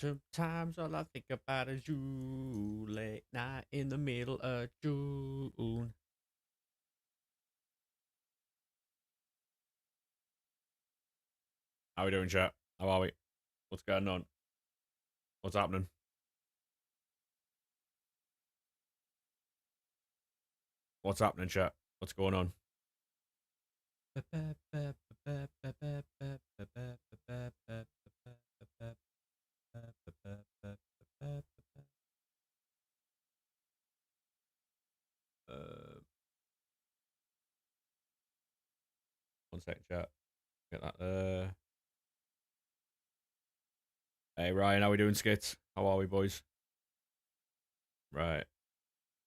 Sometimes all I think about is you. Late night in the middle of June. How we doing, chat? How are we? What's going on? What's happening? What's happening, chat? What's going on? Uh, 1 second, chat. Get that there. Hey, Ryan, how we doing, skits? How are we, boys? Right.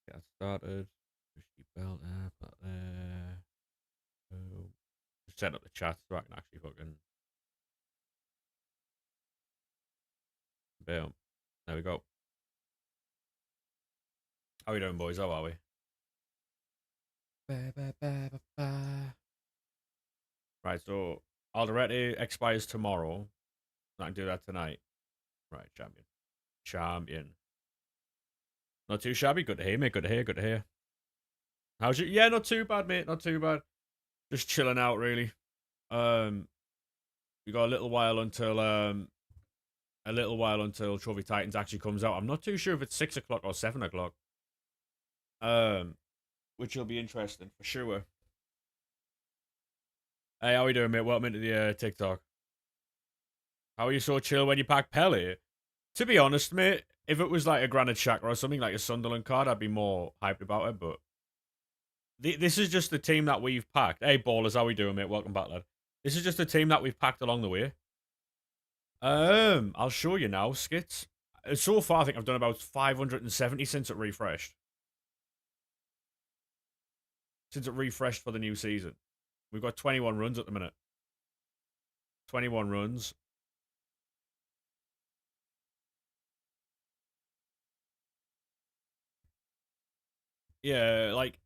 Get started. Push your belt there, put that there. Oh. Just set up the chat so I can actually fucking. Boom. There we go. How we doing, boys? How are we? Right, so Alderete expires tomorrow. I can do that tonight. Right, champion. Champion. Not too shabby. Good to hear, mate. Good to hear. Good to hear. How's you? Yeah, not too bad, mate. Not too bad. Just chilling out, really. Um, we got a little while until Trophy Titans actually comes out. I'm not too sure if it's 6 o'clock or 7 o'clock. Um, which will be interesting for sure. Hey, how we doing, mate? Welcome into the TikTok. How are you so chill when you pack Pelly? To be honest, mate, if it was like a Granite Xhaka or something like a Sunderland card, I'd be more hyped about it. But this is just the team that we've packed. Hey, ballers, how we doing, mate? Welcome back, lad. This is just the team that we've packed along the way. I'll show you now, skits. So far, I think I've done about 570 since it refreshed. Since it refreshed for the new season, we've got 21 runs at the minute. 21 runs. Yeah, like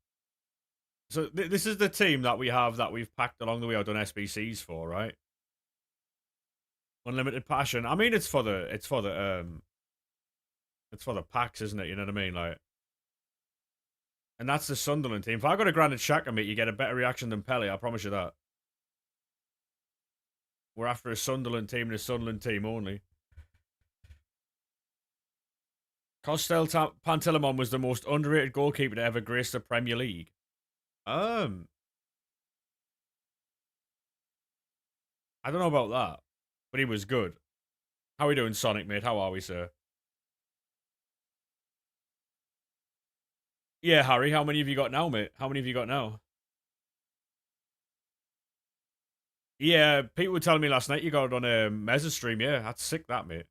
so. This is the team that we have that we've packed along the way. I've done SBCs for, right? Unlimited passion. I mean, it's for the packs, isn't it? You know what I mean? Like, and that's the Sunderland team. If I got a Granite Xhaka, mate, you get a better reaction than Pelly. I promise you that. We're after a Sunderland team and a Sunderland team only. Costel Pantilimon was the most underrated goalkeeper to ever grace the Premier League. I don't know about that, but he was good. How are we doing, Sonic, mate? How are we, sir? Yeah, Harry, how many have you got now, mate? How many have you got now? Yeah, people were telling me last night you got it on a Mezza stream. Yeah, that's sick, that, mate.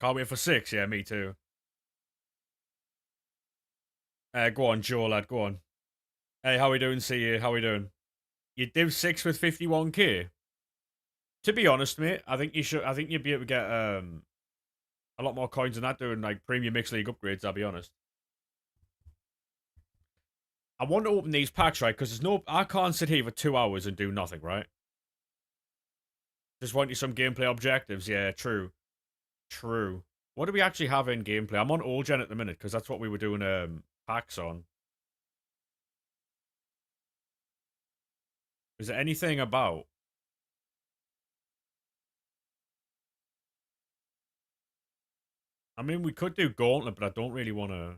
Can't wait for 6. Yeah, me too. Go on, Joe, lad, go on. Hey, how we doing? See you. How we doing? You do 6 with 51k. To be honest, mate, I think you should. I think you'd be able to get a lot more coins than that doing like premium mixed league upgrades. I'll be honest. I want to open these packs, right? Because there's no. I can't sit here for 2 hours and do nothing, right? Just want you some gameplay objectives. Yeah, true. True. What do we actually have in gameplay? I'm on all gen at the minute because that's what we were doing packs on. Is there anything about? I mean, we could do Gauntlet, but I don't really want to.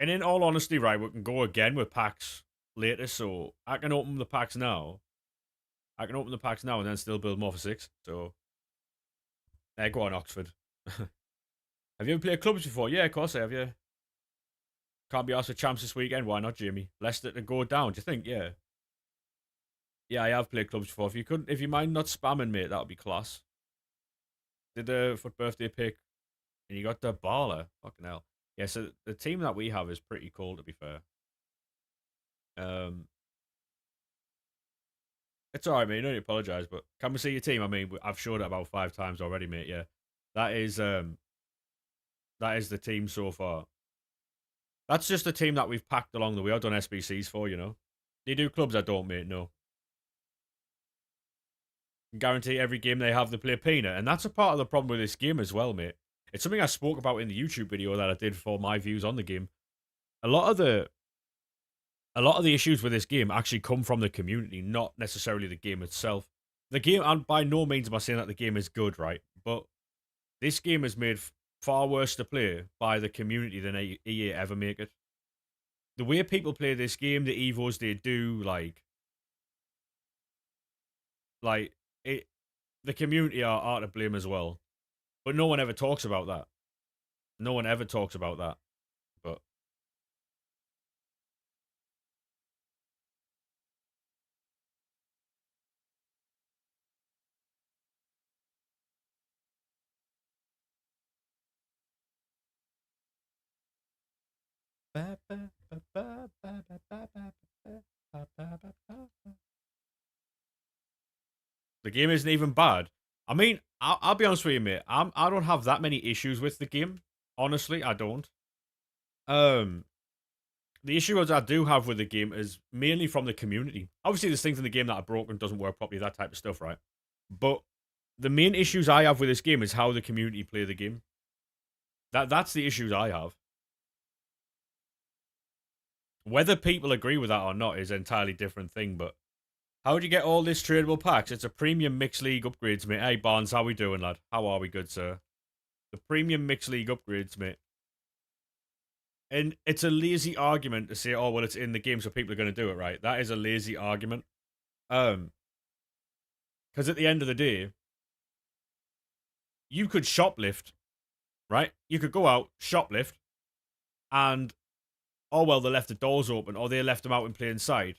And in all honesty, right, we can go again with packs later, so I can open the packs now. I can open the packs now and then still build more for 6. So, go on, Oxford. Have you ever played clubs before? Yeah, of course I have, yeah. Can't be asked for champs this weekend. Why not, Jamie? Leicester to go down. Do you think? Yeah. Yeah, I have played clubs before. If you mind not spamming, mate, that would be class. Did the foot birthday pick, and you got the baller. Fucking hell. Yeah, so the team that we have is pretty cool, to be fair. It's alright, mate. You don't need to apologise, but can we see your team? I mean, I've showed it about 5 times already, mate. Yeah, that is the team so far. That's just the team that we've packed along the way. I've done SBCs for, you know. Do you do clubs? I don't, mate. No. Guarantee every game they have, they play Peanut. And that's a part of the problem with this game as well, mate. It's something I spoke about in the YouTube video that I did for my views on the game. A lot of the issues with this game actually come from the community, not necessarily the game itself. The game, and by no means am I saying that the game is good, right? But this game is made far worse to play by the community than EA ever make it. The way people play this game, the evos they do, like it, the community are to blame as well. But no one ever talks about that. No one ever talks about that. But the game isn't even bad. I mean, I'll be honest with you, mate. I don't have that many issues with the game. Honestly, I don't. Um, the issues I do have with the game is mainly from the community. Obviously, there's things in the game that are broken, doesn't work properly, that type of stuff, right? But the main issues I have with this game is how the community play the game. That's the issues I have. Whether people agree with that or not is an entirely different thing, but how do you get all this tradable packs? It's a premium mixed league upgrades, mate. Hey Barnes, how we doing, lad? How are we, good sir? The premium mixed league upgrades, mate. And it's a lazy argument to say, oh well, it's in the game, so people are going to do it, right? That is a lazy argument. Because at the end of the day, you could shoplift, right? You could go out, shoplift, and oh well, they left the doors open, or they left them out in plain sight.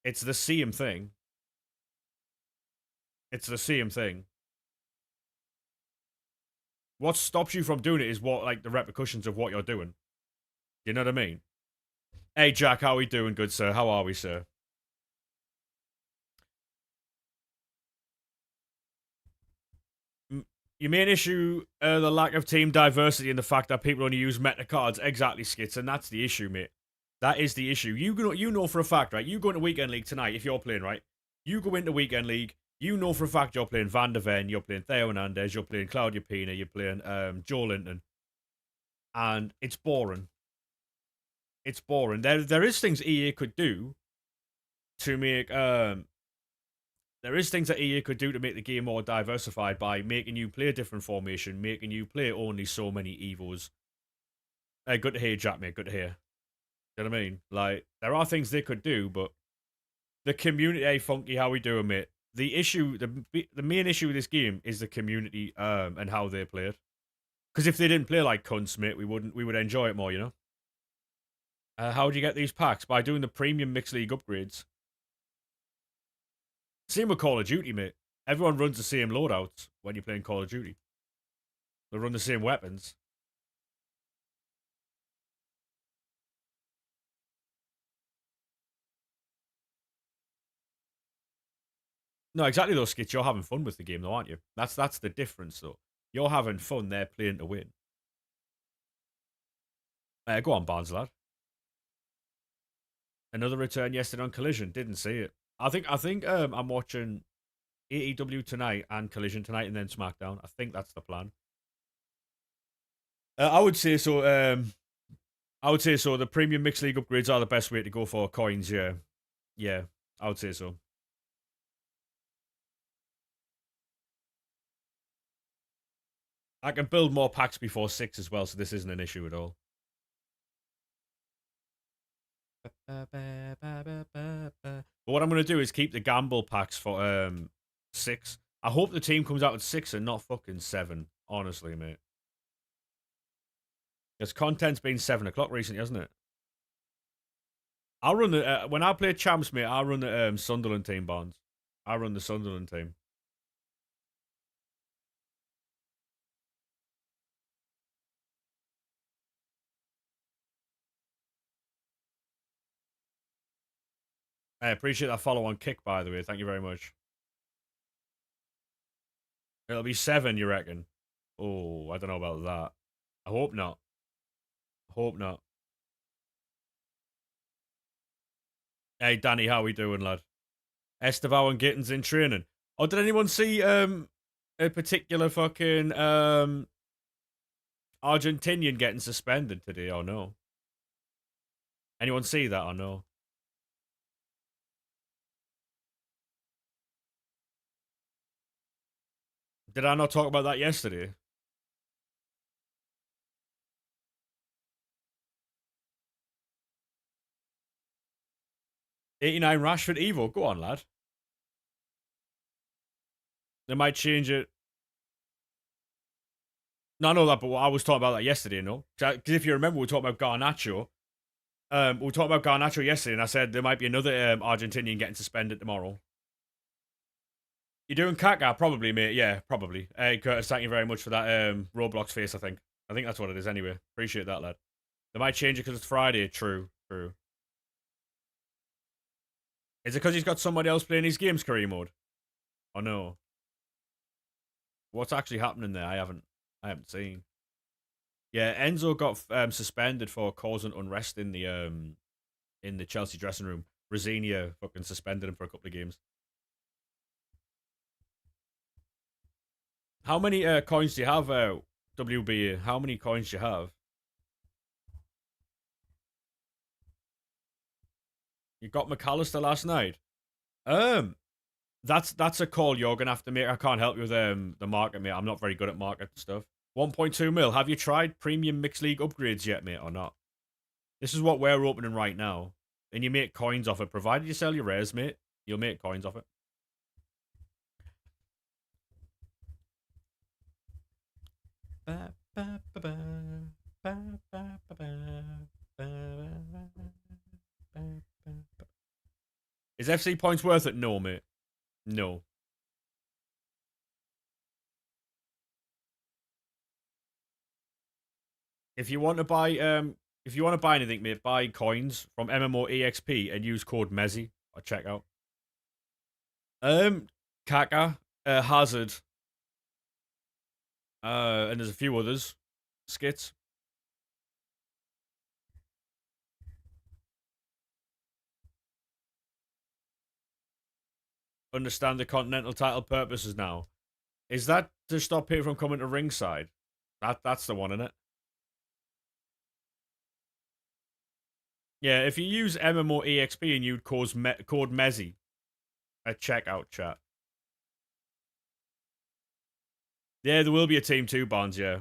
It's the same thing. It's the same thing. What stops you from doing it is what, like, the repercussions of what you're doing. You know what I mean? Hey Jack, how are we doing, good sir? How are we, sir? Your main issue, the lack of team diversity and the fact that people only use meta cards. Exactly, Skits, and that's the issue, mate. That is the issue. You know for a fact, right? You go into Weekend League tonight if you're playing, right? You go into Weekend League, you know for a fact you're playing Van der Ven, you're playing Theo Hernandez, you're playing Claudia Pina, you're playing Joe Linton. And it's boring. It's boring. There is things EA could do to make there is things that EA could do to make the game more diversified by making you play a different formation, making you play only so many evos. Good to hear, Jack, mate. Good to hear. You know what I mean? Like, there are things they could do, but the community, hey, Funky, how we doing, mate? The issue, the main issue with this game is the community and how they play it. Because if they didn't play like cunts, mate, we would enjoy it more, you know? How do you get these packs? By doing the premium mixed league upgrades. Same with Call of Duty, mate. Everyone runs the same loadouts when you're playing Call of Duty. They run the same weapons. No, exactly those skits. You're having fun with the game, though, aren't you? That's the difference, though. You're having fun. They're playing to win. Go on, Barnes, lad. Another return yesterday on Collision. Didn't see it. I think I'm watching AEW tonight and Collision tonight, and then SmackDown. I think that's the plan. I would say so. I would say so. The premium mixed league upgrades are the best way to go for coins. Yeah, yeah, I would say so. I can build more packs before 6 as well, so this isn't an issue at all. But what I'm going to do is keep the gamble packs for 6. I hope the team comes out at 6 and not fucking 7. Honestly, mate. Because content's been 7 o'clock recently, hasn't it? I'll run the when I play champs, mate. I run the Sunderland team, Bonds. I run the Sunderland team. I appreciate that follow on kick, by the way. Thank you very much. It'll be 7, you reckon? Oh, I don't know about that. I hope not. Hope not. Hey, Danny, how we doing, lad? Estevao and Gittins in training. Oh, did anyone see a particular fucking Argentinian getting suspended today or no? Anyone see that or no? Did I not talk about that yesterday? '89 Rashford Evo. Go on, lad. They might change it. No, I know that, but I was talking about that yesterday, no? Because if you remember, we were talking about Garnacho. We were talking about Garnacho yesterday, and I said there might be another Argentinian getting suspended tomorrow. You're doing Kaká, probably, mate. Yeah, probably. Hey, Curtis, thank you very much for that Roblox face, I think. I think that's what it is anyway. Appreciate that, lad. They might change it because it's Friday. True, true. Is it because he's got somebody else playing his games career mode? Oh no. What's actually happening there? I haven't seen. Yeah, Enzo got suspended for causing unrest in the Chelsea dressing room. Rosinia fucking suspended him for a couple of games. How many coins do you have, WB? How many coins do you have? You got McAllister last night. Um, that's a call you're gonna have to make. I can't help you with the market, mate. I'm not very good at market stuff. 1.2 mil. Have you tried premium mixed league upgrades yet, mate, or not? This is what we're opening right now, and you make coins off it. Provided you sell your rares, mate, you'll make coins off it. Is FC points worth it? No, mate. No. If you want to buy anything, mate, buy coins from MMOEXP and use code Mezzy at checkout. Kaka, Hazard, and there's a few others. Skits. Understand the continental title purposes now. Is that to stop people from coming to ringside? That's the one, isn't it? Yeah, if you use MMOEXP and you code Mezzy at checkout, chat. Yeah, there will be a team 2, Barnes, yeah.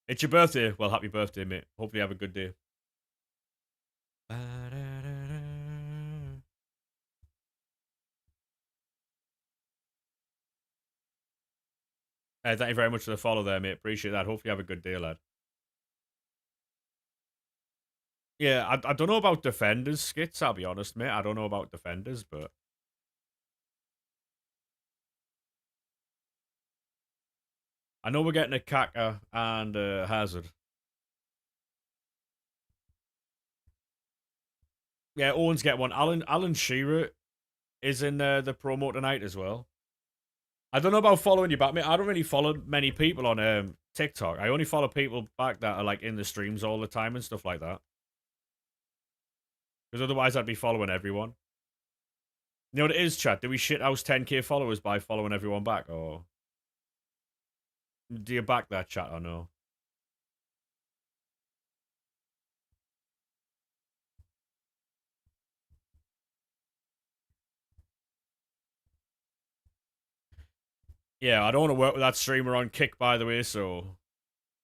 It's your birthday. Well, happy birthday, mate. Hopefully you have a good day. Thank you very much for the follow there, mate. Appreciate that. Hopefully you have a good day, lad. Yeah, I don't know about defenders, Skits, I'll be honest, mate. I don't know about defenders, but I know we're getting a Kaka and Hazard. Yeah, Owens get one. Alan Shearer is in the promo tonight as well. I don't know about following you back, mate. I don't really follow many people on TikTok. I only follow people back that are like in the streams all the time and stuff like that. Because otherwise I'd be following everyone. You know what it is, chat? Do we shithouse 10k followers by following everyone back? Or do you back that chat or no? Yeah, I don't want to work with that streamer on Kick, by the way, so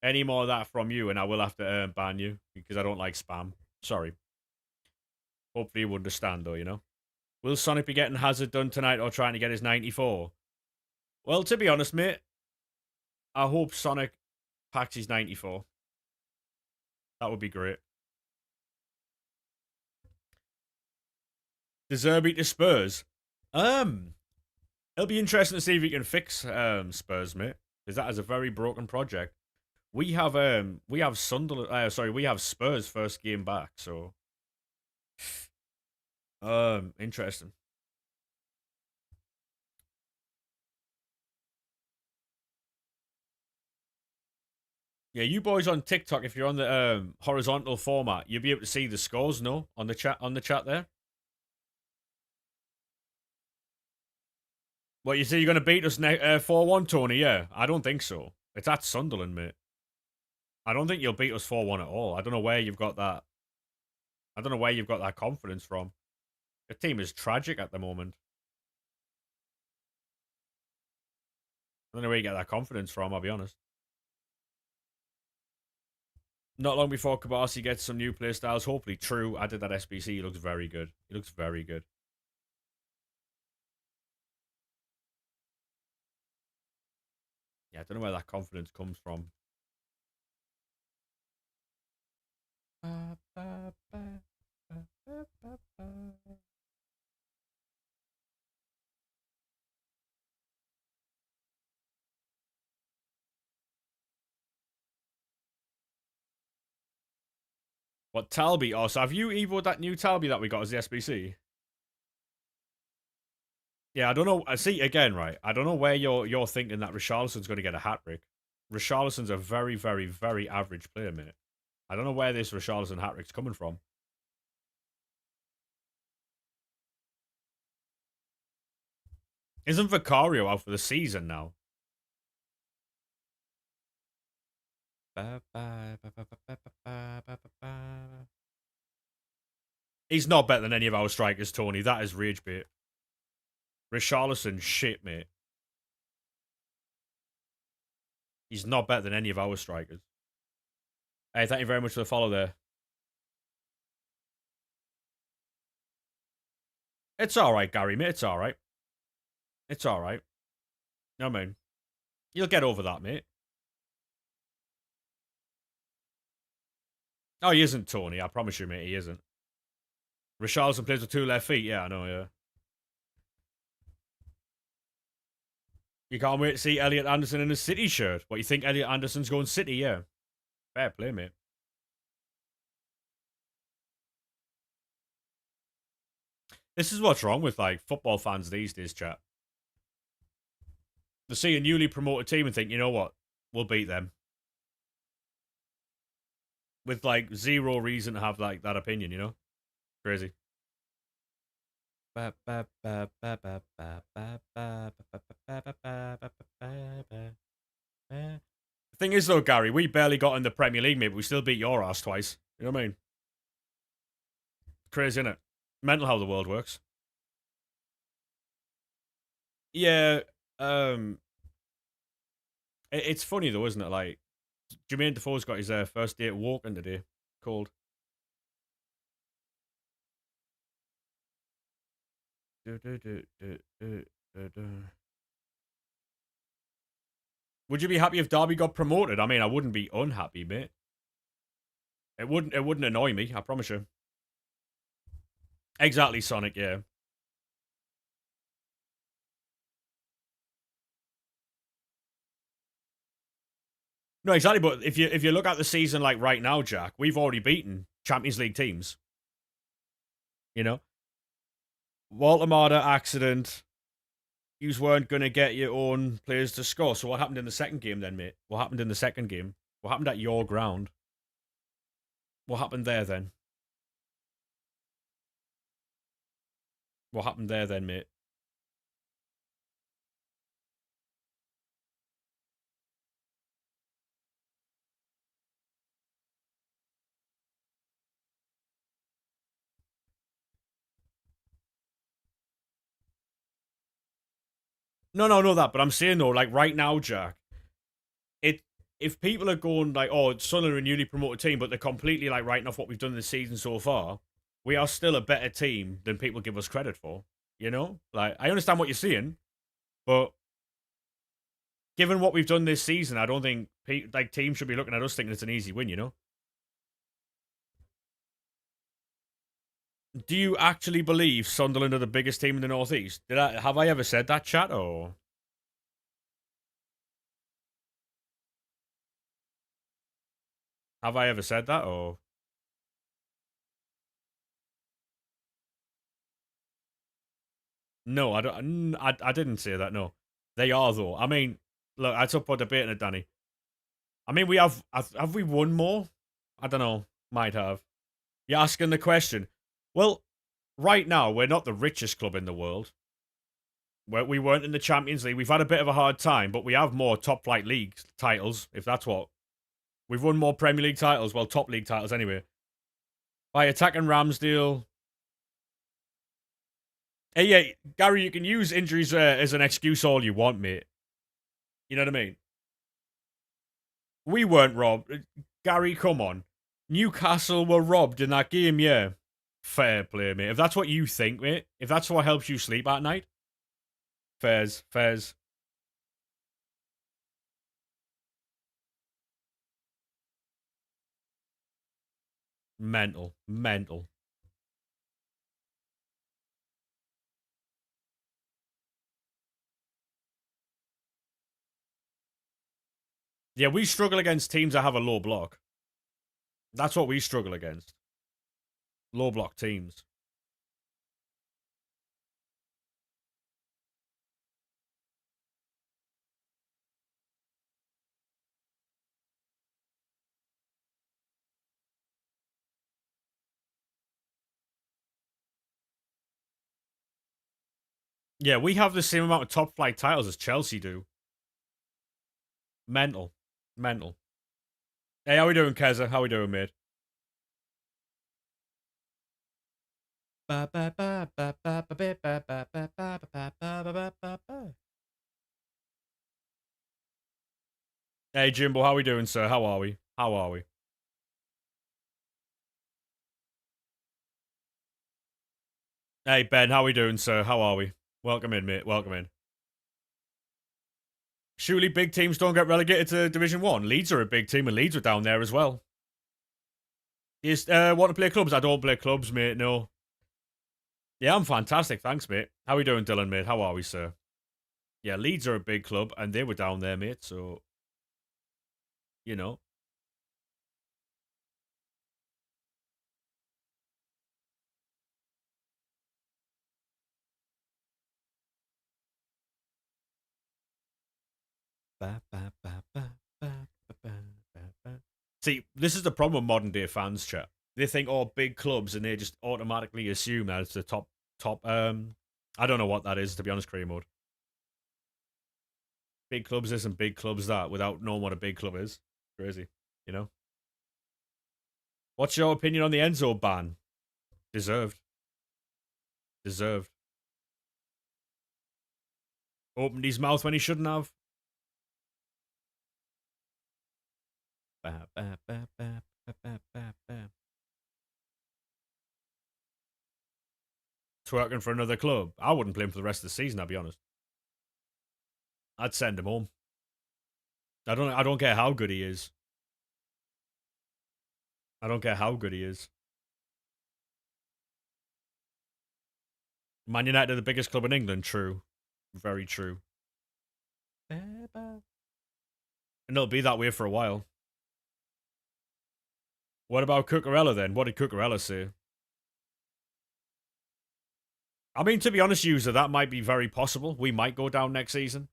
any more of that from you and I will have to ban you because I don't like spam. Sorry. Hopefully you understand, though, you know? Will Sonic be getting Hazard done tonight or trying to get his 94? Well, to be honest, mate, I hope Sonic packs his 94. That would be great. De Zerbi to Spurs. It'll be interesting to see if he can fix Spurs, mate, because that is a very broken project. We have Sunderland. We have Spurs first game back, so interesting. Yeah, you boys on TikTok, if you're on the horizontal format, you'll be able to see the scores. No, on the chat there. What, you say you're going to beat us 4-1, Tony? Yeah, I don't think so. It's at Sunderland, mate. I don't think you'll beat us 4-1 at all. I don't know where you've got that. I don't know where you've got that confidence from. The team is tragic at the moment. I don't know where you get that confidence from, I'll be honest. Not long before Kabasi gets some new play styles, hopefully. True, I did that SBC. He looks very good. He looks very good. Yeah, I don't know where that confidence comes from. What, Talby? Oh, so have you evoed that new Talby that we got as the SBC? Yeah, I don't know. I see again, right? I don't know where you're thinking that Richarlison's going to get a hat trick. Richarlison's a very, very, very average player, mate. I don't know where this Richarlison hat trick's coming from. Isn't Vicario out for the season now? He's not better than any of our strikers, Tony. That is rage bait. Richarlison, shit, mate. He's not better than any of our strikers. Hey, thank you very much for the follow there. It's alright, Gary, mate. It's alright. It's alright. No, man. You'll get over that, mate. Oh, he isn't, Tony. I promise you, mate, he isn't. Richarlison plays with 2 left feet. Yeah, I know, yeah. You can't wait to see Elliot Anderson in a City shirt. What, you think Elliot Anderson's going City? Yeah. Fair play, mate. This is what's wrong with, like, football fans these days, chat. They see a newly promoted team and think, you know what? We'll beat them. With, like, zero reason to have, like, that opinion, you know? Crazy. The thing is, though, Gary, we barely got in the Premier League, mate, but we still beat your ass twice. You know what I mean? Crazy, innit? Mental how the world works. Yeah, it's funny, though, isn't it? Like, Jermaine Defoe's got his first day at walking today. Called. Would you be happy if Derby got promoted? I mean, I wouldn't be unhappy, mate. It wouldn't annoy me, I promise you. Exactly, Sonic, yeah. No, exactly, but if you look at the season like right now, Jack, we've already beaten Champions League teams. You know? Walter Marder accident. You weren't going to get your own players to score. So what happened in the second game then, mate? What happened in the second game? What happened at your ground? What happened there then? What happened there then, mate? No, that. But I'm saying though, like right now, Jack, it if people are going like, oh, it's Sunderland a newly promoted team, but they're completely like writing off what we've done this season so far, we are still a better team than people give us credit for. You know, like I understand what you're saying, but given what we've done this season, I don't think like teams should be looking at us thinking it's an easy win. You know. Do you actually believe Sunderland are the biggest team in the Northeast? Have I ever said that, chat? Or have I ever said that? Or no, I don't. I didn't say that. No, they are though. I mean, look, I took for debating it, Danny. I mean, we have we won more? I don't know. Might have. You're asking the question. Well, right now we're not the richest club in the world. We weren't in the Champions League. We've had a bit of a hard time, but we have more top flight league titles, if that's what. We've won more Premier League titles, well, top league titles anyway. By attacking Ramsdale. Hey, yeah, Gary, you can use injuries as an excuse all you want, mate. You know what I mean? We weren't robbed. Gary, come on. Newcastle were robbed in that game, yeah. Fair play, mate. If that's what you think, mate, if that's what helps you sleep at night, fairs, fairs. Mental, mental. Yeah, we struggle against teams that have a low block. That's what we struggle against. Low block teams. Yeah, we have the same amount of top flight titles as Chelsea do. Mental. Mental. Hey, how we doing, Keza? How we doing, mate? Hey, Jimbo, how we doing, sir? How are we? How are we? Hey, Ben, how we doing, sir? How are we? Welcome in, mate. Welcome in. Surely big teams don't get relegated to Division 1. Leeds are a big team, and Leeds are down there as well. You want to play clubs? I don't play clubs, mate, no. Yeah, I'm fantastic. Thanks, mate. How we doing, Dylan, mate? How are we, sir? Yeah, Leeds are a big club, and they were down there, mate, so, you know. See, this is the problem with modern day fans, chat. They think, oh, big clubs, and they just automatically assume that it's the top. I don't know what that is, to be honest, career mode. Big clubs this and big clubs that without knowing what a big club is. Crazy, you know? What's your opinion on the Enzo ban? Deserved. Deserved. Opened his mouth when he shouldn't have. Twerking for another club. I wouldn't play him for the rest of the season, I'll be honest. I'd send him home. I don't care how good he is. I don't care how good he is. Man United are the biggest club in England. True. Very true. And it'll be that way for a while. What about Cucurella then? What did Cucurella say? I mean, to be honest, user, that might be very possible. We might go down next season.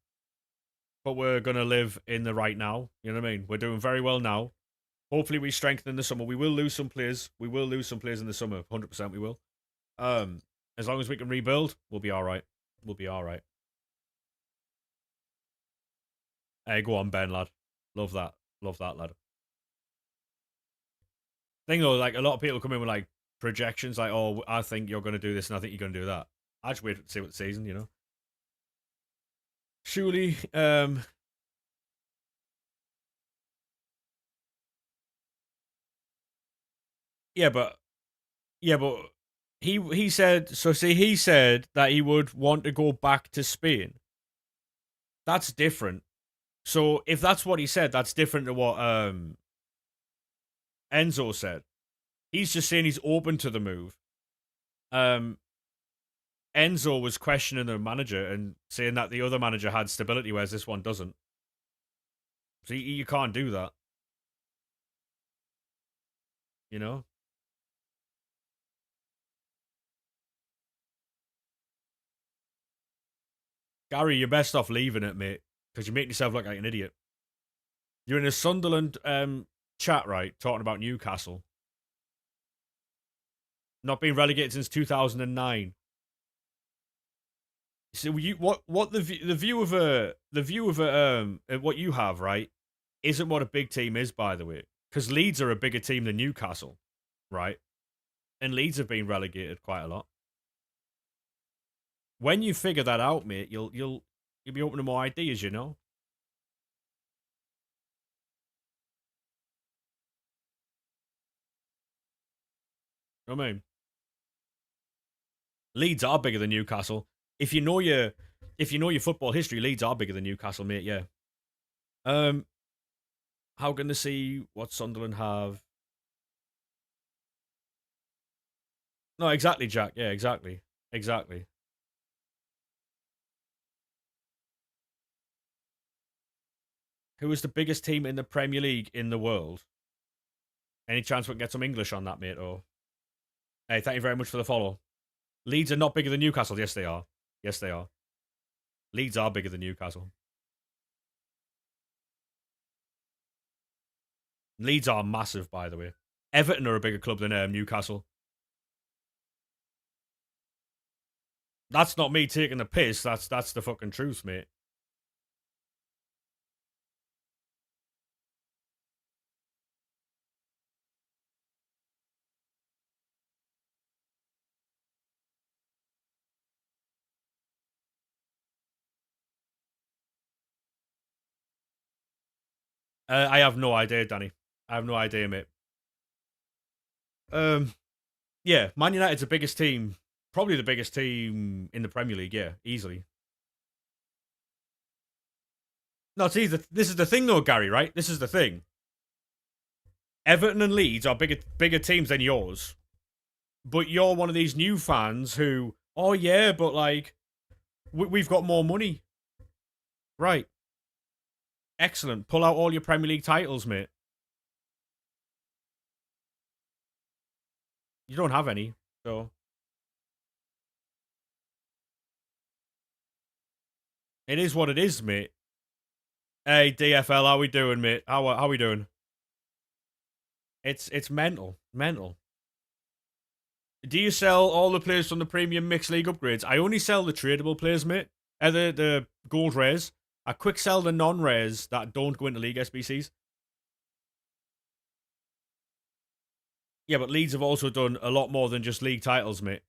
But we're going to live in the right now. You know what I mean? We're doing very well now. Hopefully we strengthen in the summer. We will lose some players. We will lose some players in the summer. 100% we will. As long as we can rebuild, we'll be all right. We'll be all right. Hey, go on, Ben, lad. Love that. Love that, lad. Thing though, like a lot of people come in with like projections, like, oh, I think you're going to do this and I think you're going to do that. I just wait to see what the season, you know. Surely, yeah, but he said so. See, he said that he would want to go back to Spain. That's different. So if that's what he said, that's different to what Enzo said. He's just saying he's open to the move. Enzo was questioning the manager and saying that the other manager had stability, whereas this one doesn't. So you can't do that. You know? Gary, you're best off leaving it, mate, because you make yourself look like an idiot. You're in a Sunderland chat, right, talking about Newcastle. Not being relegated since 2009. So you what the view of what you have, right, isn't what a big team is, by the way, because Leeds are a bigger team than Newcastle, right? And Leeds have been relegated quite a lot. When you figure that out, mate, you'll be open to more ideas, you know. You know what I mean, Leeds are bigger than Newcastle. If you know your football history, Leeds are bigger than Newcastle, mate. Yeah. Um, how can they see what Sunderland have? No, exactly, Jack. Yeah, exactly, exactly. Who is the biggest team in the Premier League in the world? Any chance we can get some English on that, mate? Or hey, thank you very much for the follow. Leeds are not bigger than Newcastle. Yes, they are. Yes, they are. Leeds are bigger than Newcastle. Leeds are massive, by the way. Everton are a bigger club than Newcastle. That's not me taking the piss. That's the fucking truth, mate. I have no idea, Danny. I have no idea, mate. Um, yeah, Man United's the biggest team, probably the biggest team in the Premier League. Yeah, easily. No, see, this is the thing, though, Gary. Right? This is the thing. Everton and Leeds are bigger teams than yours, but you're one of these new fans who, oh yeah, but like we've got more money, right? Excellent. Pull out all your Premier League titles, mate. You don't have any, so it is what it is, mate. Hey DFL, how we doing, mate? How we doing? It's mental, mental. Do you sell all the players from the premium mixed league upgrades? I only sell the tradable players, mate. The gold rares. I quick sell the non rares that don't go into league SBCs. Yeah, but Leeds have also done a lot more than just league titles, mate.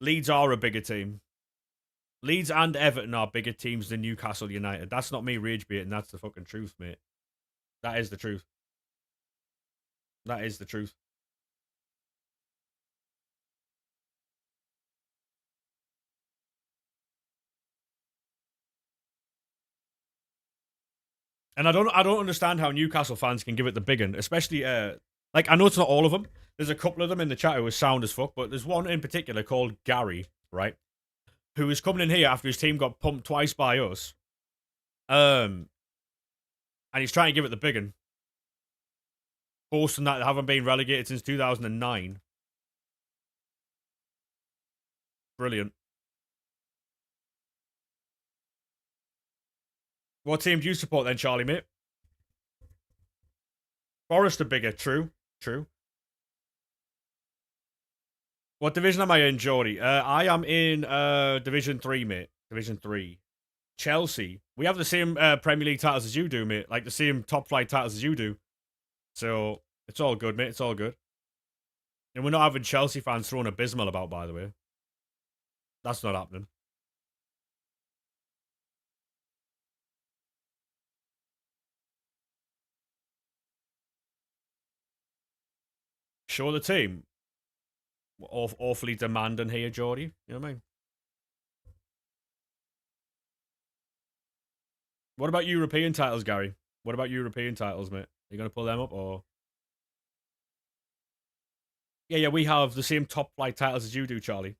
Leeds are a bigger team. Leeds and Everton are bigger teams than Newcastle United. That's not me rage baiting. That's the fucking truth, mate. That is the truth. That is the truth. And I don't understand how Newcastle fans can give it the big one, especially like I know it's not all of them. There's a couple of them in the chat who are sound as fuck, but there's one in particular called Gary, right? Who is coming in here after his team got pumped twice by us. Um, and he's trying to give it the big one, boasting that they haven't been relegated since 2009. Brilliant. What team do you support then, Charlie, mate? Forest are bigger. True. True. What division am I in, Geordie? I am in Division 3, mate. Division 3. Chelsea. We have the same Premier League titles as you do, mate. Like the same top flight titles as you do. So it's all good, mate. It's all good. And we're not having Chelsea fans throwing abysmal about, by the way. That's not happening. Show the team. Awfully demanding here, Geordie. You know what I mean? What about European titles, Gary? What about European titles, mate? Are you going to pull them up or? Yeah, yeah, we have the same top flight titles as you do, Charlie.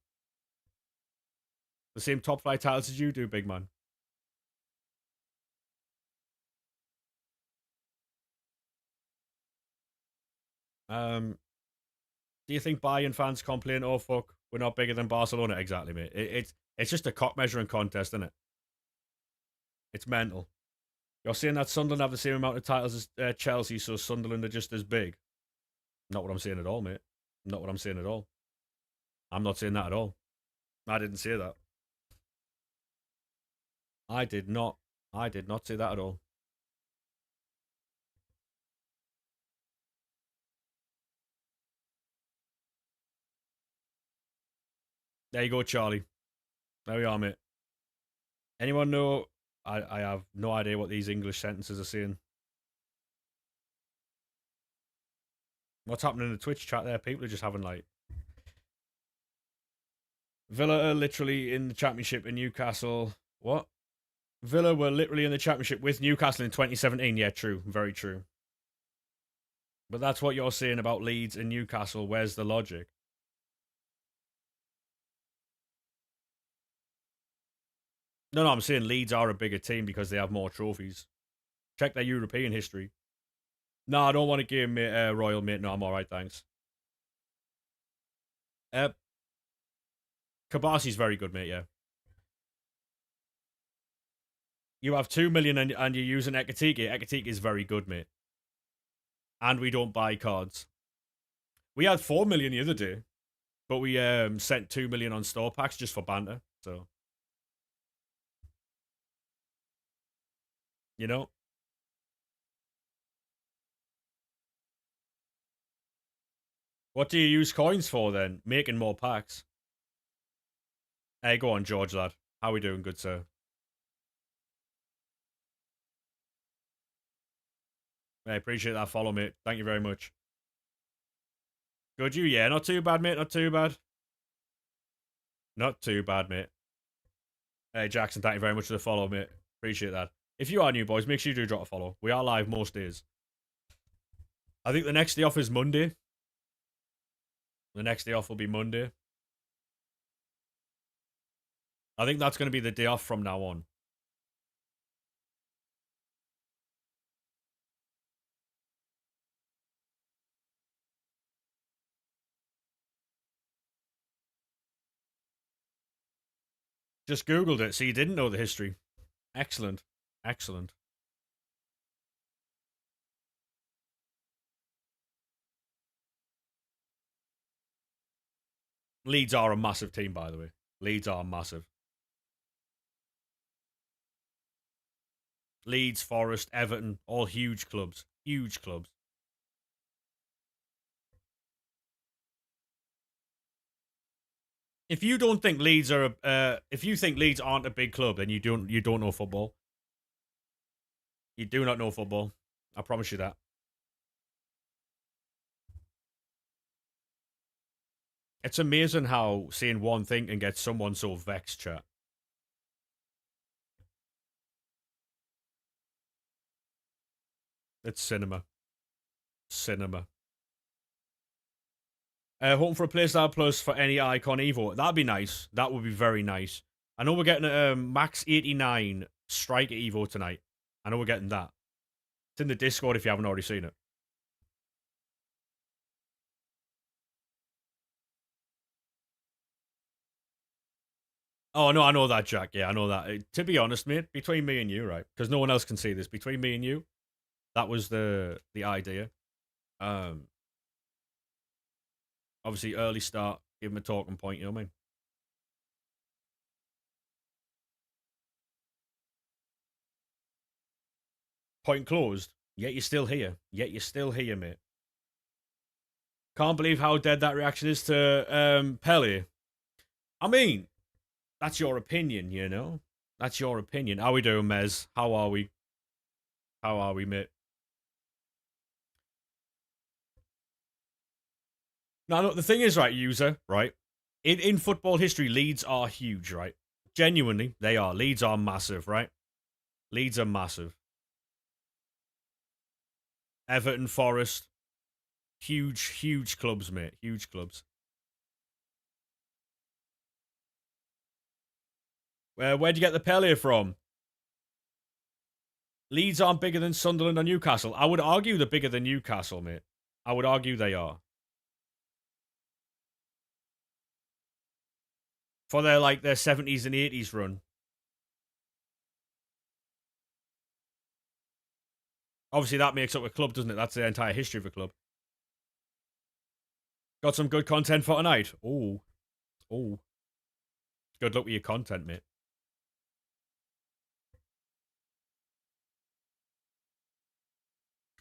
The same top flight titles as you do, big man. Um, do you think Bayern fans complain, oh fuck, we're not bigger than Barcelona? Exactly, mate. It's just a cock measuring contest, isn't it? It's mental. You're saying that Sunderland have the same amount of titles as Chelsea, so Sunderland are just as big. Not what I'm saying at all, mate. Not what I'm saying at all. I'm not saying that at all. I didn't say that. I did not. I did not say that at all. There you go, Charlie. There we are, mate. Anyone know? I have no idea what these English sentences are saying. What's happening in the Twitch chat there? People are just having like Villa are literally in the championship in Newcastle. What? Villa were literally in the championship with Newcastle in 2017. Yeah, true. Very true. But that's what you're saying about Leeds and Newcastle. Where's the logic? No, I'm saying Leeds are a bigger team because they have more trophies. Check their European history. No, I don't want to give me Royal, mate. No, I'm alright, thanks. Uh, Kabasi's very good, mate, yeah. You have 2 million and you're using Ekatike. Ekatike is very good, mate. And we don't buy cards. We had 4 million the other day, but we sent 2 million on store packs just for banter. So, you know. What do you use coins for then? Making more packs. Hey, go on, George, lad. How we doing, good sir? I appreciate that follow, mate. Thank you very much. Good you? Yeah, not too bad, mate. Not too bad. Not too bad, mate. Hey, Jackson, thank you very much for the follow, mate. Appreciate that. If you are new, boys, make sure you do drop a follow. We are live most days. I think the next day off is Monday. The next day off will be Monday. I think that's going to be the day off from now on. Just Googled it, so you didn't know the history. Excellent. Excellent. Leeds are a massive team, by the way. Leeds are massive. Leeds, Forest, Everton, all huge clubs. Huge clubs. If you don't think Leeds are if you think Leeds aren't a big club, then you don't know football. You do not know football. I promise you that. It's amazing how saying one thing can get someone so vexed, chat. It's cinema. Cinema. Hoping for a PlayStation Plus for any Icon Evo. That'd be nice. That would be very nice. I know we're getting a Max 89 Striker Evo tonight. I know we're getting that. It's in the Discord if you haven't already seen it. Oh, no, I know that, Jack. Yeah, I know that. To be honest, mate, between me and you, right? Because no one else can see this. Between me and you, that was the idea. Obviously, early start, give him a talking point, you know what I mean? Point closed. Yet you're still here. Yet you're still here, mate. Can't believe how dead that reaction is to Pele. I mean, that's your opinion, you know? That's your opinion. How we doing, Mez? How are we? How are we, mate? Now, look, the thing is, right, user, right? In football history, Leeds are huge, right? Genuinely, they are. Leeds are massive, right? Leeds are massive. Everton, Forest, huge, huge clubs, mate. Huge clubs. Where'd you get the Pele from? Leeds aren't bigger than Sunderland or Newcastle. I would argue they're bigger than Newcastle, mate. I would argue they are. For their 70s and 80s run. Obviously, that makes up a club, doesn't it? That's the entire history of a club. Got some good content for tonight. Oh. Oh. Good luck with your content, mate.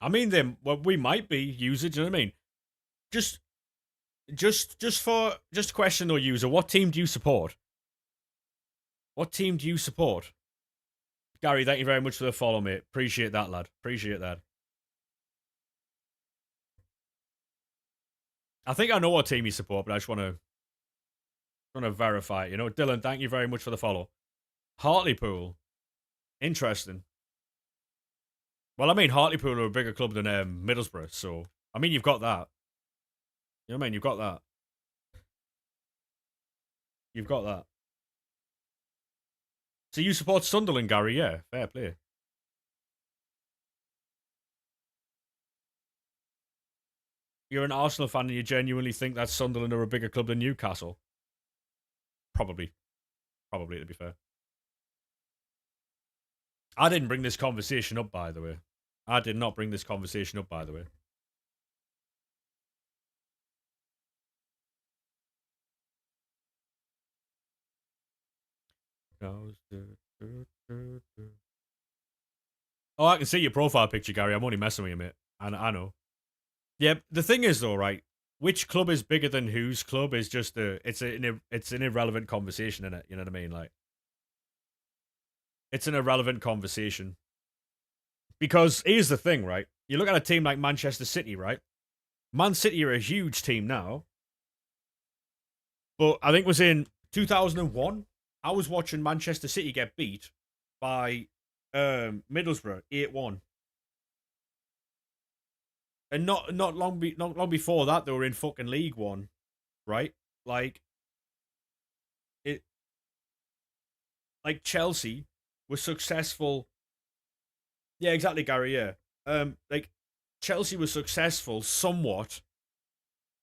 I mean, them. Well, we might be users. Do you know what I mean? Just, just question though, user. What team do you support? What team do you support? Gary, thank you very much for the follow, mate. Appreciate that, lad. Appreciate that. I think I know what team you support, but I just want to verify it. You know, Dylan, thank you very much for the follow. Hartlepool, interesting. Well, I mean, Hartlepool are a bigger club than Middlesbrough, so I mean, you've got that. You know what I mean? You've got that. You've got that. So you support Sunderland, Gary? Yeah, fair play. You're an Arsenal fan and you genuinely think that Sunderland are a bigger club than Newcastle? Probably. Probably, to be fair. I didn't bring this conversation up, by the way. I did not bring this conversation up, by the way. Oh, I can see your profile picture, Gary. I'm only messing with you, mate. I know. Yeah, the thing is, though, right? Which club is bigger than whose club is just it's an irrelevant conversation, in it. You know what I mean? Like, it's an irrelevant conversation. Because here's the thing, right? You look at a team like Manchester City, right? Man City are a huge team now. But I think it was in 2001, I was watching Manchester City get beat by Middlesbrough 8-1. And not long before that they were in fucking League One, right? Like it like Chelsea was successful. Yeah, exactly, Gary, yeah. Like Chelsea was successful somewhat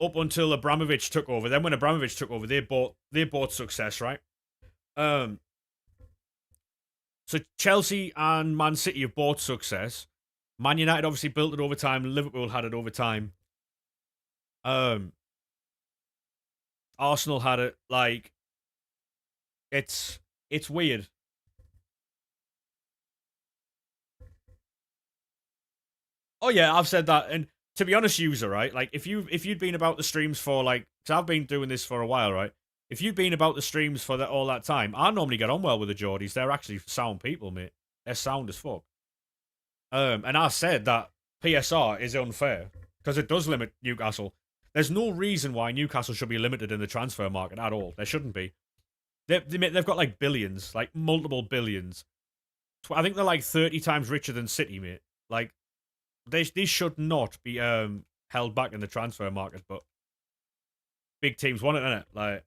up until Abramovich took over. Then when Abramovich took over, they bought success, right? Um so Chelsea and Man City have bought success. Man United obviously built it over time. Liverpool had it over time. Um, Arsenal had it. Like, it's weird. Oh yeah, I've said that. And to be honest, user, right? Like, if you'd been about the streams for like, because I've been doing this for a while, right? If you'd been about the streams for all that time, I normally get on well with the Geordies. They're actually sound people, mate. They're sound as fuck. And I said that PSR is unfair because it does limit Newcastle. There's no reason why Newcastle should be limited in the transfer market at all. There shouldn't be. They've got like billions, like multiple billions. I think they're like 30 times richer than City, mate. Like they should not be held back in the transfer market, but big teams want it, innit? Like,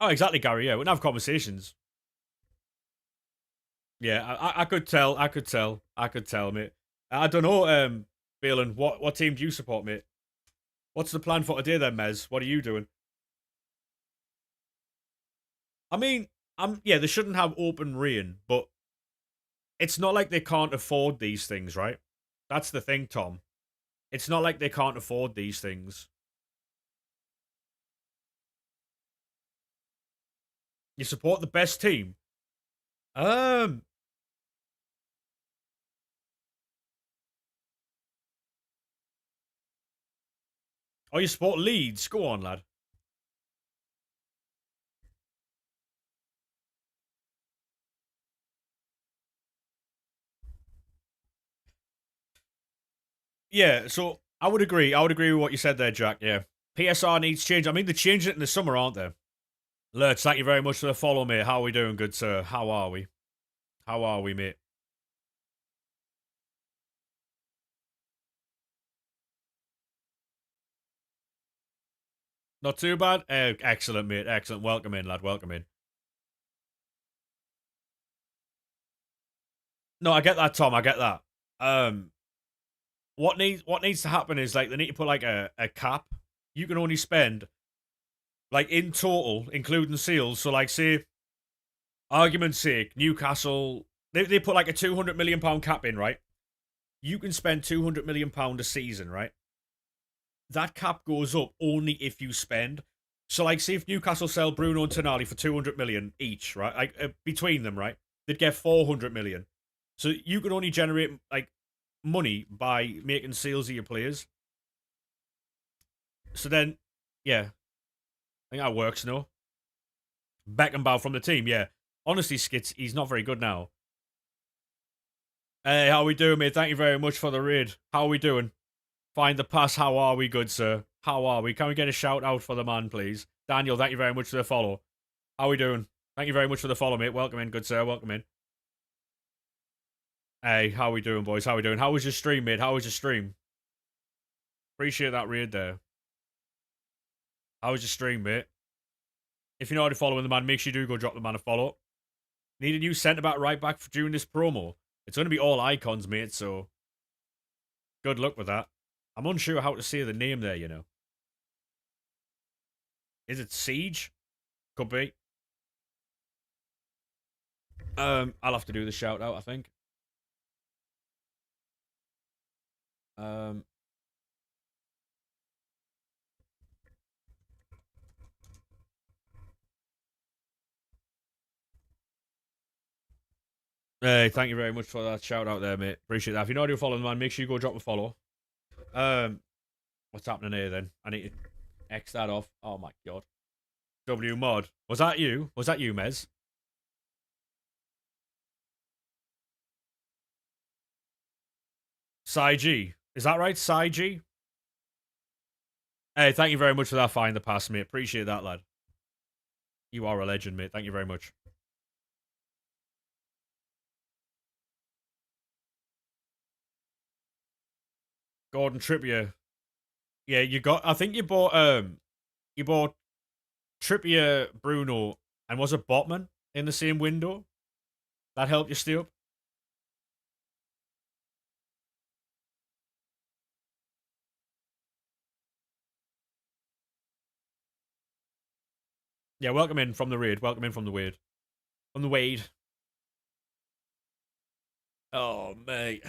oh, exactly, Gary. Yeah, we can have conversations. Yeah, I could tell. I could tell. I could tell, mate. I don't know, Balin, what team do you support, mate? What's the plan for today, then, Mez? What are you doing? I mean, yeah, they shouldn't have open rain, but it's not like they can't afford these things, right? That's the thing, Tom. It's not like they can't afford these things. You support the best team. Um, oh, you support Leeds. Go on, lad. Yeah, so I would agree. I would agree with what you said there, Jack. Yeah, PSR needs change. I mean, they're changing it in the summer, aren't they? Lurch, thank you very much for the follow, mate. How are we doing, good sir? How are we? How are we, mate? Not too bad. Excellent, mate. Excellent. Welcome in, lad. Welcome in. No, I get that, Tom. I get that. Um, what needs to happen is like they need to put like a cap. You can only spend like in total, including seals. So like, say, argument's sake, Newcastle they put like a £200 million cap in, right? You can spend £200 million a season, right? That cap goes up only if you spend. So, like, see if Newcastle sell Bruno and Tonali for 200 million each, right? Like, between them, right? They'd get 400 million. So you could only generate like money by making sales of your players. So then, yeah, I think that works. No, Beckenbauer from the team. Yeah, honestly, Skits, he's not very good now. Hey, how we doing, mate? Thank you very much for the raid. How are we doing? Find the pass. How are we, good sir? How are we? Can we get a shout out for the man, please? Daniel, thank you very much for the follow. How are we doing? Thank you very much for the follow, mate. Welcome in, good sir. Welcome in. Hey, how we doing, boys? How we doing? How was your stream, mate? How was your stream? Appreciate that raid there. How was your stream, mate? If you're not already following the man, make sure you do go drop the man a follow. Need a new centre back right back for during this promo. It's going to be all icons, mate, so good luck with that. I'm unsure how to say the name there, you know. Is it Siege? Could be. I'll have to do the shout out, I think. Um, Hey, thank you very much for that shout out there, mate. Appreciate that. If you're not already following the man, make sure you go drop a follow. What's happening here then? I need to X that off. Oh my god. W mod. Was that you? Was that you, Mez? Sai G. Is that right? Sai G? Hey, thank you very much for that find the pass, mate. Appreciate that, lad. You are a legend, mate. Thank you very much. Gordon Trippier. Yeah, you got. I think you bought Trippier, Bruno, and was it Botman in the same window? That helped you stay up. Yeah, welcome in from the raid. Welcome in from the Wade. From the Wade. Oh, mate.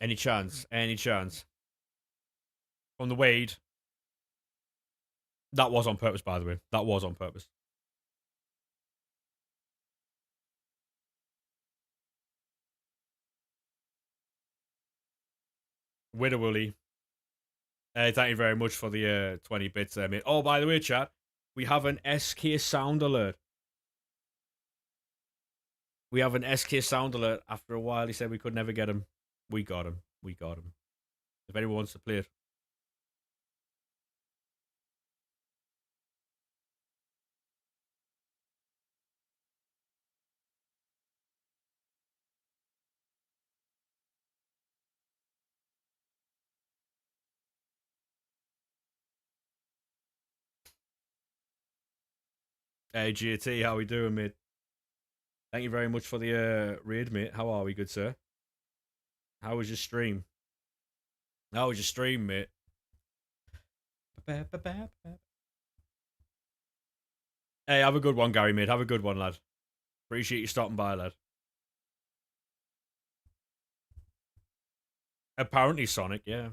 Any chance? Any chance? From the Wade. That was on purpose, by the way. That was on purpose. Widow Wooly. Hey, thank you very much for the 20 bits there, mate. Oh, by the way, chat, we have an SK sound alert. We have an SK sound alert. After a while, he said we could never get him. We got him. We got him. If anyone wants to play it. Hey, GT, how we doing, mate? Thank you very much for the raid, mate. How are we, good sir? How was your stream? How was your stream, mate? Hey, have a good one, Gary, mate. Have a good one, lad. Appreciate you stopping by, lad. Apparently Sonic, yeah.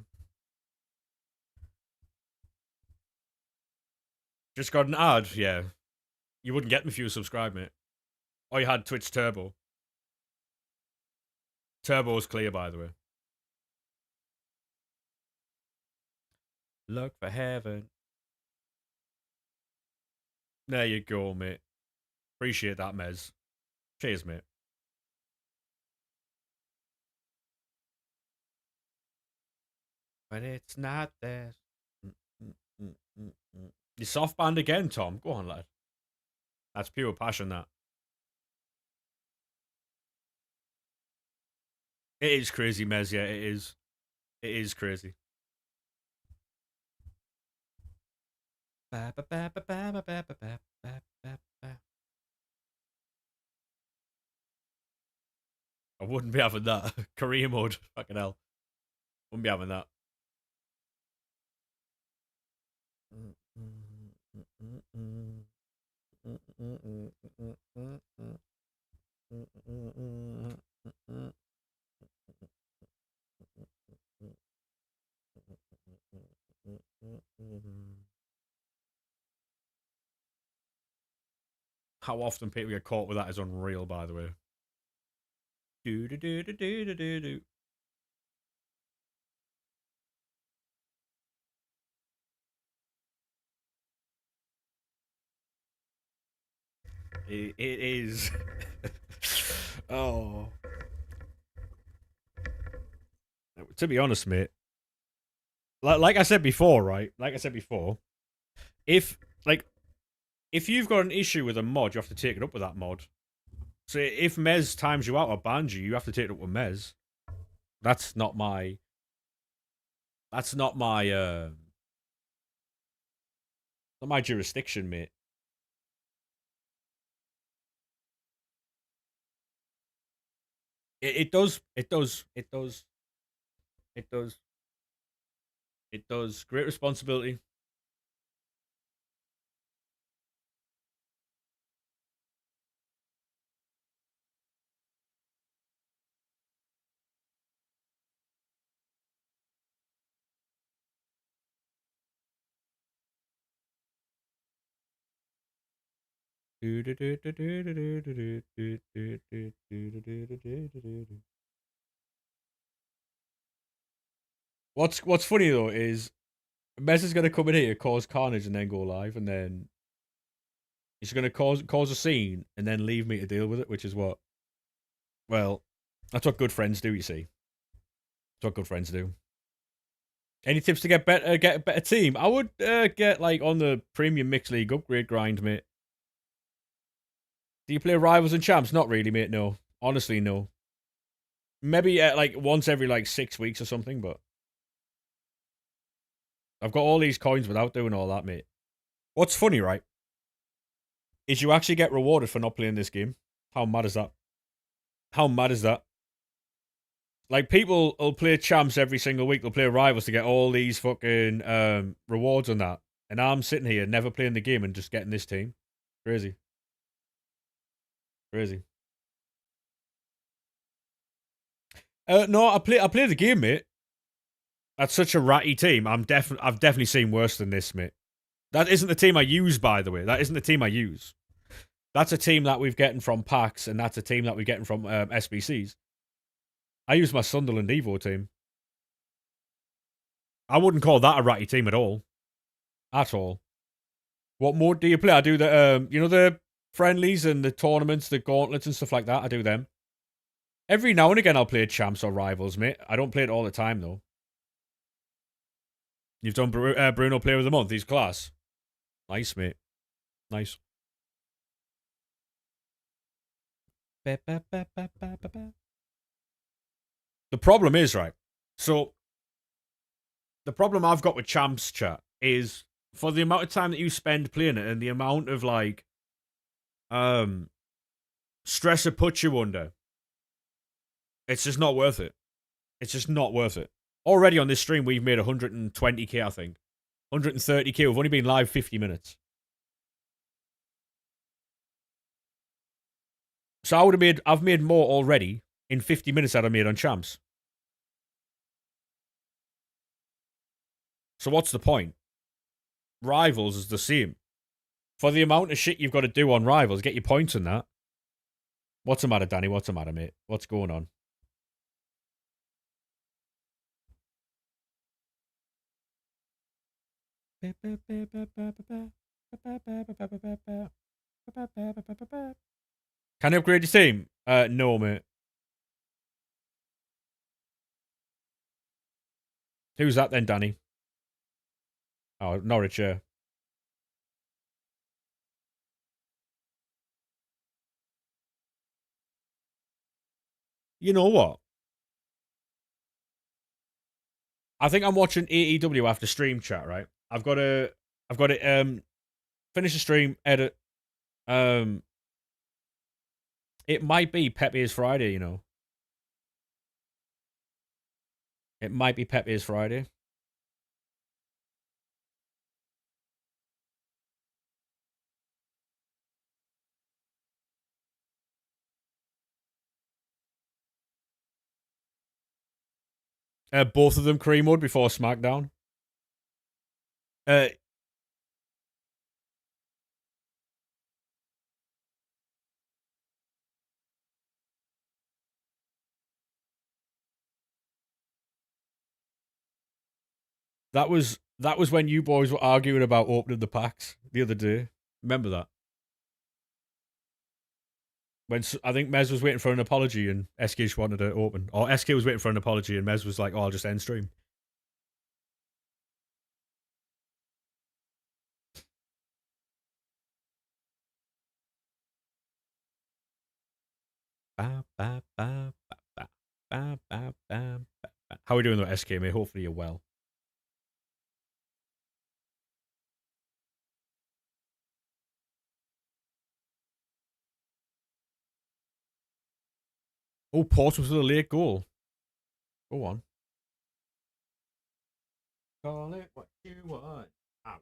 Just got an ad, yeah. You wouldn't get me if you were subscribed, mate. Oh, you had Twitch Turbo. Turbo's clear, by the way. Look for heaven. There you go, mate. Appreciate that, Mez. Cheers, mate. But it's not this. You soft band again, Tom. Go on, lad. That's pure passion, that. It is crazy, Mez, yeah, it is. It is crazy. I wouldn't be having that. Career mode. Fucking hell. Wouldn't be having that. How often people get caught with that is unreal, by the way. Do do do do do do do do. It is. Oh. To be honest, mate, like I said before, right? Like I said before, if like if you've got an issue with a mod, you have to take it up with that mod. So if Mez times you out or bans you, you have to take it up with Mez. That's not my. That's not my. Not my jurisdiction, mate. It does. It does. It does. It does. It does. Great responsibility. What's funny though is Mez is gonna come in here, cause carnage, and then go live, and then he's gonna cause a scene, and then leave me to deal with it, which is what. Well, that's what good friends do. You see, that's what good friends do. Any tips to get a better team? I would get like on the premium mixed league upgrade grind, mate. Do you play rivals and champs? Not really, mate. No, honestly, no. Maybe like once every like 6 weeks or something, but I've got all these coins without doing all that, mate. What's funny, right, is you actually get rewarded for not playing this game. How mad is that? How mad is that? Like, people will play champs every single week. They'll play rivals to get all these fucking rewards on that. And I'm sitting here never playing the game and just getting this team. Crazy. Crazy. No, I play the game, mate. That's such a ratty team. I've definitely seen worse than this, mate. That isn't the team I use, by the way. That isn't the team I use. That's a team that we've getting from packs, and that's a team that we're getting from SBCs. I use my Sunderland Evo team. I wouldn't call that a ratty team at all. At all. What mode do you play? I do the the friendlies and the tournaments, the gauntlets and stuff like that. I do them. Every now and again I'll play champs or rivals, mate. I don't play it all the time though. You've done Bruno Player of the Month. He's class. Nice, mate. Nice. The problem is, right, so the problem I've got with champs chat is for the amount of time that you spend playing it and the amount of like stress it puts you under, it's just not worth it. It's just not worth it. Already on this stream we've made 120k, I think. 130k. We've only been live 50 minutes. So I've made more already in 50 minutes that I made on champs. So what's the point? Rivals is the same. For the amount of shit you've got to do on rivals, get your points in that. What's the matter, Danny? What's the matter, mate? What's going on? Can I upgrade your team? No, mate. Who's that then, Danny? Oh, Norwich, yeah. You know what? I think I'm watching AEW after stream chat, right? I've got to finish the stream, edit. It might be Pepe's Friday, you know. It might be Pepe's Friday. Both of them cream mode before SmackDown. That was when you boys were arguing about opening the packs the other day. Remember that? When I think Mez was waiting for an apology and SK just wanted to open, or SK was waiting for an apology and Mez was like, "Oh, I'll just end stream." How are we doing though, SK, mate? Hopefully you're well. Oh, Portsmouth with a late goal. Go on. Call it what you want. Ow.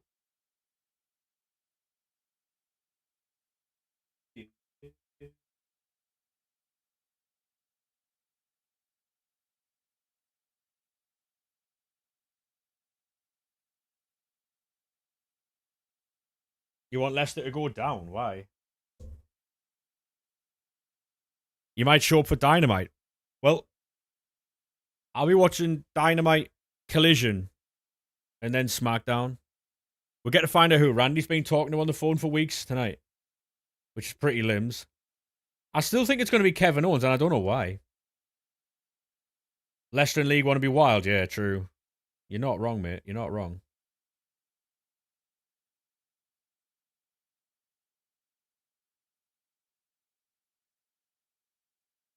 You want Leicester to go down? Why? You might show up for Dynamite. Well, I'll be watching Dynamite, Collision, and then SmackDown. We'll get to find out who Randy's been talking to on the phone for weeks tonight, which is pretty limbs. I still think it's going to be Kevin Owens, and I don't know why. Leicester and League want to be wild. Yeah, true. You're not wrong, mate. You're not wrong.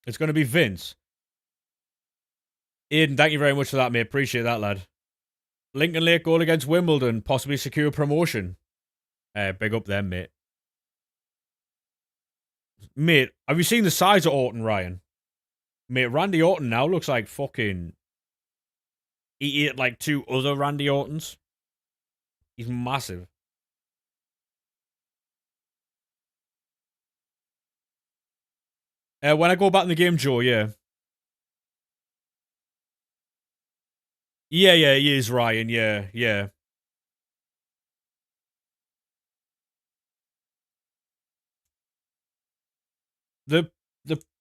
It's going to be Vince. Aiden, thank you very much for that, mate. Appreciate that, lad. Lincoln Lake goal against Wimbledon, possibly secure promotion. Big up them, mate. Mate, have you seen the size of Orton, Ryan? Mate, Randy Orton now looks like fucking... He ate like two other Randy Ortons. He's massive. When I go back in the game, Joe, yeah. Yeah, he is, Ryan, yeah. The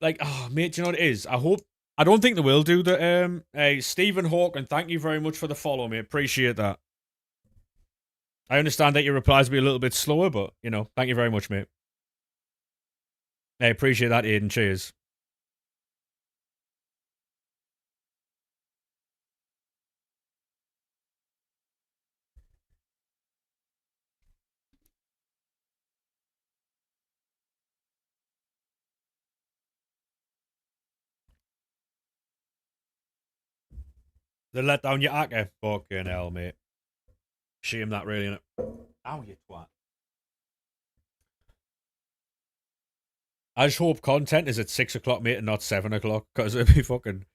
like, oh mate, do you know what it is? I don't think they will do the Stephen Hawke, and thank you very much for the follow, mate. Appreciate that. I understand that your replies will be a little bit slower, but you know, thank you very much, mate. I appreciate that, Aiden. Cheers. They let down your acca. Fucking hell, mate. Shame that really, innit? Ow, you twat. I just hope content is at 6 o'clock, mate, and not 7 o'clock, because it'd be fucking.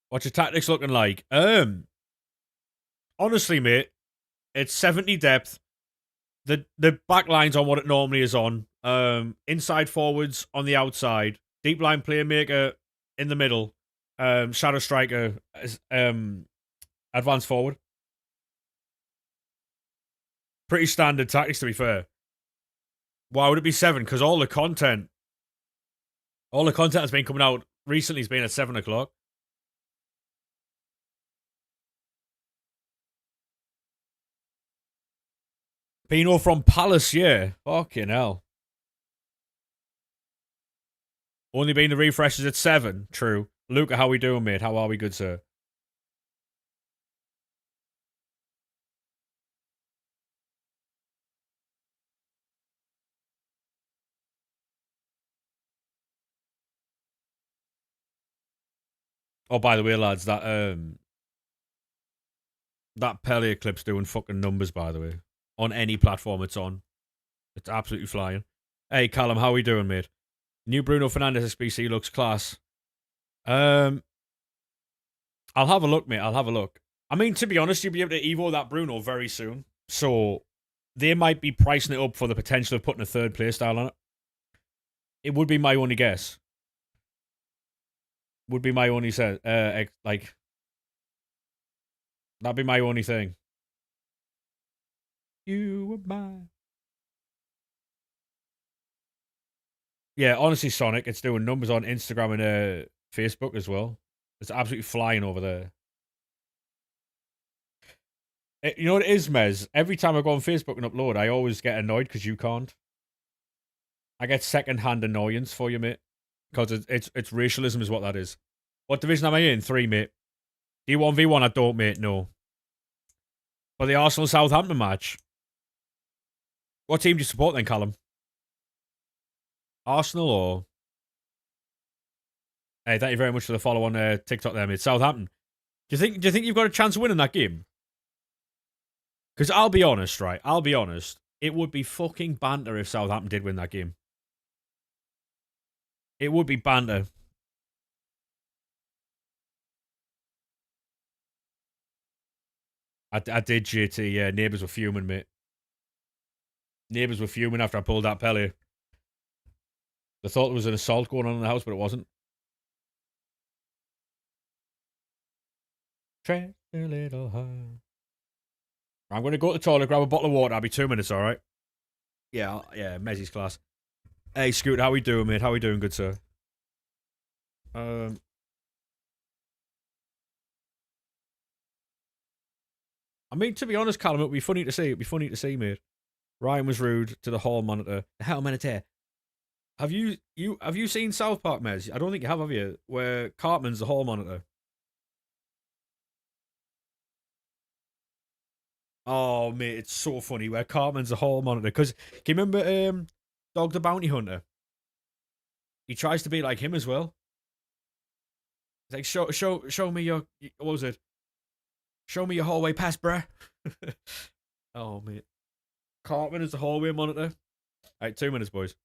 What's your tactics looking like? Honestly, mate, it's 70 depth. The back line's on what it normally is on. Inside forwards on the outside. Deep line playmaker in the middle. Shadow striker advanced forward. Pretty standard tactics, to be fair. Why would it be 7? Because all the content has been coming out recently. Has been at 7 o'clock. Pino from Palace, yeah. Fucking hell. Only been the refreshes at 7. True. Luca, how we doing, mate? How are we, good sir? Oh, by the way, lads, that Pele clip's doing fucking numbers, by the way. On any platform it's on. It's absolutely flying. Hey, Callum, how we doing, mate? New Bruno Fernandes SBC looks class. I'll have a look, mate. I'll have a look. I mean, to be honest, you'll be able to Evo that Bruno very soon. So they might be pricing it up for the potential of putting a third playstyle on it. It would be my only guess. Would be my only set. Like, that'd be my only thing. You were mine. Yeah, honestly, Sonic, it's doing numbers on Instagram and Facebook as well. It's absolutely flying over there. You know what it is, Mez? Every time I go on Facebook and upload, I always get annoyed because you can't. I get second-hand annoyance for you, mate. Because it's racialism is what that is. What division am I in? 3, mate. D1v1, I don't, mate, no. For the Arsenal-Southampton match. What team do you support then, Callum? Arsenal or... Hey, thank you very much for the follow on TikTok there, mate. Southampton. Do you think you've got a chance of winning that game? Because I'll be honest, right? I'll be honest. It would be fucking banter if Southampton did win that game. It would be banter. I did, JT. Yeah, neighbours were fuming, mate. Neighbours were fuming after I pulled that Pelly. They thought there was an assault going on in the house, but it wasn't. Tread a little high. I'm going to go to the toilet, grab a bottle of water. I'll be 2 minutes, all right? Yeah, yeah, Messi's class. Hey, Scoot, how we doing, mate? How we doing, good sir? I mean, to be honest, Callum, it'd be funny to see. It'd be funny to see, mate. Ryan was rude to the hall monitor. The hell monitor. Have you seen South Park, Mez? I don't think you have you? Where Cartman's the hall monitor. Oh, mate, it's so funny where Cartman's the hall monitor. Because can you remember Dog the Bounty Hunter? He tries to be like him as well. He's like, show me your, what was it? Show me your hallway pass, bruh. Oh, mate. Cartman is the hallway monitor. All right, 2 minutes, boys.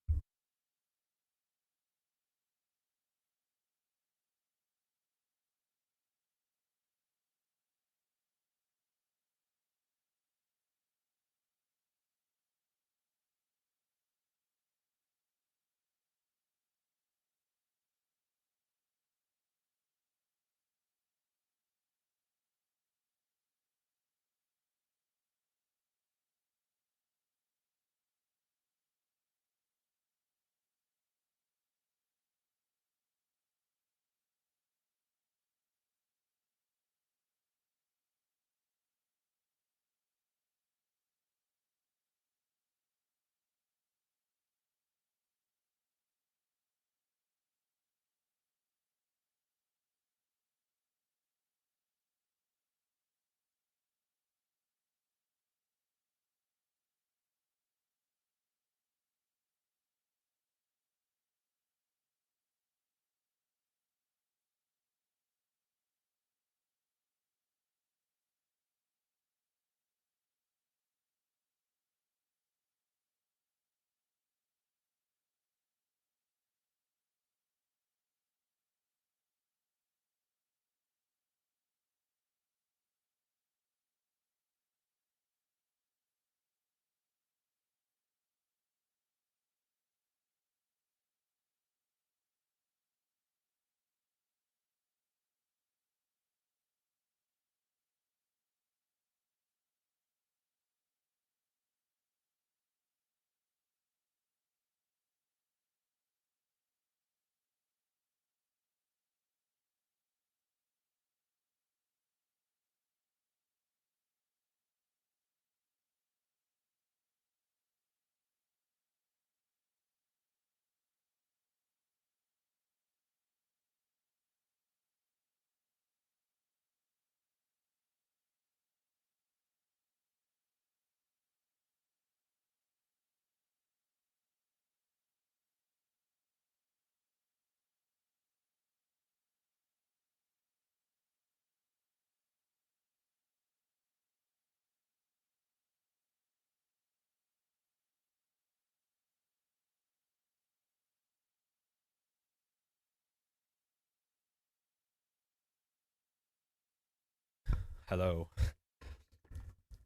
Hello.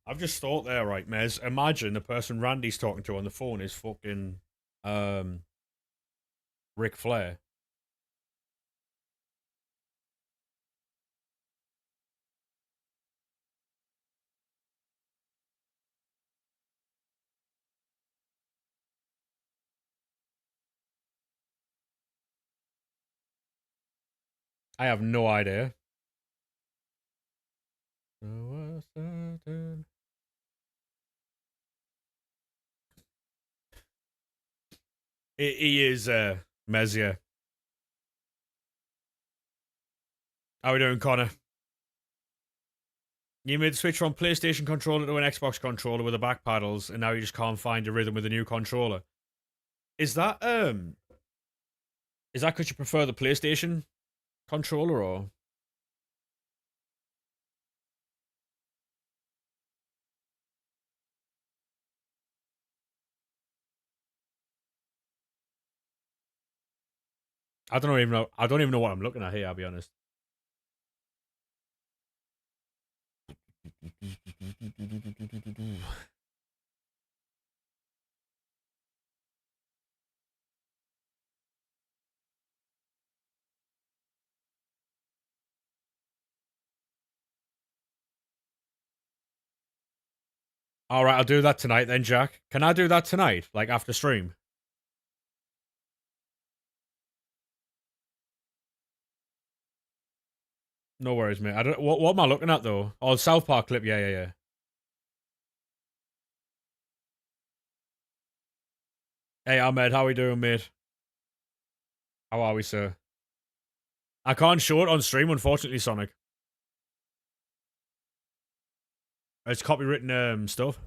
I've just thought there, right, Mez. Imagine the person Randy's talking to on the phone is fucking um Ric Flair. I have no idea. He is Mezia. How we doing, Connor? You made the switch from PlayStation controller to an Xbox controller with the back paddles, and now you just can't find your rhythm with a new controller. Is that because you prefer the PlayStation controller, or I don't even know. I don't even know what I'm looking at here. I'll be honest. All right, I'll do that tonight then, Jack. Can I do that tonight, like after stream? No worries, mate. I don't. What am I looking at though? Oh, South Park clip. Yeah, yeah, yeah. Hey, Ahmed, how we doing, mate? How are we, sir? I can't show it on stream, unfortunately, Sonic. It's copywritten stuff.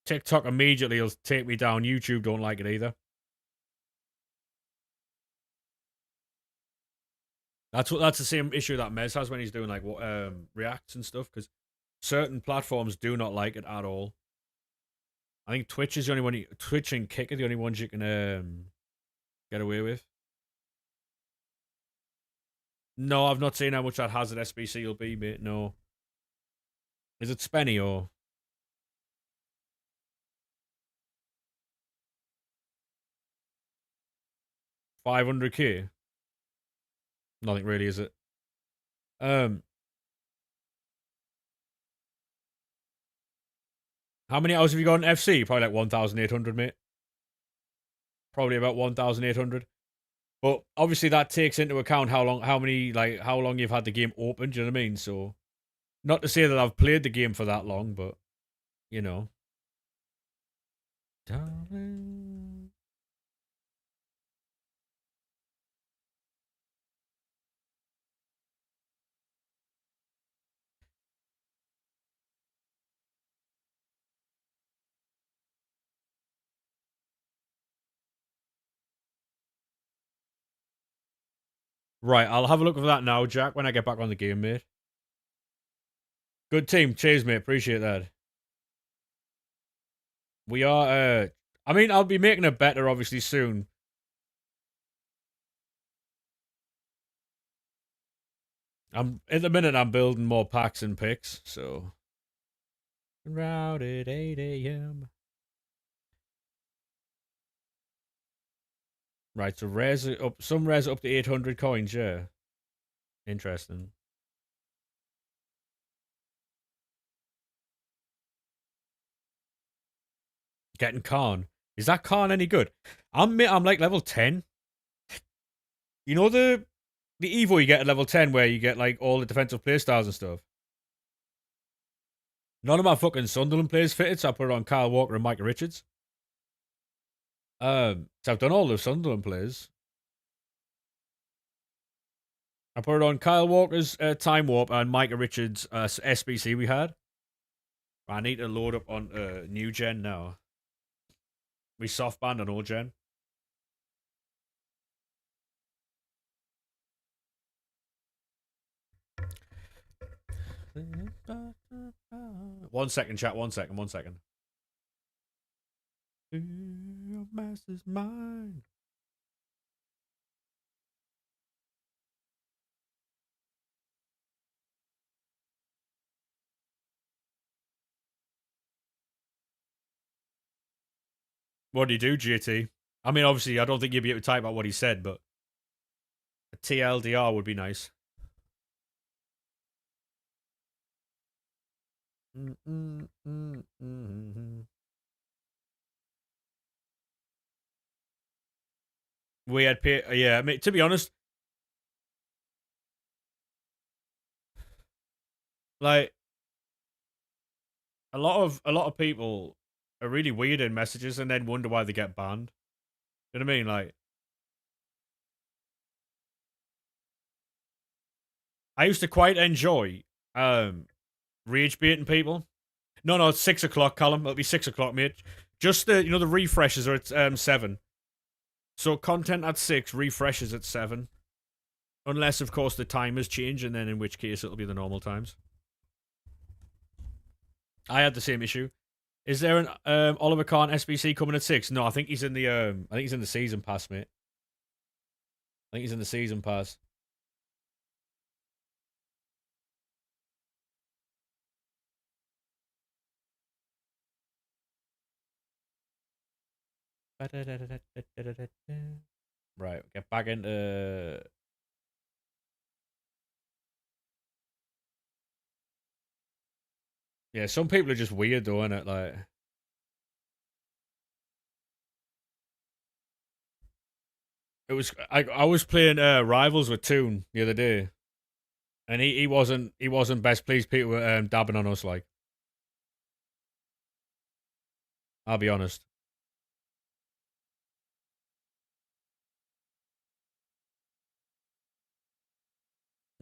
TikTok immediately will take me down. YouTube don't like it either. That's the same issue that Mez has when he's doing like reacts and stuff, because certain platforms do not like it at all. I think Twitch is the only one. Twitch and Kick are the only ones you can get away with. No, I've not seen how much that Hazard SBC will be, mate. No. Is it Spenny or 500k? Nothing really, is it? Um, how many hours have you got in FC? Probably like 1,800, mate. Probably about 1,800. But obviously that takes into account how long you've had the game open. Do you know what I mean? So, not to say that I've played the game for that long, but you know. Darling. Right, I'll have a look for that now, Jack, when I get back on the game, mate. Good team. Cheers, mate. Appreciate that. We are, I mean, I'll be making it better, obviously, soon. At the minute, I'm building more packs and picks, so. Route at 8 a.m. Right, so some rares up to 800 coins, yeah. Interesting. Getting Khan. Is that Khan any good? I'm like level 10. You know the Evo you get at level 10 where you get like all the defensive playstyles and stuff? None of my fucking Sunderland players fitted, so I put it on Kyle Walker and Micah Richards. So I've done all the Sunderland players. I put it on Kyle Walker's Time Warp and Micah Richards' SBC we had. I need to load up on new gen now. We soft banned on old gen. One second, chat. 1 second. 1 second. Your master's mine. What do you do, GT? I mean, obviously, I don't think you'd be able to type out what he said, but a TLDR would be nice. We had, yeah. I mean, to be honest, Like a lot of people are really weird in messages and then wonder why they get banned. You know what I mean? Like I used to quite enjoy rage baiting people. No, it's 6 o'clock, Callum. It'll be 6 o'clock, mate. Just the refreshes are at 7. So content at 6, refreshes at 7. Unless, of course, the timers change, and then in which case it'll be the normal times. I had the same issue. Is there an Oliver Kahn SBC coming at 6? No, I think he's in the season pass, mate. I think he's in the season pass. Right, get back into. Yeah, some people are just weird though, innit? Like, I was playing rivals with Toon the other day, and he wasn't best pleased. People were dabbing on us. Like, I'll be honest.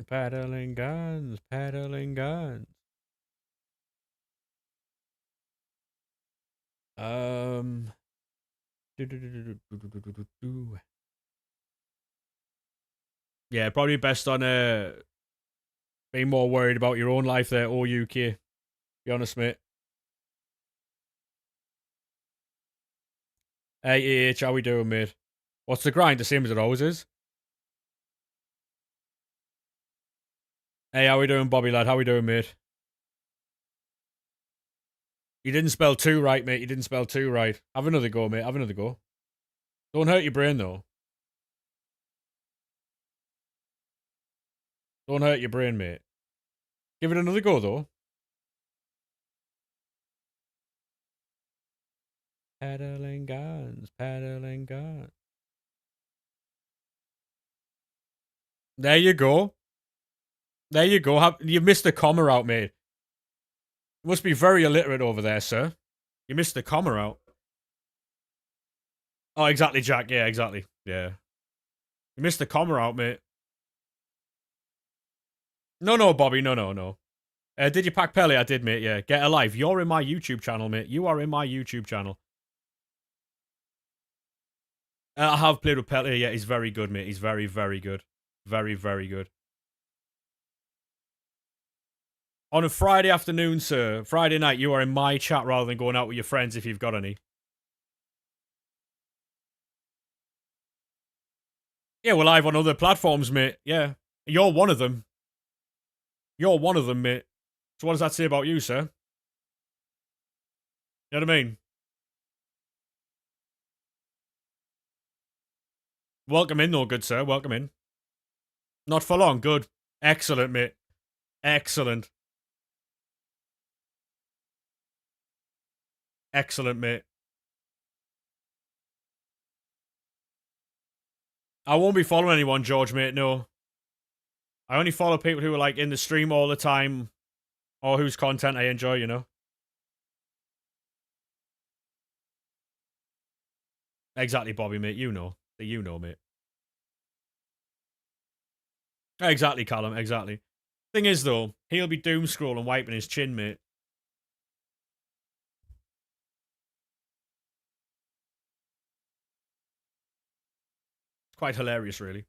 Paddling guns, paddling guns. Um. Yeah, probably best on being more worried about your own life there, or UK. Be honest, mate. Hey, how we doing, mate? What's the grind? The same as it always is. Hey, how we doing, Bobby lad? How we doing, mate? You didn't spell two right, mate. You didn't spell two right. Have another go, mate. Have another go. Don't hurt your brain, though. Don't hurt your brain, mate. Give it another go, though. Paddling guns, paddling guns. There you go. There you go. You missed the comma out, mate. You must be very illiterate over there, sir. You missed the comma out. Oh, exactly, Jack. Yeah, exactly. Yeah. You missed the comma out, mate. No, Bobby. No. Did you pack Pelly? I did, mate. Yeah. Get alive. You're in my YouTube channel, mate. You are in my YouTube channel. I have played with Pelly. Yeah, he's very good, mate. He's very, very good. Very, very good. On a Friday afternoon, sir, Friday night, you are in my chat rather than going out with your friends if you've got any. Yeah, we're live on other platforms, mate. Yeah. You're one of them. You're one of them, mate. So what does that say about you, sir? You know what I mean? Welcome in, though, good sir. Welcome in. Not for long. Good. Excellent, mate. Excellent. Excellent, mate. I won't be following anyone, George, mate. No. I only follow people who are like in the stream all the time or whose content I enjoy, you know? Exactly, Bobby, mate. You know. You know, mate. Exactly, Callum. Exactly. Thing is, though, he'll be doom scrolling, wiping his chin, mate. It's quite hilarious, really.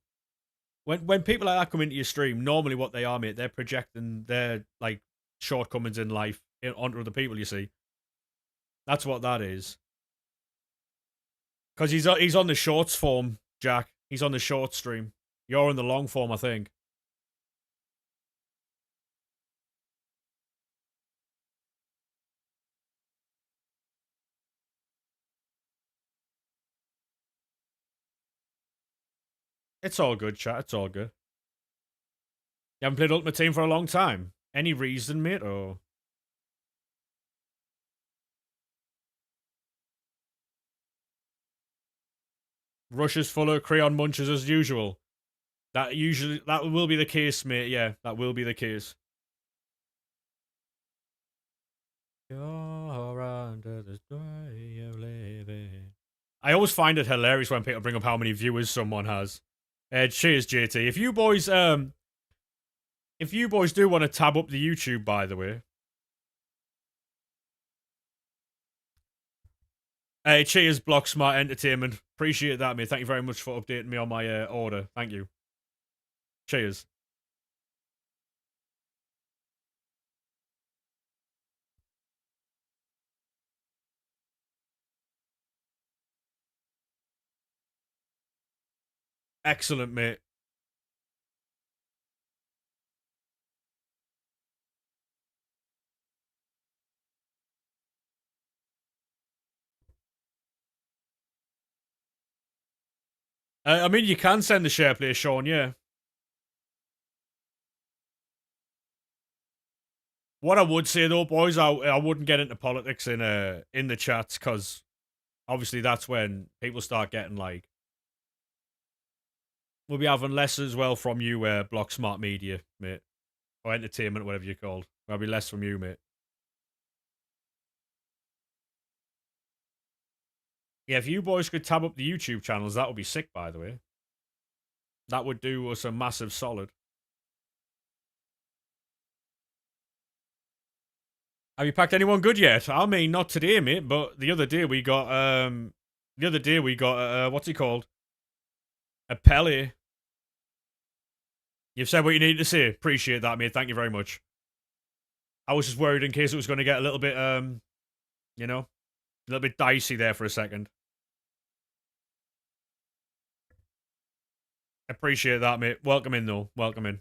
When people like that come into your stream, normally what they are, mate, they're projecting their like shortcomings in life onto other people. You see, that's what that is. Because he's on the shorts form, Jack. He's on the short stream. You're in the long form, I think. It's all good, chat. It's all good. You haven't played Ultimate Team for a long time. Any reason, mate, or Russia's full of crayon munchers as usual? That will be the case, mate. Yeah, that will be the case. You're under the way of living. I always find it hilarious when people bring up how many viewers someone has. Cheers, JT. If you boys do want to tab up the YouTube, by the way. Cheers, Block Smart Entertainment. Appreciate that, mate. Thank you very much for updating me on my order. Thank you. Cheers. Excellent, mate. I mean, you can send the share play, Sean, yeah. What I would say, though, boys, I wouldn't get into politics in the chats, because obviously that's when people start getting, like... We'll be having less as well from you, Block Smart Media, mate. Or Entertainment, whatever you're called. There'll be less from you, mate. Yeah, if you boys could tab up the YouTube channels, that would be sick, by the way. That would do us a massive solid. Have you packed anyone good yet? I mean, not today, mate, but the other day we got, what's he called? A Pele. You've said what you needed to say. Appreciate that, mate. Thank you very much. I was just worried in case it was going to get a little bit, you know, a little bit dicey there for a second. Appreciate that, mate. Welcome in, though. Welcome in.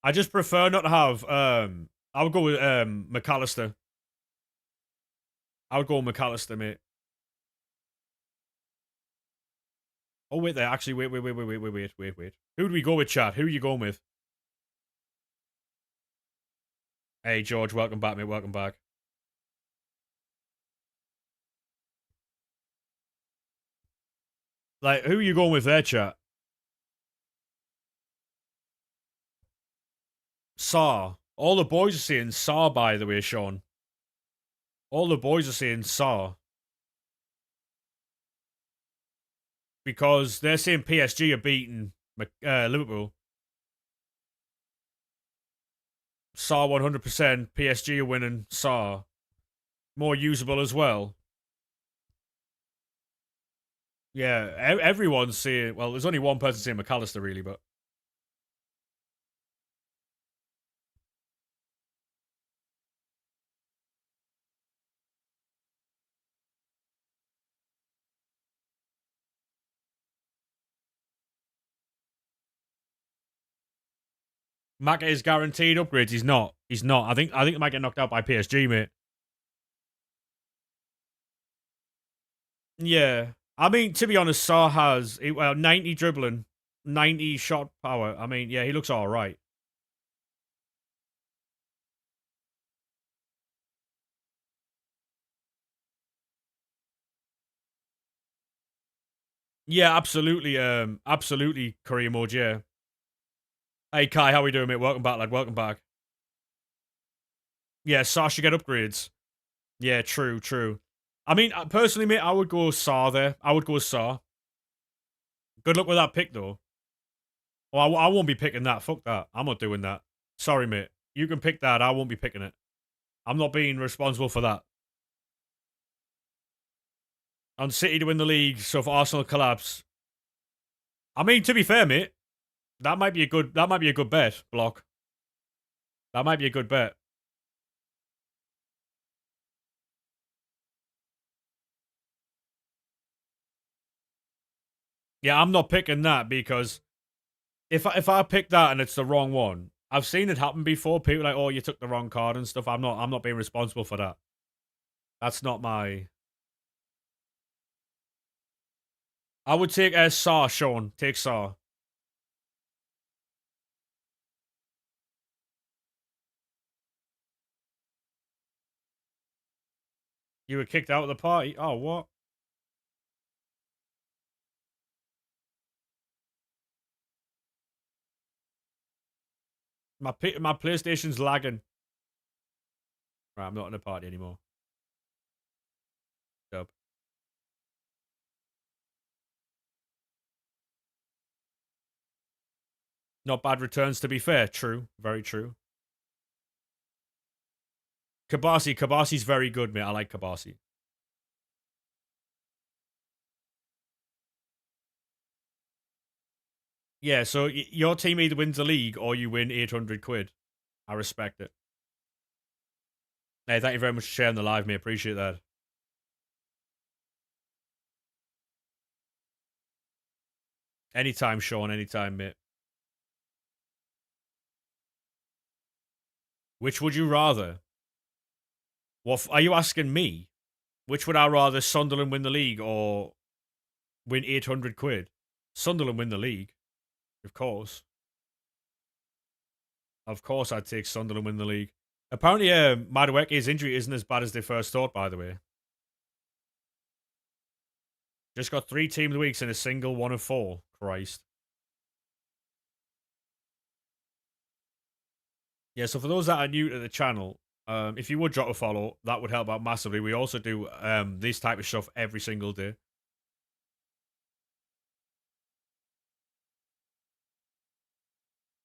I just prefer not to have, I would go with, McAllister. I would go with McAllister, mate. Oh, wait there. Actually, wait. Who do we go with, chat? Who are you going with? Hey, George. Welcome back, mate. Welcome back. Like, who are you going with there, chat? Saw. All the boys are saying Saw, by the way, Sean. All the boys are saying Saw. Because they're saying PSG are beating Liverpool. Saw 100%. PSG are winning. Saw. More usable as well. Yeah, everyone's saying... Well, there's only one person saying McAllister, really, but... Maka is guaranteed upgrades. He's not. He's not. I think he might get knocked out by PSG, mate. Yeah. I mean, to be honest, Saw has 90 dribbling, 90 shot power. I mean, yeah, he looks all right. Yeah, absolutely. Absolutely, Korea mode. Yeah. Hey Kai, how we doing, mate? Welcome back, lad. Welcome back. Yeah, Saw should get upgrades. Yeah, true. I mean, personally, mate, I would go Saw there. I would go Saw. Good luck with that pick, though. Well, I won't be picking that. Fuck that. I'm not doing that. Sorry, mate. You can pick that. I won't be picking it. I'm not being responsible for that. On City to win the league, so if Arsenal collapse. I mean, to be fair, mate, that might be a good bet, Block. That might be a good bet. Yeah, I'm not picking that because if I pick that and it's the wrong one, I've seen it happen before. People are like, oh, you took the wrong card and stuff. I'm not being responsible for that. That's not my. I would take Saw, Sean. Take Saw. You were kicked out of the party. Oh, what? My PlayStation's lagging. Right, I'm not in a party anymore. Dub. Not bad returns, to be fair. True. Very true. Kabasi. Kabasi's very good, mate. I like Kabasi. Yeah, so your team either wins the league or you win 800 quid. I respect it. Hey, thank you very much for sharing the live, mate. Appreciate that. Anytime, Sean. Anytime, mate. Which would you rather? What are you asking me? Which would I rather, Sunderland win the league or win 800 quid? Sunderland win the league, of course. Of course, I'd take Sunderland win the league. Apparently, Madueke's injury isn't as bad as they first thought, by the way. Just got 3 team of the weeks in a single 1 of 4. Christ. Yeah, so for those that are new to the channel, if you would drop a follow, that would help out massively. We also do this type of stuff every single day.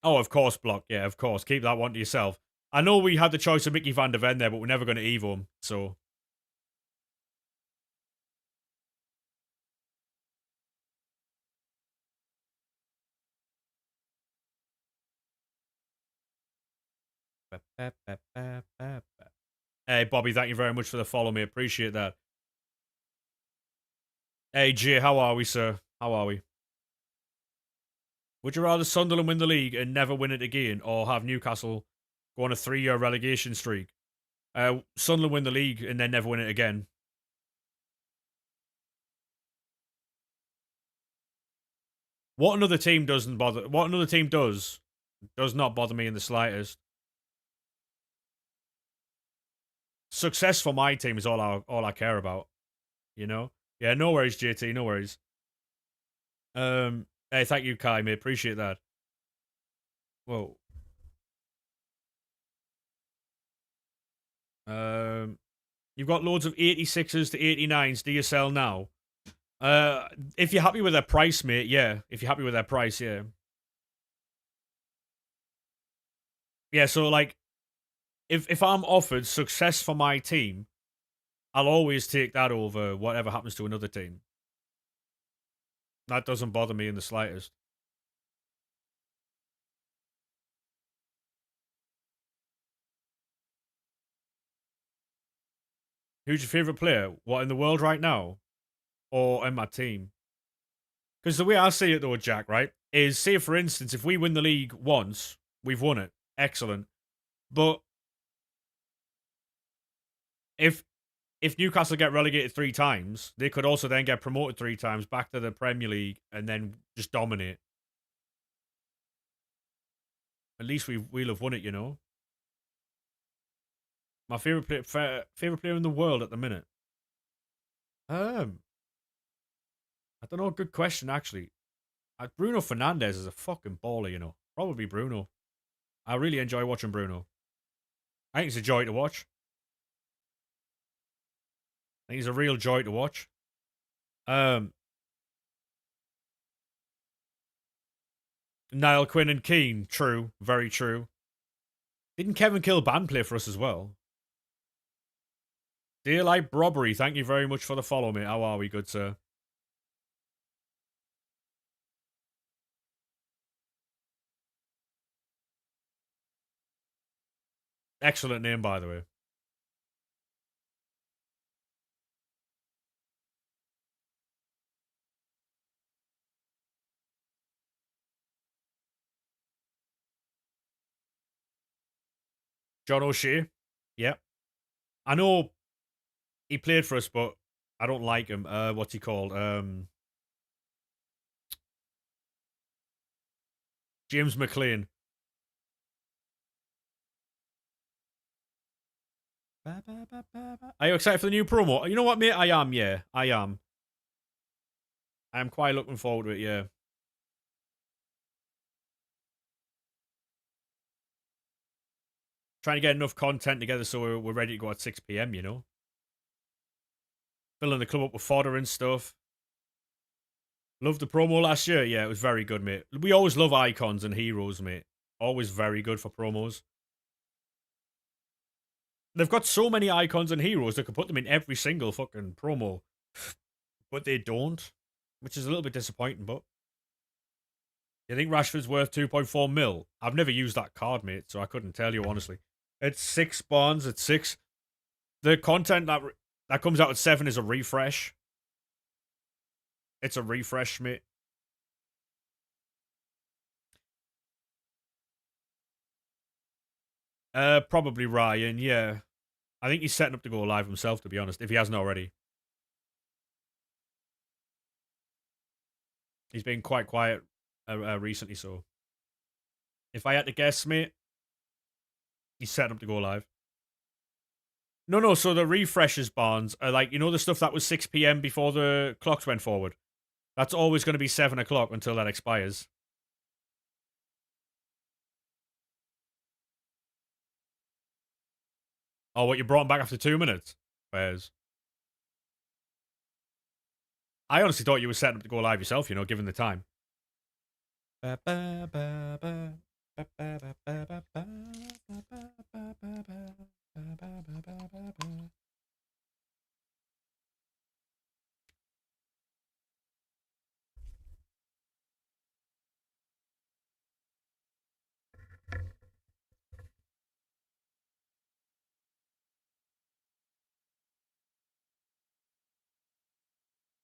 Oh, of course, Block. Yeah, of course. Keep that one to yourself. I know we had the choice of Mickey van der Ven there, but we're never going to Evo him, so... Hey, Bobby, thank you very much for the follow, me. Appreciate that. Hey, Jay, how are we, sir? How are we? Would you rather Sunderland win the league and never win it again, or have Newcastle go on a 3-year relegation streak? Sunderland win the league and then never win it again. What another team doesn't bother? What another team does not bother me in the slightest. Success for my team is all I care about. You know? Yeah, no worries, JT. No worries. Hey, thank you, Kai, mate. Appreciate that. Whoa. You've got loads of 86s to 89s. Do you sell now? If you're happy with their price, mate, yeah. If you're happy with their price, yeah. Yeah, so like, if I'm offered success for my team, I'll always take that over whatever happens to another team. That doesn't bother me in the slightest. Who's your favourite player? What, in the world right now? Or in my team? Because the way I see it though, Jack, right, is say for instance, if we win the league once, we've won it. Excellent. But if Newcastle get relegated 3 times, they could also then get promoted 3 times back to the Premier League and then just dominate. At least we'll have won it, you know. My favorite player in the world at the minute. I don't know. Good question, actually. Bruno Fernandes is a fucking baller, you know. Probably Bruno. I really enjoy watching Bruno. I think it's a joy to watch. I think he's a real joy to watch. Niall Quinn and Keane. True. Very true. Didn't Kevin Kilban play for us as well? Dear like Robbery, thank you very much for the follow, mate. How are we, good sir? Excellent name, by the way. John O'Shea. Yeah. I know he played for us, but I don't like him. What's he called? James McLean. Are you excited for the new promo? You know what, mate? I am, yeah. I am. I am quite looking forward to it, yeah. Trying to get enough content together so we're ready to go at 6 p.m, you know? Filling the club up with fodder and stuff. Loved the promo last year. Yeah, it was very good, mate. We always love icons and heroes, mate. Always very good for promos. They've got so many icons and heroes, they could put them in every single fucking promo. But they don't, which is a little bit disappointing, but... You think Rashford's worth 2.4 mil? I've never used that card, mate, so I couldn't tell you, honestly. It's 6 bonds, it's 6. The content that comes out at 7 is a refresh. It's a refresh, mate. Probably Ryan, yeah. I think he's setting up to go live himself, to be honest, if he hasn't already. He's been quite quiet recently, so... If I had to guess, mate, he's setting up to go live. No, so the refreshes bonds are like, you know the stuff that was 6 p.m. before the clocks went forward? That's always going to be 7 o'clock until that expires. Oh, what, you brought him back after 2 minutes? Whereas... I honestly thought you were setting up to go live yourself, you know, given the time.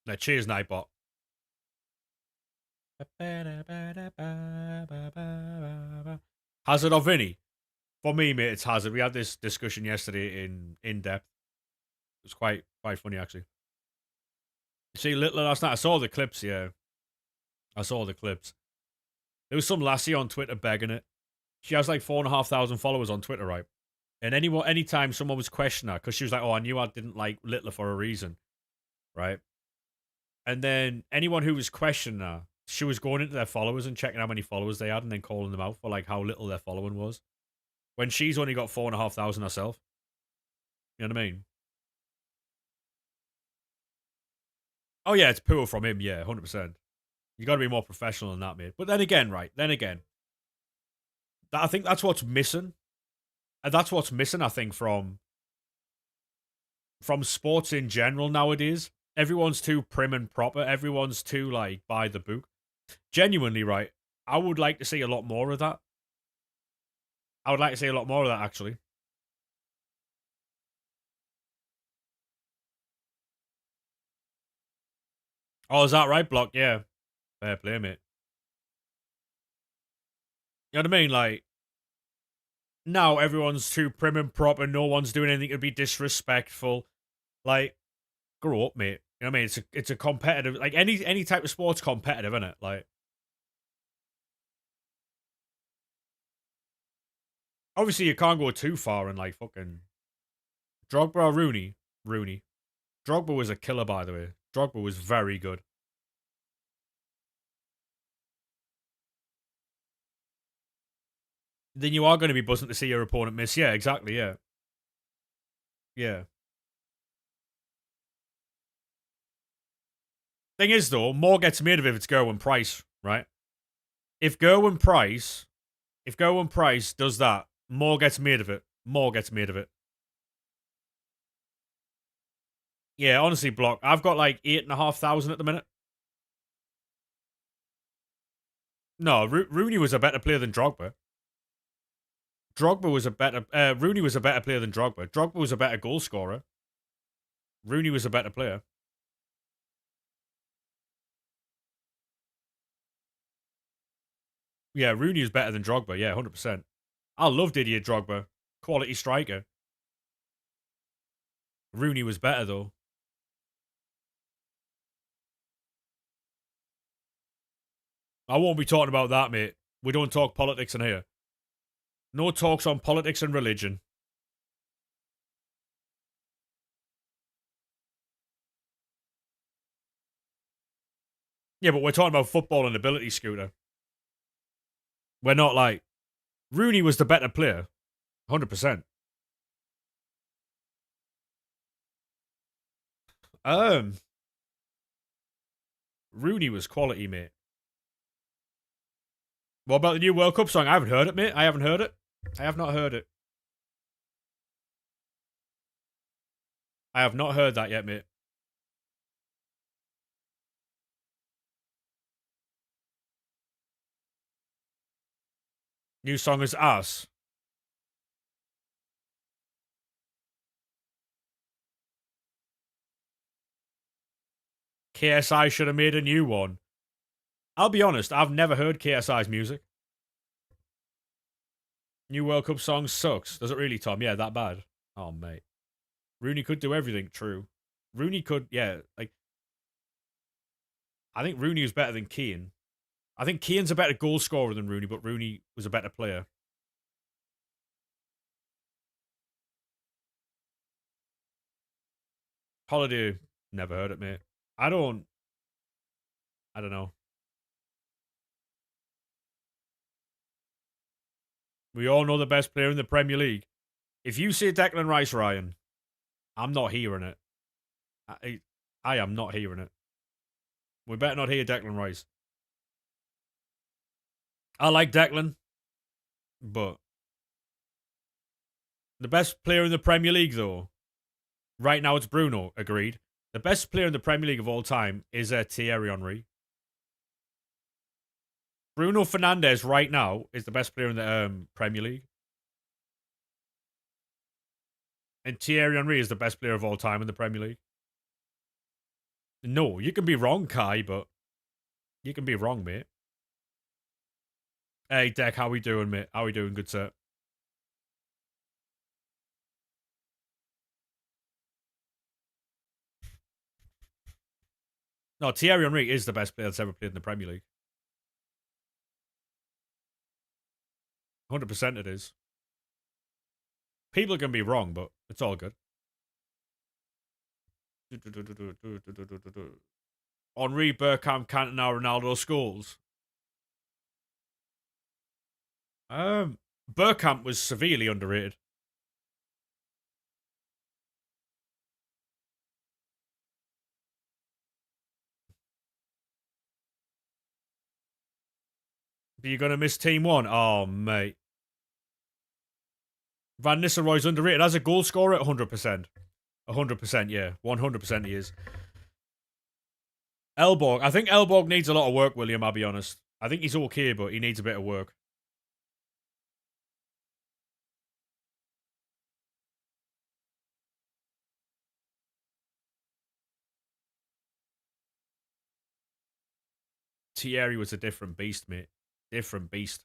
Now, cheers, Nightbot. Hazard or Vinny? For me, mate, it's Hazard. We had this discussion yesterday in depth. It was quite funny, actually. See, Littler last night, I saw the clips, yeah. I saw the clips. There was some lassie on Twitter begging it. She has like 4,500 followers on Twitter, right? And anytime someone was questioning her, because she was like, oh, I knew I didn't like Littler for a reason, right? And then anyone who was questioning her, she was going into their followers and checking how many followers they had and then calling them out for like how little their following was. When she's only got 4,500 herself. You know what I mean? Oh yeah, it's poor from him, yeah, 100%. You got to be more professional than that, mate. But then again, right? I think that's what's missing. And that's what's missing, I think, from sports in general nowadays. Everyone's too prim and proper. Everyone's too, like, by the book. Genuinely, right? I would like to see a lot more of that. I would like to see a lot more of that, actually. Oh, is that right, Block? Yeah. Fair play, mate. You know what I mean? Like, now everyone's too prim and proper. No one's doing anything to be disrespectful. Like, grow up, mate. You know what I mean? It's a competitive, like any type of sport's competitive, isn't it? Like, obviously you can't go too far and like fucking Drogba or Rooney. Rooney. Drogba was a killer, by the way. Drogba was very good. Then you are going to be buzzing to see your opponent miss. Yeah, exactly. Yeah. Yeah. Thing is, though, more gets made of it if it's Gerwin Price, right? If Gerwin Price does that, more gets made of it. More gets made of it. Yeah, honestly, Block. I've got like 8,500 at the minute. No, Rooney was a better player than Drogba. Rooney was a better player than Drogba. Drogba was a better goal scorer. Rooney was a better player. Yeah, Rooney is better than Drogba. Yeah, 100%. I love Didier Drogba. Quality striker. Rooney was better, though. I won't be talking about that, mate. We don't talk politics in here. No talks on politics and religion. Yeah, but we're talking about football and ability, Scooter. We're not like... Rooney was the better player. 100%. Rooney was quality, mate. What about the new World Cup song? I haven't heard it, mate. I haven't heard it. I have not heard it. I have not heard that yet, mate. New song is Ass. KSI should have made a new one. I'll be honest, I've never heard KSI's music. New World Cup song sucks. Does it really, Tom? Yeah, that bad. Oh, mate. Rooney could do everything, true. Rooney could, yeah, like, I think Rooney was better than Keane. I think Keane's a better goal scorer than Rooney, but Rooney was a better player. Holiday, never heard it, mate. I don't know. We all know the best player in the Premier League. If you say Declan Rice, Ryan, I'm not hearing it. I am not hearing it. We better not hear Declan Rice. I like Declan, but the best player in the Premier League, though, right now it's Bruno. Agreed. The best player in the Premier League of all time is Thierry Henry. Bruno Fernandes right now is the best player in the Premier League. And Thierry Henry is the best player of all time in the Premier League. No, you can be wrong, Kai, but you can be wrong, mate. Hey, Deck, how we doing, mate? How we doing, good sir? No, Thierry Henry is the best player that's ever played in the Premier League. 100% it is. People can be wrong, but it's all good. Henri, Bergkamp, Cantona, Ronaldo, Scholes. Bergkamp was severely underrated. But you're going to miss Team 1? Oh, mate. Van Nistelrooy's underrated as a goal scorer, 100%. 100%, yeah. 100% he is. Elborg. I think Elborg needs a lot of work, William, I'll be honest. I think he's okay, but he needs a bit of work. Thierry was a different beast, mate. Different beast.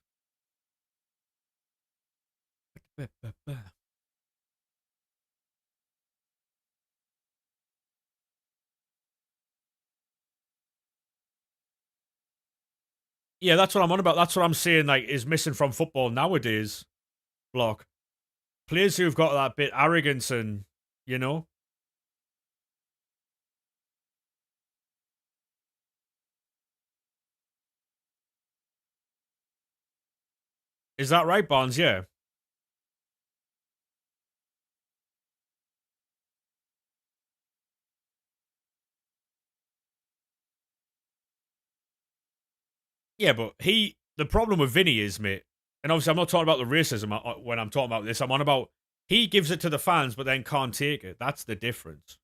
Yeah, that's what I'm on about. That's what I'm saying, like, is missing from football nowadays. Block. Players who've got that bit arrogance and, you know. Is that right, Barnes? Yeah. Yeah, but the problem with Vinny is, mate, and obviously I'm not talking about the racism when I'm talking about this. I'm on about he gives it to the fans, but then can't take it. That's the difference.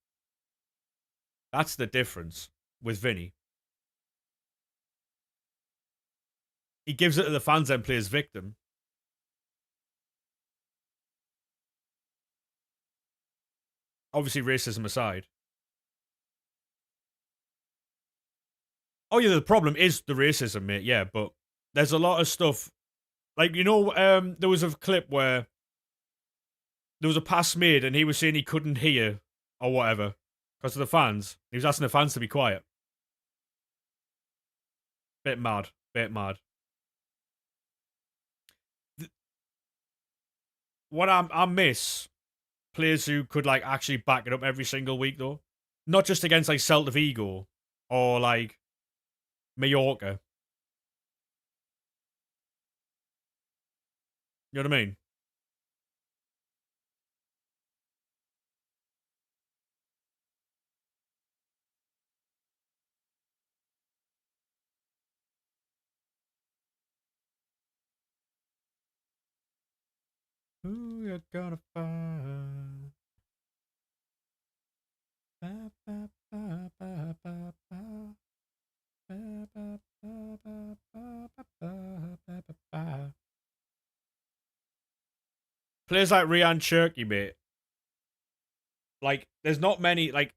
That's the difference with Vinny. He gives it to the fans, then plays victim. Obviously, racism aside. Oh yeah, the problem is the racism, mate. Yeah, but there's a lot of stuff. Like, you know, there was a clip where there was a pass made and he was saying he couldn't hear or whatever because of the fans. He was asking the fans to be quiet. Bit mad. Bit mad. What I miss players who could like actually back it up every single week though, not just against like Celta Vigo or like Mallorca. You know what I mean? Who you gonna find? Ba, ba, ba, ba, ba, ba. Ba, ba, ba, ba, ba, ba, ba, ba, ba, ba. Players like Ryan Cherky, mate. Like, there's not many. Like,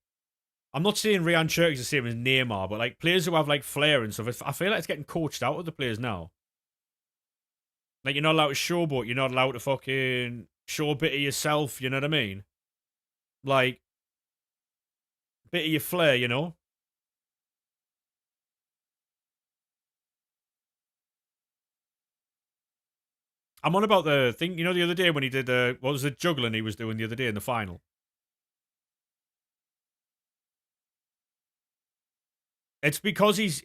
I'm not saying Ryan Cherky's the same as Neymar, but like players who have like flair and stuff. I feel like it's getting coached out of the players now. Like, you're not allowed to showboat. You're not allowed to fucking show a bit of yourself. You know what I mean? Like, bit of your flair. You know. I'm on about the thing. You know, the other day when he did what was the juggling he was doing the other day in the final? It's because he's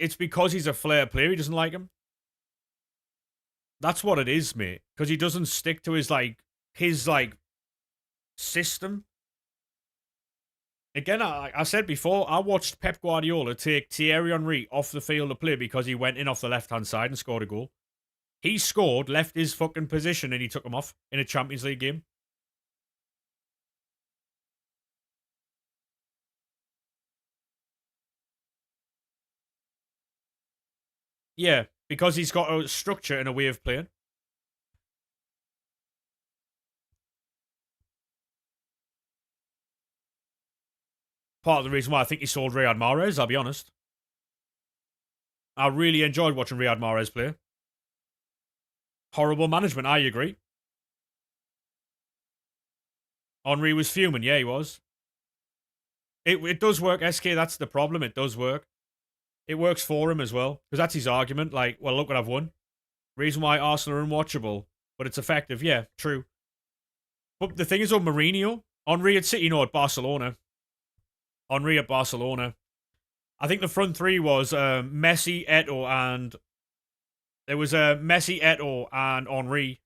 a flair player. He doesn't like him. That's what it is, mate. Because he doesn't stick to his system. Again, I said before, I watched Pep Guardiola take Thierry Henry off the field to play because he went in off the left hand side and scored a goal. He scored, left his fucking position, and he took him off in a Champions League game. Yeah, because he's got a structure and a way of playing. Part of the reason why I think he sold Riyad Mahrez, I'll be honest. I really enjoyed watching Riyad Mahrez play. Horrible management, I agree. Henry was fuming, yeah, he was. It does work, SK, that's the problem, it does work. It works for him as well, because that's his argument, like, well, look what I've won. Reason why Arsenal are unwatchable, but it's effective, yeah, true. But the thing is on Mourinho, Henry at City, no, at Barcelona. Henry at Barcelona. I think the front three was Messi, Eto'o, and there was Messi, Eto'o, and Henry.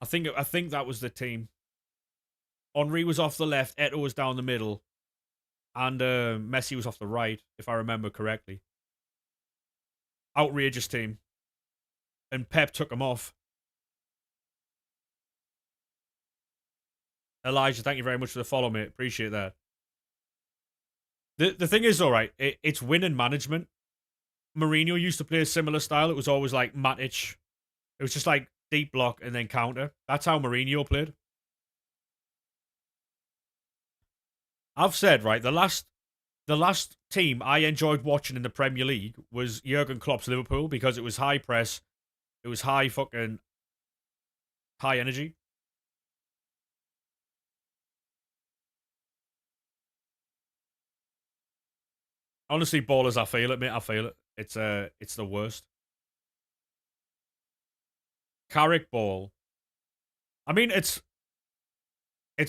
I think that was the team. Henry was off the left, Eto'o was down the middle, and Messi was off the right, if I remember correctly. Outrageous team. And Pep took him off. Elijah, thank you very much for the follow, mate. Appreciate that. The thing is, all right, it's winning management. Mourinho used to play a similar style. It was always like Matic. It was just like deep block and then counter. That's how Mourinho played. I've said, right, the last team I enjoyed watching in the Premier League was Jurgen Klopp's Liverpool because it was high press, it was high fucking high energy. Honestly, ballers, I feel it, mate. I feel it. It's the worst. Carrick ball. I mean, it's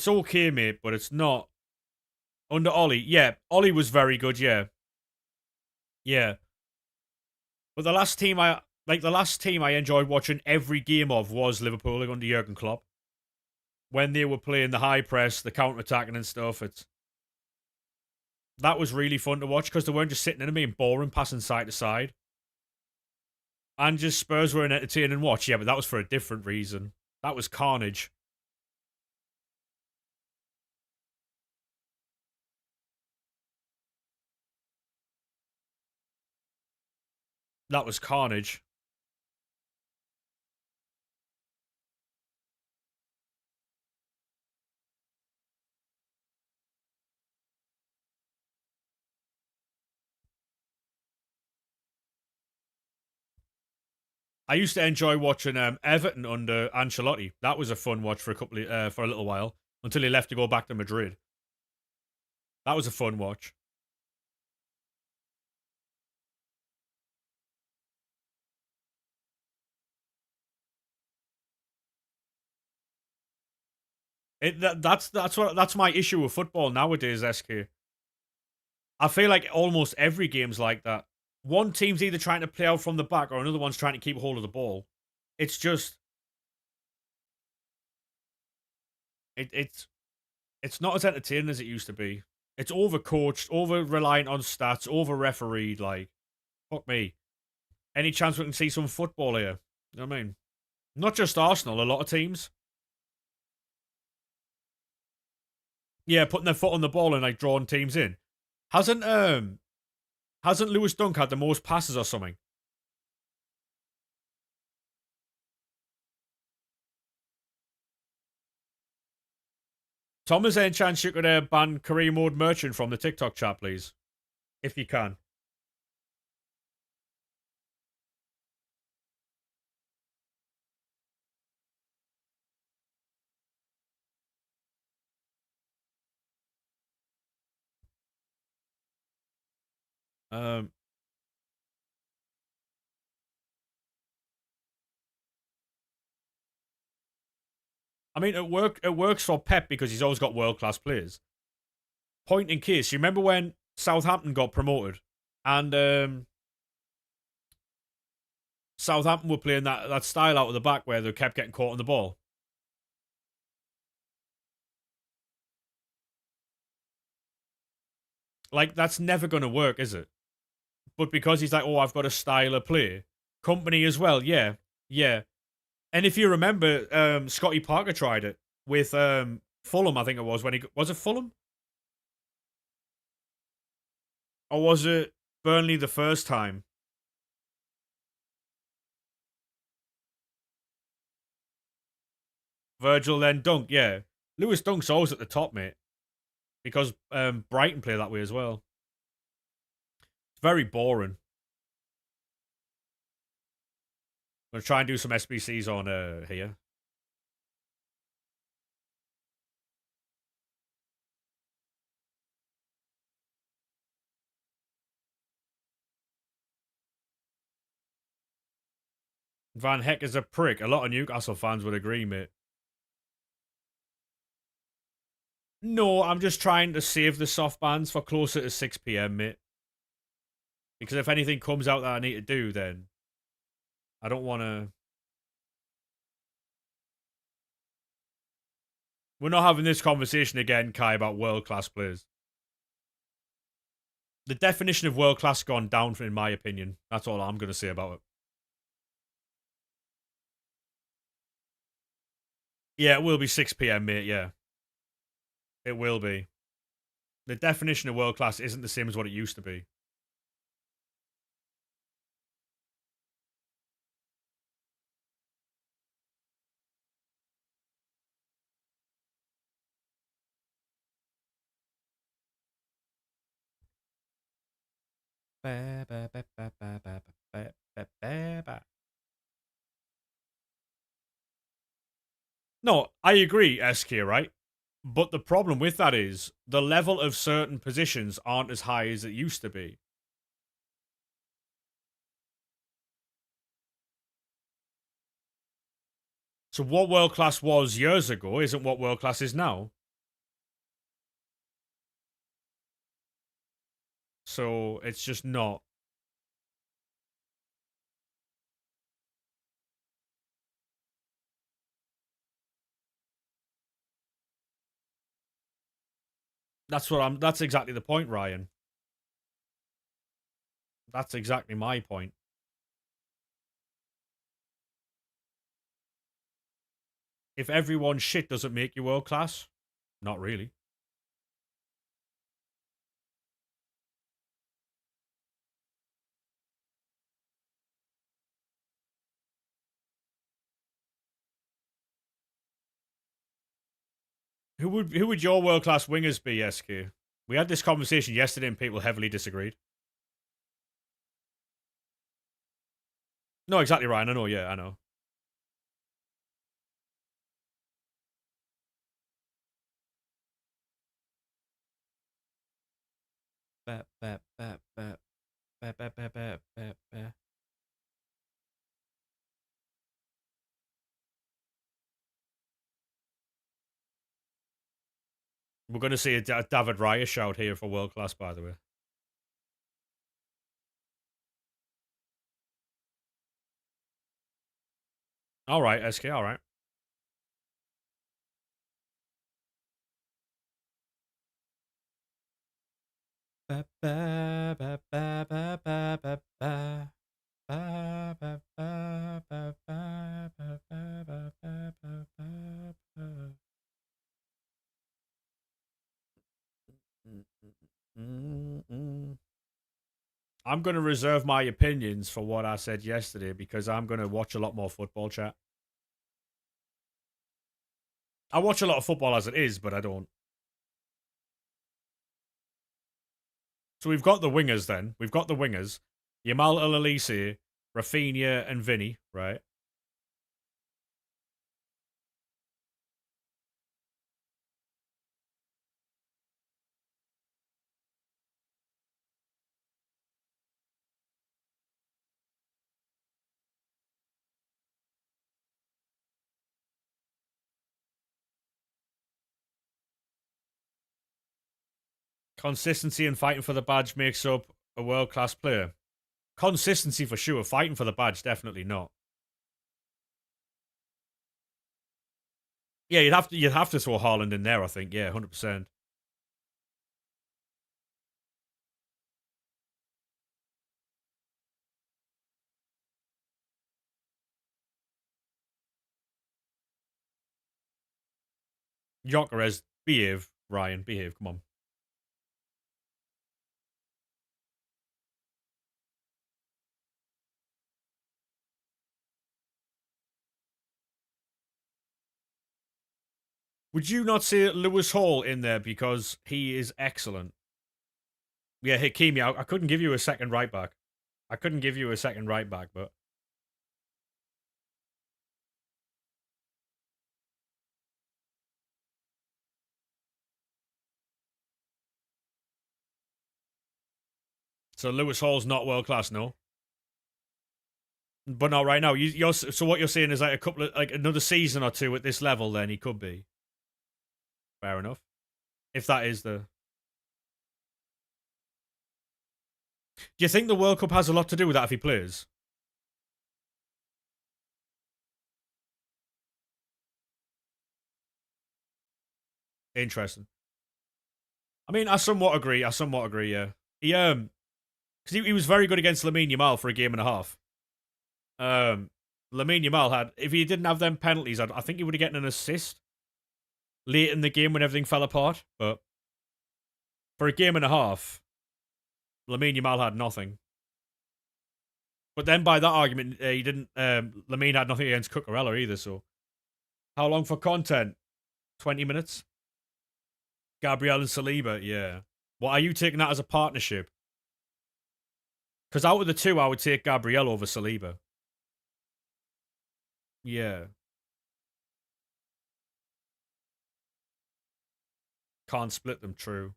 okay, mate, but it's not under Ollie. Yeah, Ollie was very good. Yeah, yeah. But the last team I enjoyed watching every game of was Liverpool under Jurgen Klopp when they were playing the high press, the counter attacking and stuff. That was really fun to watch because they weren't just sitting in and being boring, passing side to side. And just Spurs were an entertaining watch. Yeah, but that was for a different reason. That was carnage. That was carnage. I used to enjoy watching Everton under Ancelotti. That was a fun watch for a little while until he left to go back to Madrid. That was a fun watch. That's my issue with football nowadays. SK. I feel like almost every game's like that. One team's either trying to play out from the back or another one's trying to keep hold of the ball. It's just it's it's not as entertaining as it used to be. It's overcoached, over reliant on stats, over refereed. Like, fuck me. Any chance we can see some football here? You know what I mean? Not just Arsenal, a lot of teams. Yeah, putting their foot on the ball and like drawing teams in. Hasn't hasn't Lewis Dunk had the most passes or something? Tom, is there any chance you could ban career mode merchant from the TikTok chat, please? If you can. Um, I mean, it works for Pep because he's always got world class players. Point in case, you remember when Southampton got promoted, and Southampton were playing that style out of the back where they kept getting caught on the ball. Like that's never going to work, is it? But because he's like, oh, I've got a style of play, company as well, yeah, yeah. And if you remember, Scotty Parker tried it with Fulham, I think it was when he was it Fulham or was it Burnley the first time? Virgil then Dunk, yeah. Lewis Dunk's always at the top, mate, because Brighton play that way as well. It's very boring. I'm gonna try and do some SBCs on here. Van Heck is a prick. A lot of Newcastle fans would agree, mate. No, I'm just trying to save the soft bands for closer to 6 p.m, mate. Because if anything comes out that I need to do, then I don't want to. We're not having this conversation again, Kai, about world class players. The definition of world class gone down, in my opinion. That's all I'm going to say about it. Yeah, it will be 6 p.m, mate. Yeah, it will be. The definition of world class isn't the same as what it used to be. No, I agree, SK, right? But the problem with that is the level of certain positions aren't as high as it used to be. So what world class was years ago isn't what world class is now. So it's just not. That's exactly the point, Ryan. That's exactly my point. If everyone's shit doesn't make you world class, not really. Who would your world class wingers be, SK? We had this conversation yesterday and people heavily disagreed. No, exactly, Ryan. I know, yeah, I know. Bap, bap, bap, bap, bap, bap, bap, bap, bap, bap. We're going to see a David Raya shout here for world class, by the way. All right, SK, all right. Ba, ba, ba, ba, ba, ba, ba, ba. Ba, ba, ba, ba, ba, ba, ba. I'm going to reserve my opinions for what I said yesterday because I'm going to watch a lot more football chat. I watch a lot of football as it is, but I don't. So we've got the wingers then. We've got the wingers. Yamal El-Elise, Rafinha, and Vinny, right? Consistency and fighting for the badge makes up a world-class player. Consistency for sure. Fighting for the badge, definitely not. Yeah, you'd have to throw Haaland in there, I think. Yeah, 100%. Gyökeres, behave, Ryan, behave. Come on. Would you not say Lewis Hall in there because he is excellent? Yeah, Hakimi. I couldn't give you a second right back. I couldn't give you a second right back, but so Lewis Hall's not world class, no. But not right now. So what you're saying is like a couple of like another season or two at this level, then he could be. Fair enough. If that is the. Do you think the World Cup has a lot to do with that if he plays? Interesting. I mean, I somewhat agree. Yeah, because he was very good against Lamine Yamal for a game and a half. Lamine Yamal had, if he didn't have them penalties, I think he would have gotten an assist late in the game when everything fell apart. But for a game and a half, Lamine Yamal had nothing. But then by that argument, he didn't. Lamine had nothing against Cucurella either. So how long for content? 20 minutes. Gabriel and Saliba, yeah. What are you taking that as a partnership? Because out of the two, I would take Gabriel over Saliba. Yeah, can't split them. True.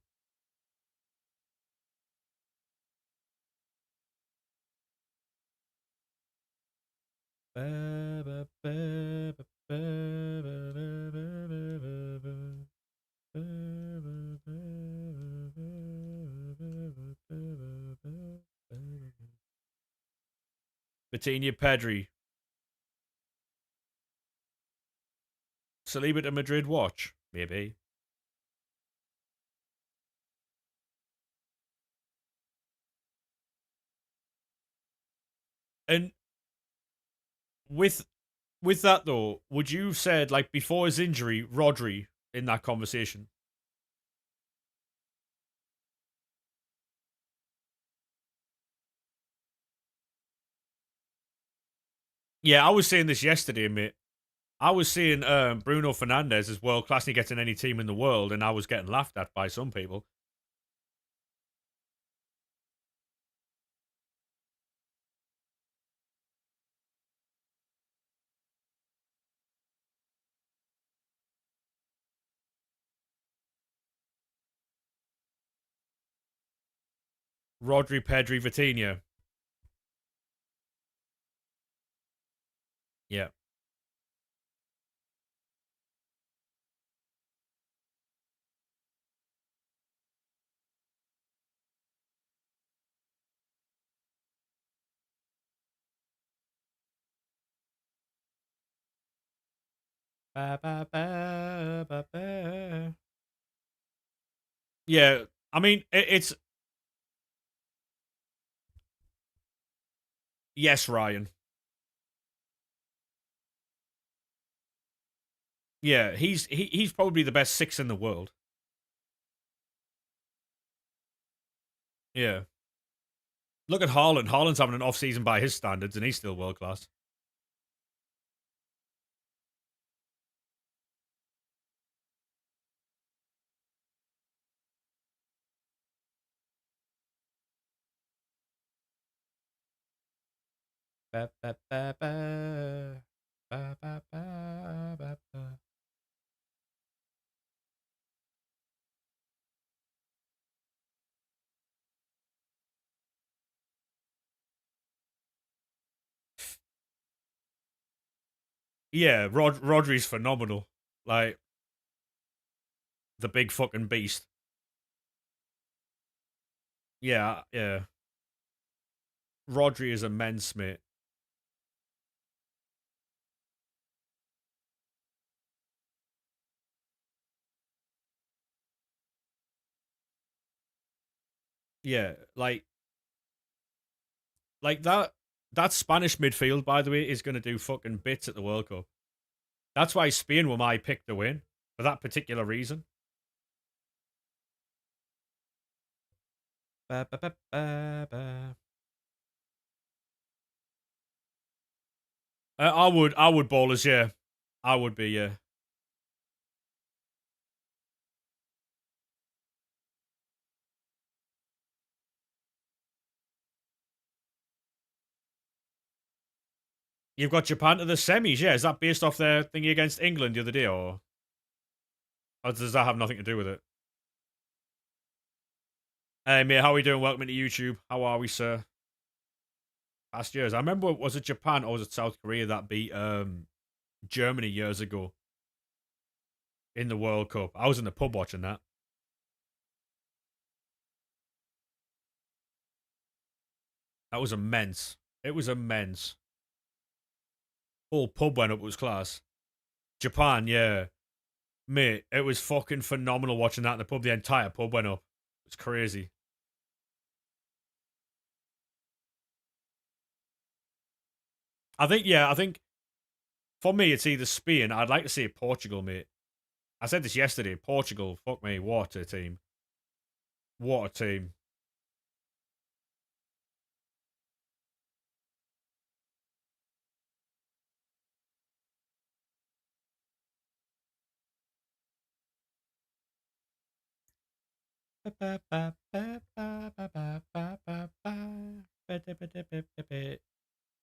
Vitinha, Pedri, Saliba to Madrid. Watch maybe. And with that though, would you have said like before his injury, Rodri in that conversation? Yeah, I was saying this yesterday, mate. I was seeing Bruno Fernandes is world class and he gets in any team in the world, and I was getting laughed at by some people. Rodri, Pedri, Vitinha. Yeah. Ba, ba, ba, ba, ba. Yeah, I mean, it's yes, Ryan. Yeah, he's probably the best six in the world. Yeah, Look at Haaland. Haaland's having an off season by his standards, and he's still world class. Ba, ba, ba, ba. Ba, ba, ba, ba, ba. Yeah, Rodri's phenomenal. Like the big fucking beast. Yeah, yeah. Rodri is immense, mate. Yeah, like that Spanish midfield, by the way, is going to do fucking bits at the World Cup. That's why Spain were my pick to win for that particular reason. Ba, ba, ba, ba, ba. I would ballers, yeah. I would be, yeah. You've got Japan to the semis, yeah. Is that based off their thingy against England the other day, or does that have nothing to do with it? Hey, mate, how are we doing? Welcome to YouTube. How are we, sir? Past years. I remember, was it Japan or was it South Korea that beat Germany years ago in the World Cup? I was in the pub watching that. That was immense. It was immense. Whole pub went up. It was class. Japan, yeah. Mate, it was fucking phenomenal watching that in the pub. The entire pub went up. It was crazy. I think for me, it's either Spain. I'd like to see Portugal, mate. I said this yesterday. Portugal, fuck me, what a team. What a team.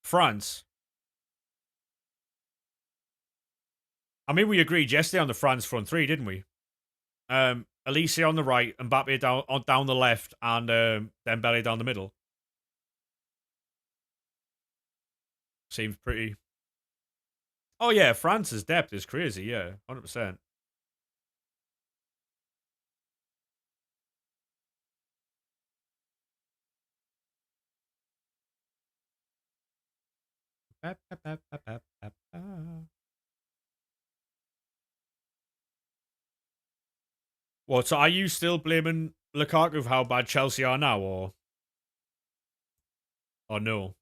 France. I mean, we agreed yesterday on the France front three, didn't we? Elise on the right, Mbappe down the left, and Dembele down the middle. Seems pretty. Oh yeah, France's depth is crazy. Yeah, 100%. What? So are you still blaming Lukaku for how bad Chelsea are now, or no?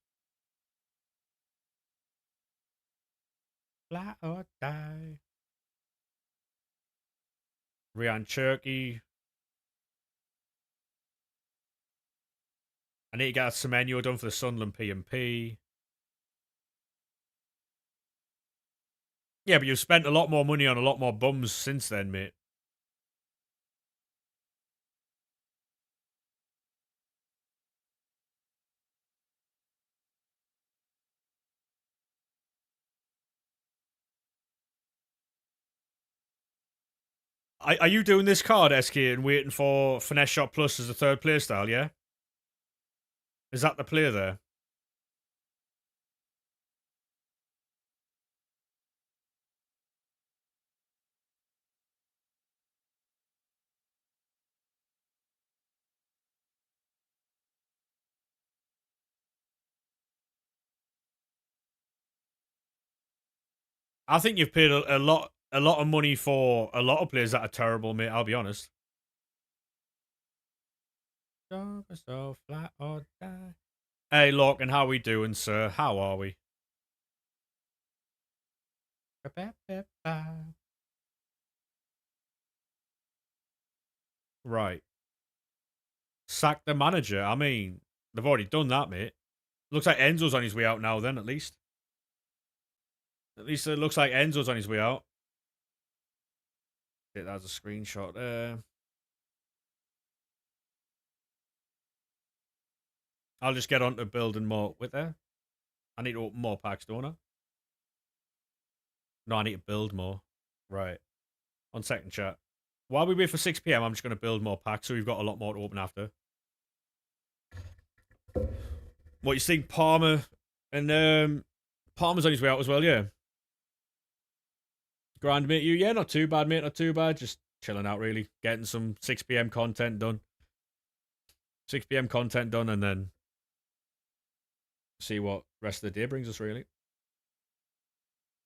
Fly or die. Ryan Cherky. I need to get a Semenyo done for the Sunderland P&P. Yeah, but you've spent a lot more money on a lot more bums since then, mate. Are you doing this card, SK, and waiting for Finesse Shot Plus as a third playstyle, style, yeah? Is that the player there? I think you've paid a lot of money for a lot of players that are terrible, mate, I'll be honest. So flat or die. Hey, Lorcan, how we doing, sir? How are we? Right. Sack the manager. I mean, They've already done that, mate. Looks like Enzo's on his way out now, then, at least. At least it looks like Enzo's on his way out. Okay, that's a screenshot there. I'll just get on to building more with there. I need to open more packs, don't I? No, I need to build more. Right. On second chat. While we wait for 6 p.m., I'm just going to build more packs so we've got a lot more to open after. What, you think Palmer and Palmer's on his way out as well, yeah? Grand, mate, you? Yeah, not too bad, mate, not too bad. Just chilling out, really. Getting some 6 p.m. content done. 6 p.m. content done, and then see what rest of the day brings us, really.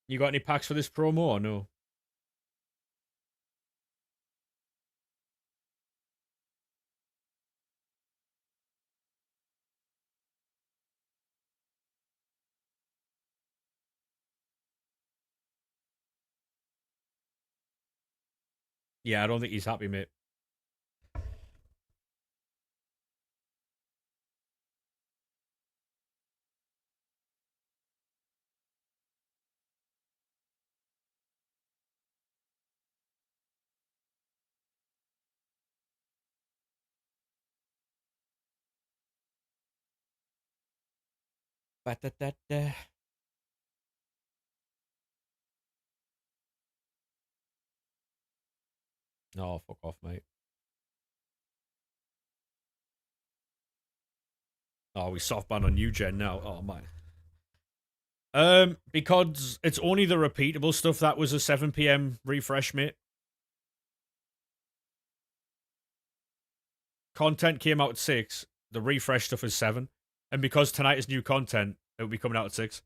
You got any packs for this promo or no? Yeah, I don't think he's happy, mate. Ba-da-da-da. Oh, fuck off, mate. Oh, we soft ban on new gen now. Oh, my. Because it's only the repeatable stuff that was a 7 p.m. refresh, mate. Content came out at 6. The refresh stuff is 7. And because tonight is new content, it will be coming out at 6.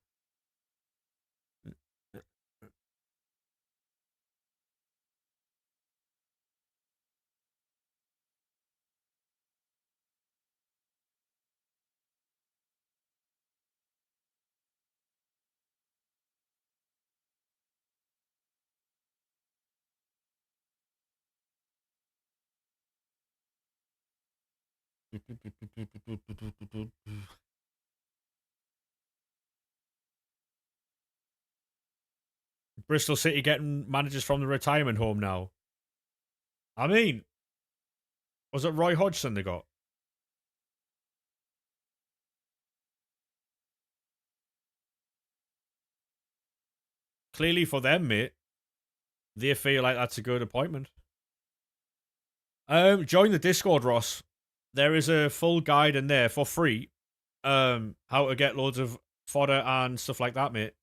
Bristol City getting managers from the retirement home now. I mean, was it Roy Hodgson they got? Clearly for them, mate, they feel like that's a good appointment. Join the Discord, Ross. There is a full guide in there for free. How to get loads of fodder and stuff like that, mate.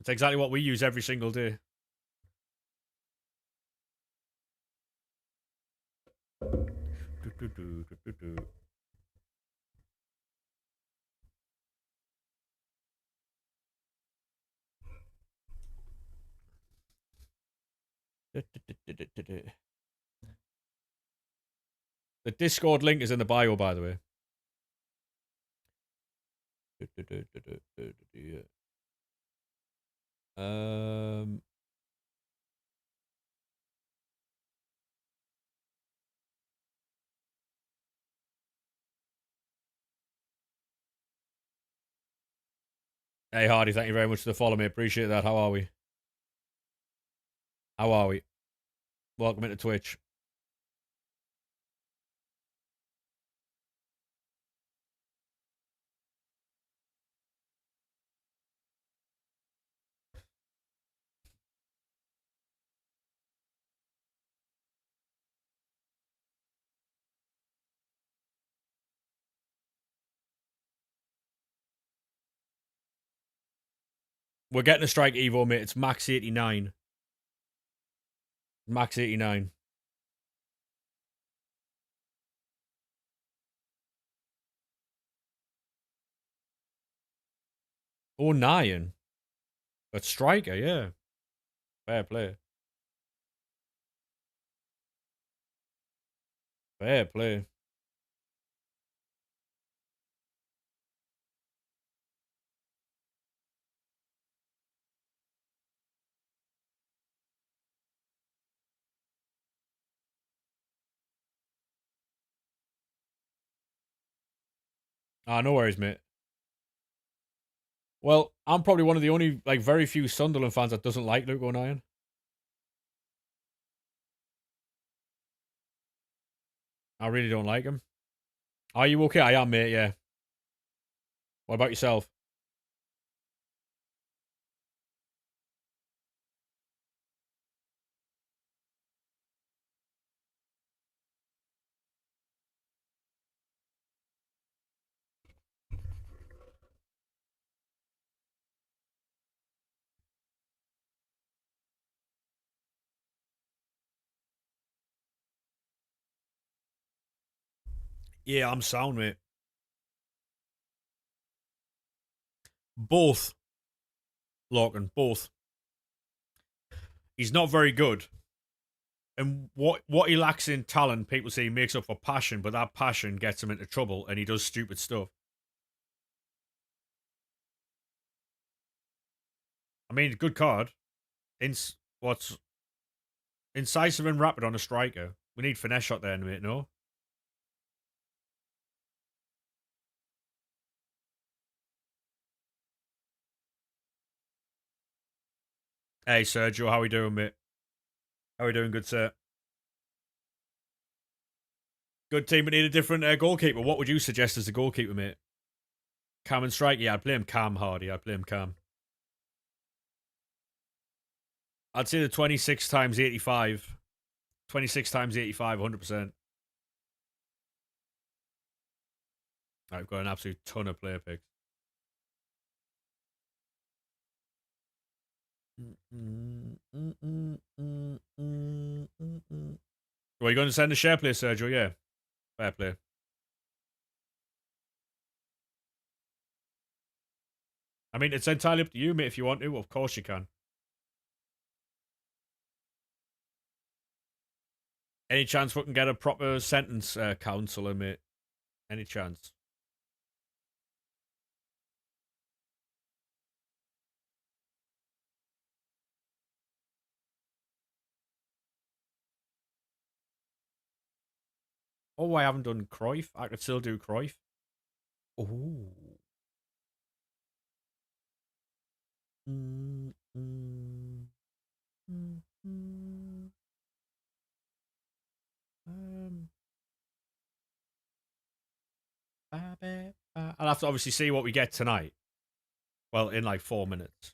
It's exactly what we use every single day. The Discord link is in the bio, by the way. Um, Hey, Hardy, thank you very much for the follow, mate. Appreciate that. How are we? How are we? Welcome into Twitch. We're getting a strike Evo, mate. It's max 89. Max 89. Oh, 9. But striker, yeah. Fair play. Fair play. Ah, no worries, mate. Well, I'm probably one of the only, like, very few Sunderland fans that doesn't like Luke O'Nien. I really don't like him. Are you okay? I am, mate, yeah. What about yourself? Yeah, I'm sound, mate. Both, Lorcan, both. He's not very good. And what he lacks in talent, people say he makes up for passion, but that passion gets him into trouble and he does stupid stuff. I mean, good card. What's incisive and rapid on a striker. We need finesse shot there in a minute, no? Hey, Sergio, how we doing, mate? How we doing, good sir? Good team, but need a different goalkeeper. What would you suggest as a goalkeeper, mate? Cam and strike? Yeah, I'd play him Cam Hardy. I'd play him Cam. I'd say the 26 times 85. 26 times 85, 100%. I've got an absolute ton of player picks. Well, you going to send a share play, Sergio? Yeah, fair play. I mean, it's entirely up to you, mate. If you want to, of course you can. Any chance we can get a proper sentence counsellor, mate? Any chance? Oh, I haven't done Cruyff. I could still do Cruyff. Oh. Mm, mm, mm, mm. Um, I'll have to obviously see what we get tonight. Well, in like 4 minutes.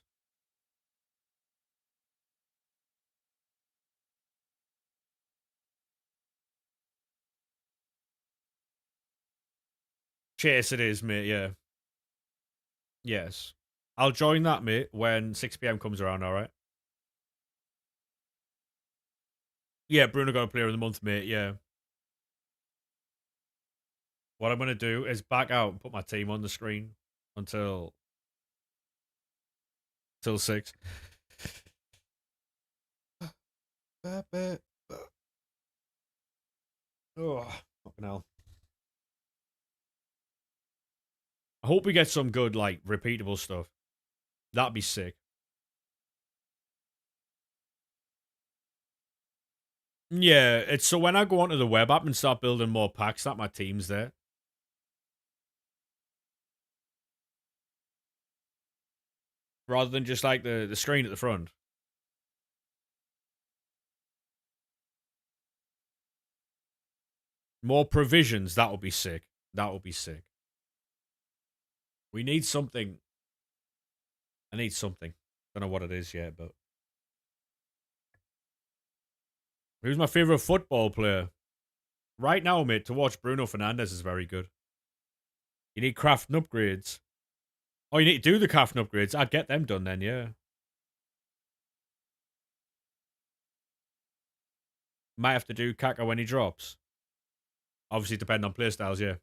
Chase it is, mate. Yeah. Yes. I'll join that, mate, when 6 p.m. comes around, all right? Yeah, Bruno got a player of the month, mate. Yeah. What I'm going to do is back out and put my team on the screen until till 6. Oh, fucking hell. I hope we get some good, like, repeatable stuff. That'd be sick. Yeah, it's so when I go onto the web app and start building more packs, that my team's there. Rather than just like the screen at the front. More provisions, that would be sick. That would be sick. We need something. I need something. Don't know what it is yet, but who's my favorite football player? Right now, mate, to watch Bruno Fernandes is very good. You need crafting upgrades. Oh, you need to do the crafting upgrades. I'd get them done then, yeah. Might have to do Kaka when he drops. Obviously, depending on playstyles, yeah.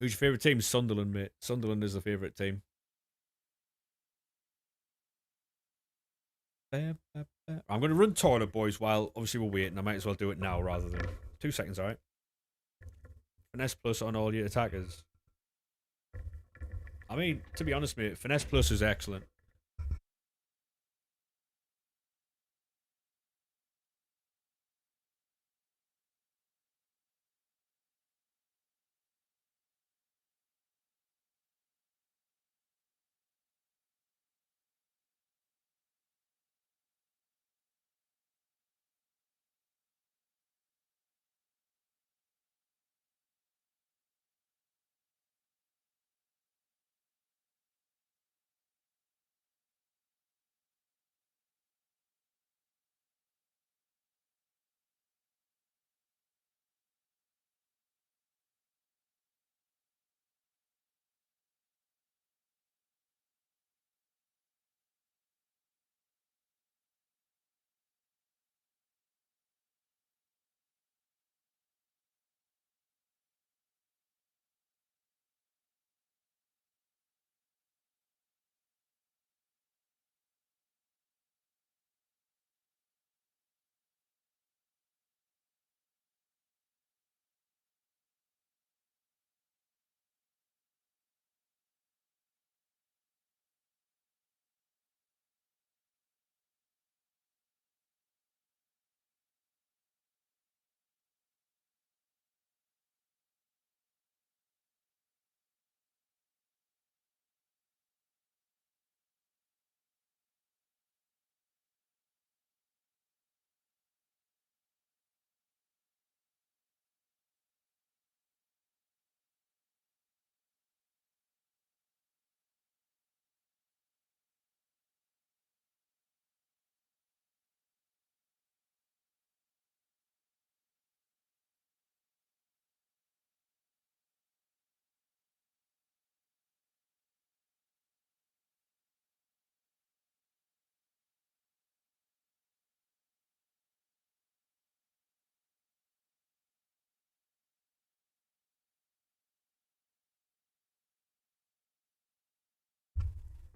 Who's your favourite team? Sunderland, mate. Sunderland is the favourite team. I'm going to run toilet, boys, while obviously we're waiting. I might as well do it now rather than 2 seconds, alright? Finesse plus on all your attackers. I mean, to be honest, mate, Finesse plus is excellent.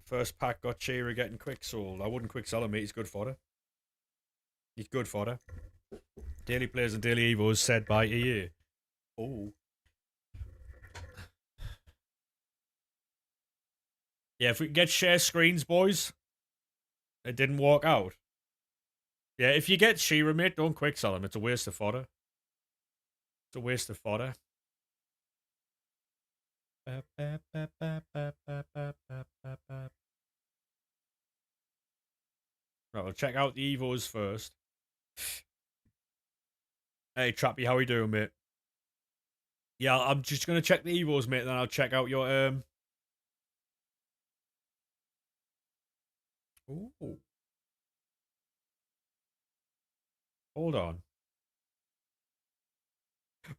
First pack got Shearer getting quick sold. I wouldn't quick sell him, mate. He's good fodder. He's good fodder. Daily players and daily evos said by EA. Oh. Yeah, if we can get share screens, boys. It didn't work out. Yeah, if you get Shearer, mate, don't quick sell him. It's a waste of fodder. It's a waste of fodder. Right, we'll check out the evos first. Hey, Trappy, how are you doing, mate? Yeah, I'm just gonna check the evos, mate, then I'll check out your Ooh. Hold on.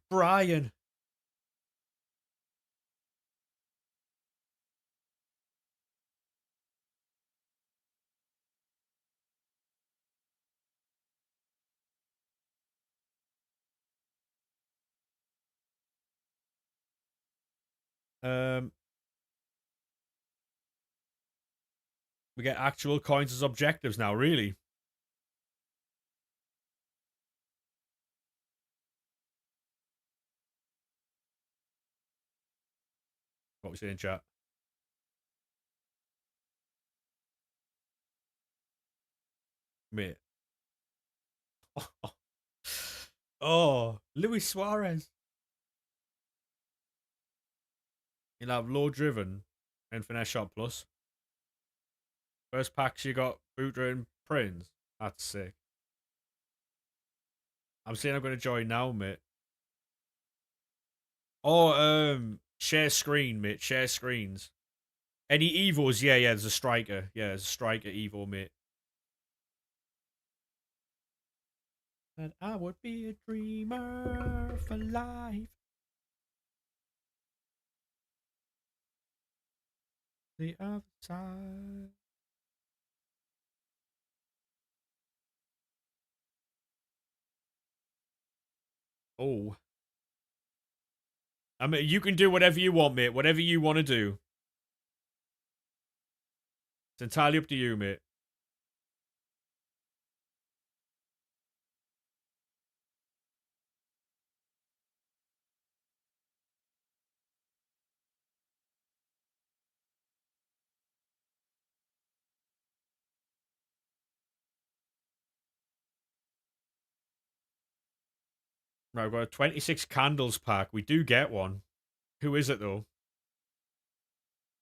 Brian. Um we get actual coins as objectives now, really. What we saying, chat? Mate. Oh, Luis Suarez. You'll have low driven and finesse shot plus. First packs you got Booter and Prince. That's sick. I'm saying I'm gonna join now, mate. Oh, share screen, mate. Share screens. Any evils? Yeah, there's a striker. Yeah, there's a striker evil, mate. And I would be a dreamer for life. The other side. Oh. I mean, you can do whatever you want, mate. Whatever you want to do. It's entirely up to you, mate. Right, we've got a 26 candles pack. We do get one. Who is it, though?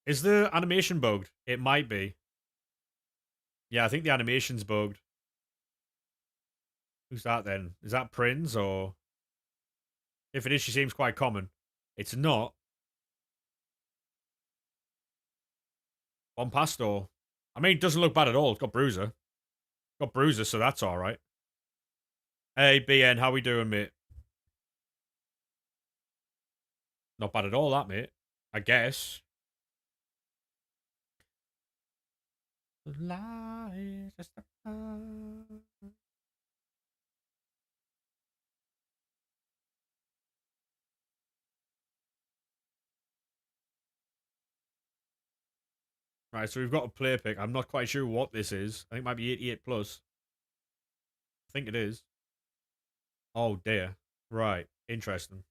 Is the animation bugged? It might be. Yeah, I think the animation's bugged. Who's that, then? Is that Prince, or... If it is, she seems quite common. It's not. Bon Pastor. I mean, it doesn't look bad at all. It's got Bruiser. Got Bruiser, so that's alright. Hey, BN, how we doing, mate? Not bad at all, that, mate. I guess. Right, so we've got a player pick. I'm not quite sure what this is. I think it might be 88 plus. I think it is. Oh, dear. Right. Interesting.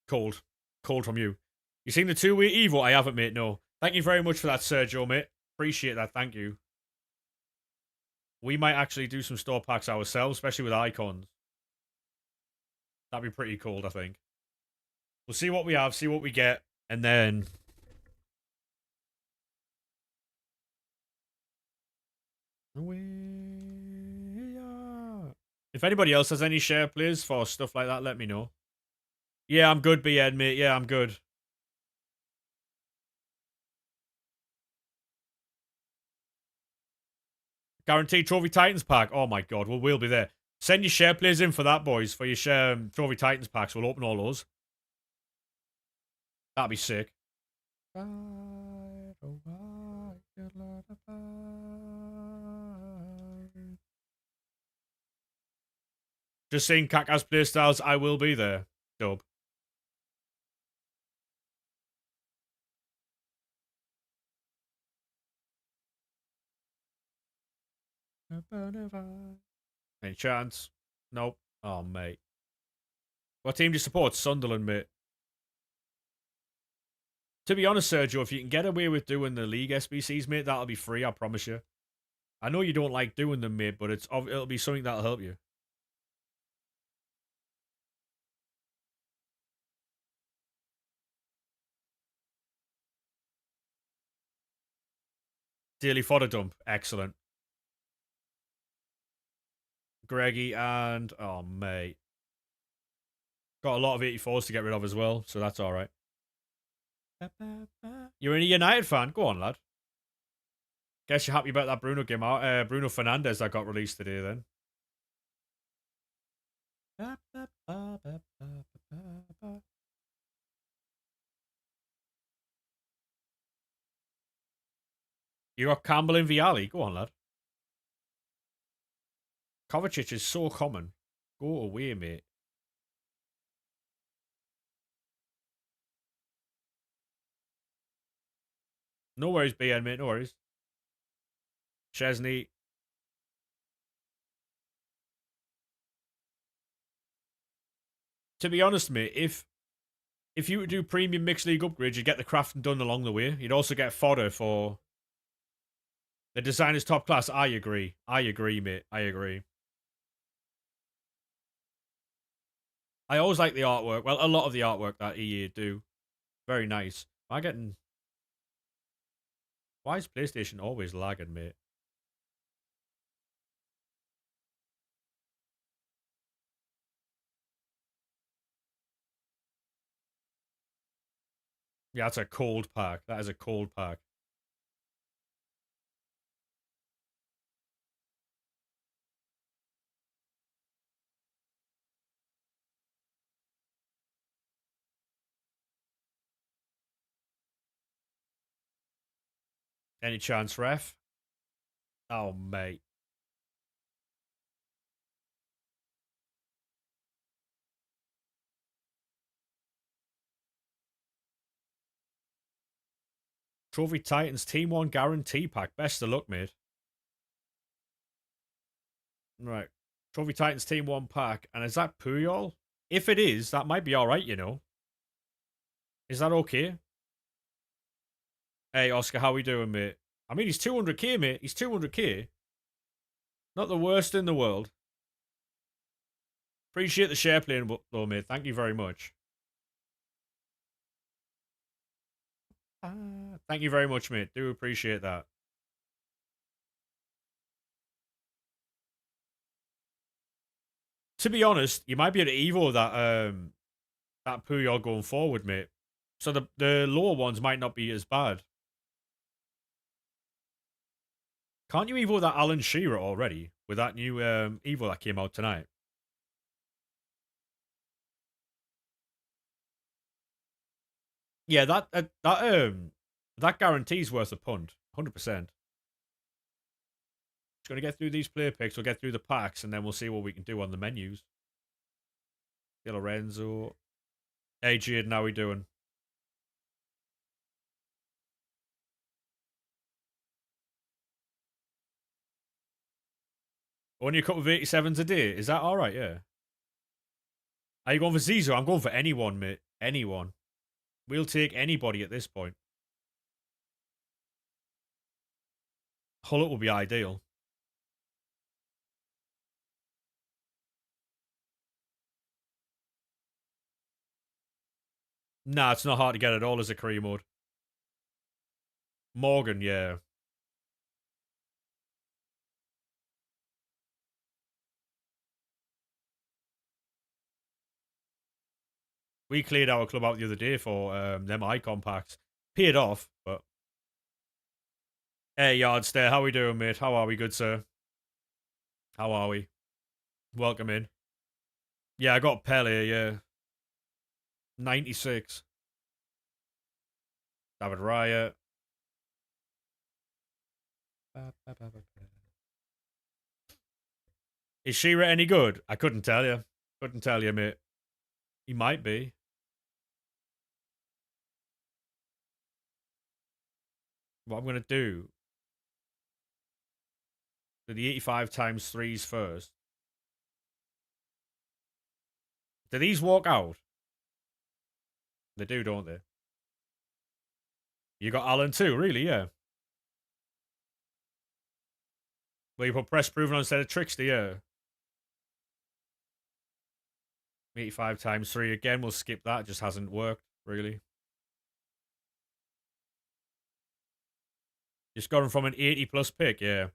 Cold. Cold from you. You seen the two-way Evo? I haven't, mate, no. Thank you very much for that, Sergio, mate. Appreciate that. Thank you. We might actually do some store packs ourselves, especially with icons. That'd be pretty cool, I think. We'll see what we have, see what we get, and then... If anybody else has any share plays for stuff like that, let me know. Yeah, I'm good, BN, mate. Yeah, I'm good. Guaranteed Trophy Titans pack. Oh my god, well, we'll be there. Send your share plays in for that, boys, for your share Trophy Titans packs. We'll open all those. That'd be sick. Just saying Kaka's playstyles, I will be there. Dope. Any chance? Nope. Oh, mate. What team do you support? Sunderland, mate. To be honest, Sergio, if you can get away with doing the league SBCs, mate, that'll be free, I promise you. I know you don't like doing them, mate, but it'll be something that'll help you. Daily fodder dump. Excellent. Greggy and... Oh, mate. Got a lot of 84s to get rid of as well, so that's alright. You're a United fan? Go on, lad. Guess you're happy about that Bruno game out. Bruno Fernandes that got released today, then. You got Campbell and Viali. Go on, lad. Kovacic is so common. Go away, mate. No worries, BN, mate. No worries. Chesney. To be honest, mate, if you would do premium mixed league upgrades, you'd get the crafting done along the way. You'd also get fodder for the design is top class. I agree. I agree, mate. I agree. I always like the artwork. Well, a lot of the artwork that EA do. Very nice. Am I getting... Why is PlayStation always lagging, mate? Yeah, that's a cold pack. That is a cold pack. Any chance, ref? Oh, mate. Trophy Titans Team 1 guarantee pack. Best of luck, mate. Right. Trophy Titans Team 1 pack. And is that Puyol? If it is, that might be alright, you know. Is that okay? Hey, Oscar, how we doing, mate? I mean, he's 200k, mate. He's 200k. Not the worst in the world. Appreciate the share playing, though, mate. Thank you very much. Thank you very much, mate. Do appreciate that. To be honest, you might be able to Evo that Puyol going forward, mate. So the lower ones might not be as bad. Can't you Evo that Alan Shearer already with that new Evo that came out tonight? Yeah, that guarantee's worth a punt, 100%. Just gonna get through these player picks. We'll get through the packs, and then we'll see what we can do on the menus. Di Lorenzo, hey Jaden, how we doing? Only a couple of 87s a day. Is that all right? Yeah. Are you going for Zizou? I'm going for anyone, mate. Anyone. We'll take anybody at this point. Hullet will be ideal. Nah, it's not hard to get at all as a career mode. Morgan, yeah. We cleared our club out the other day for them icon packs. Paid off, but... Hey, Yardstare, how we doing, mate? How are we, good sir? How are we? Welcome in. Yeah, I got Pele, yeah. 96. David Raya. Is Shearer any good? I couldn't tell you. Couldn't tell you, mate. He might be. What I'm going to do... So the 85 times threes first. Do these walk out? They do, don't they? You got Alan too, really? Yeah. Well, you put press proven on instead of trickster, yeah. 85 times 3 again. We'll skip that. It just hasn't worked, really. Just got him from an 80 plus pick, yeah.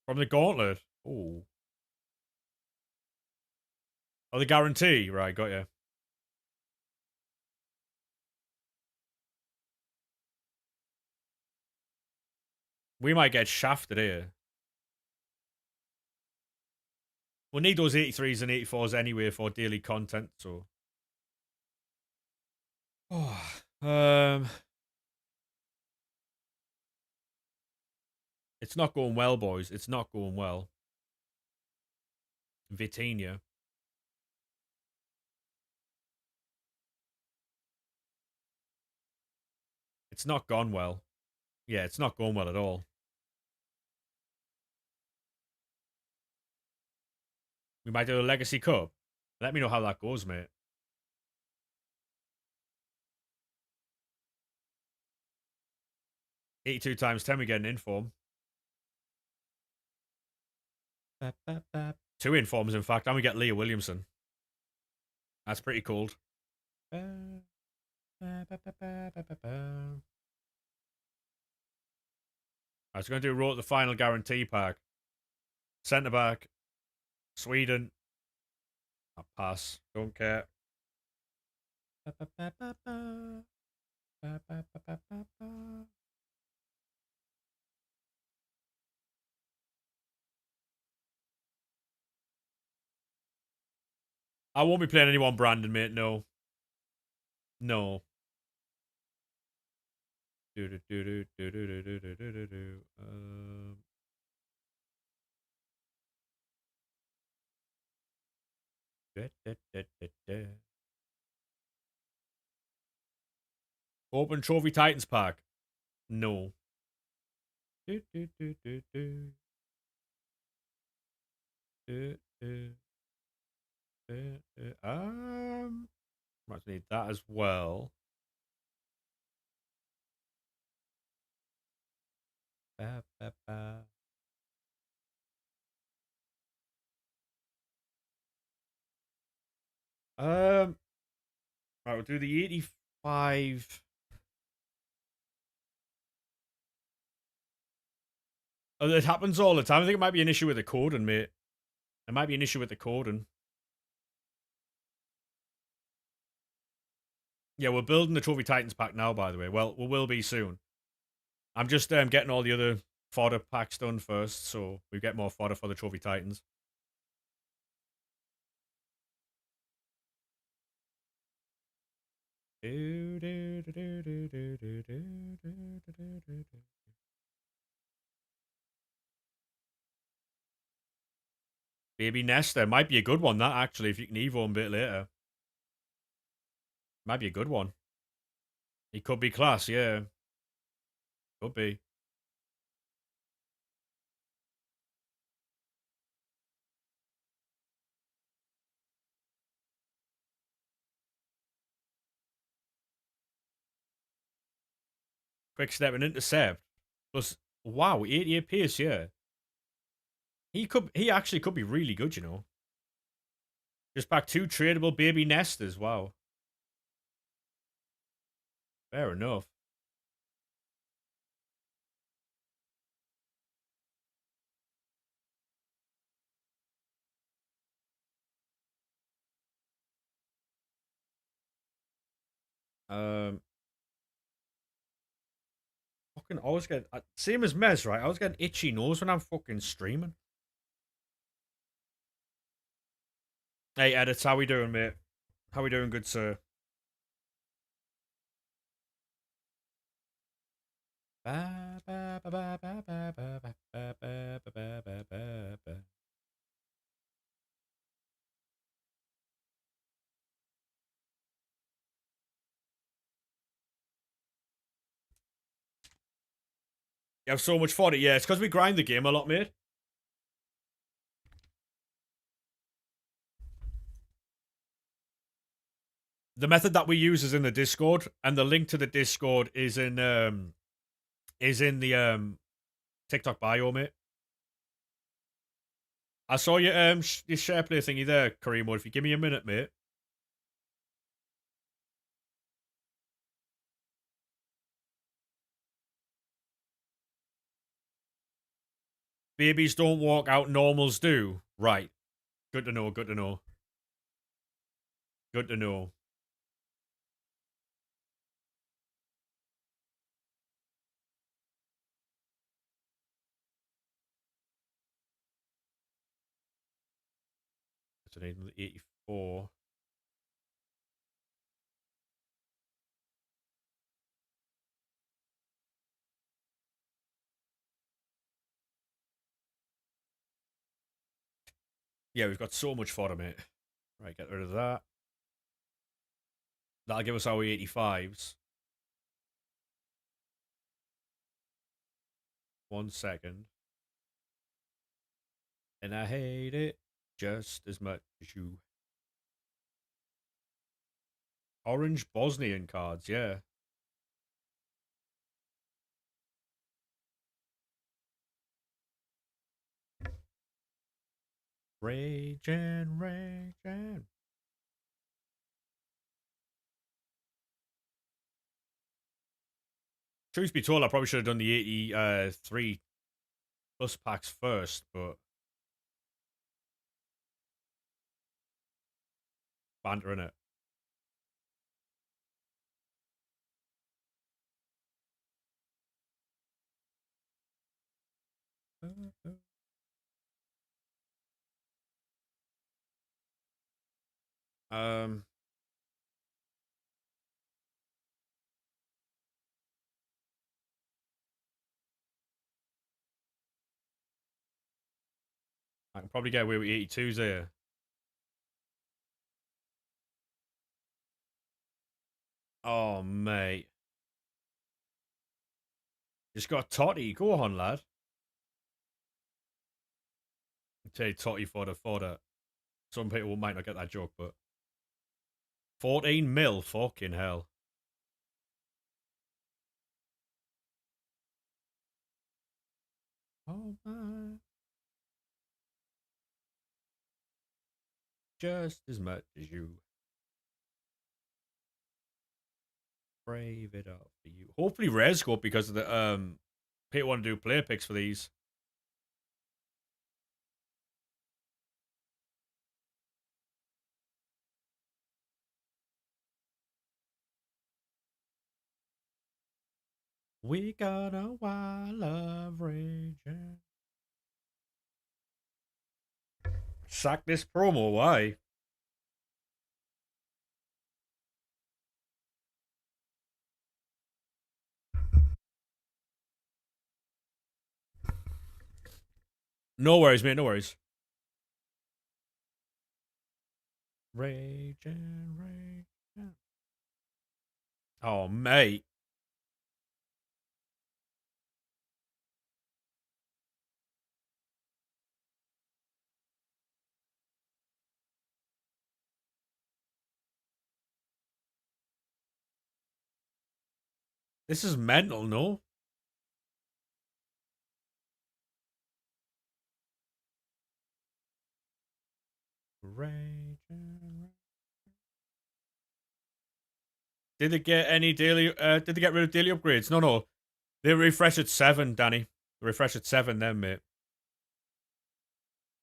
From the gauntlet. Oh. Oh, the guarantee. Right, got you. We might get shafted here. We'll need those 83s and 84s anyway for daily content, so. Oh, it's not going well, boys. It's not going well. Vitinha. It's not gone well. Yeah, it's not going well at all. We might do a Legacy Cup. Let me know how that goes, mate. 82 times 10, we get an inform. 2 informs, in fact, and we get Leah Williamson. That's pretty cool. I was going to do roll the final guarantee pack. Centre back. Sweden. I pass. Don't care. I won't be playing anyone Brandon, mate. No. No. Open Trophy Titans pack. No. Might need that as well. Right, we'll do the 85. Oh, it happens all the time. I think it might be an issue with the coding, mate. It might be an issue with the coding. Yeah, we're building the Trophy Titans pack now, by the way. Well, we will be soon. I'm just getting all the other fodder packs done first, so we get more fodder for the Trophy Titans. Baby Nesta might be a good one, that actually, if you can Evo him a bit later. Might be a good one. He could be class, yeah. Could be. Quick step and intercept. Plus, wow, 88 pace, yeah. He actually could be really good, you know. Just back 2 tradable baby nesters, wow. Fair enough. Um, fucking always get same as Mez, right? I always get an itchy nose when I'm fucking streaming. Hey, edits, how we doing, mate? How we doing, good sir? You have so much fodder. Yeah, it's because we grind the game a lot, mate. The method that we use is in the Discord, and the link to the Discord is in the TikTok bio, mate. I saw your share play thingy there, Karimo. If you give me a minute, mate. Babies don't walk out, normals do. Right. Good to know, good to know. Good to know. It's an 84. Yeah, we've got so much fodder, mate. Right, get rid of that. That'll give us our 85s. 1 second. And I hate it just as much as you. Orange Bosnian cards, yeah. Raging, raging. Truth be told, I probably should have done the 83 plus packs first, but banter in it. Um, I can probably get away with 82s here. Oh, mate. Just got Totty. Go on, lad. Take Totty fodder. Some people might not get that joke, but 14 mil, fucking hell. Oh my. Just as much as you. Brave it up for you. Hopefully Res go because of the people want to do player picks for these. We got a wild love raging. Sack this promo, why? No worries, mate, no worries. Raging, raging. Oh, mate. This is mental, no? Raging. Did they get any daily? Did they get rid of daily upgrades? No. They refresh at 7, Danny. They refresh at 7, then, mate.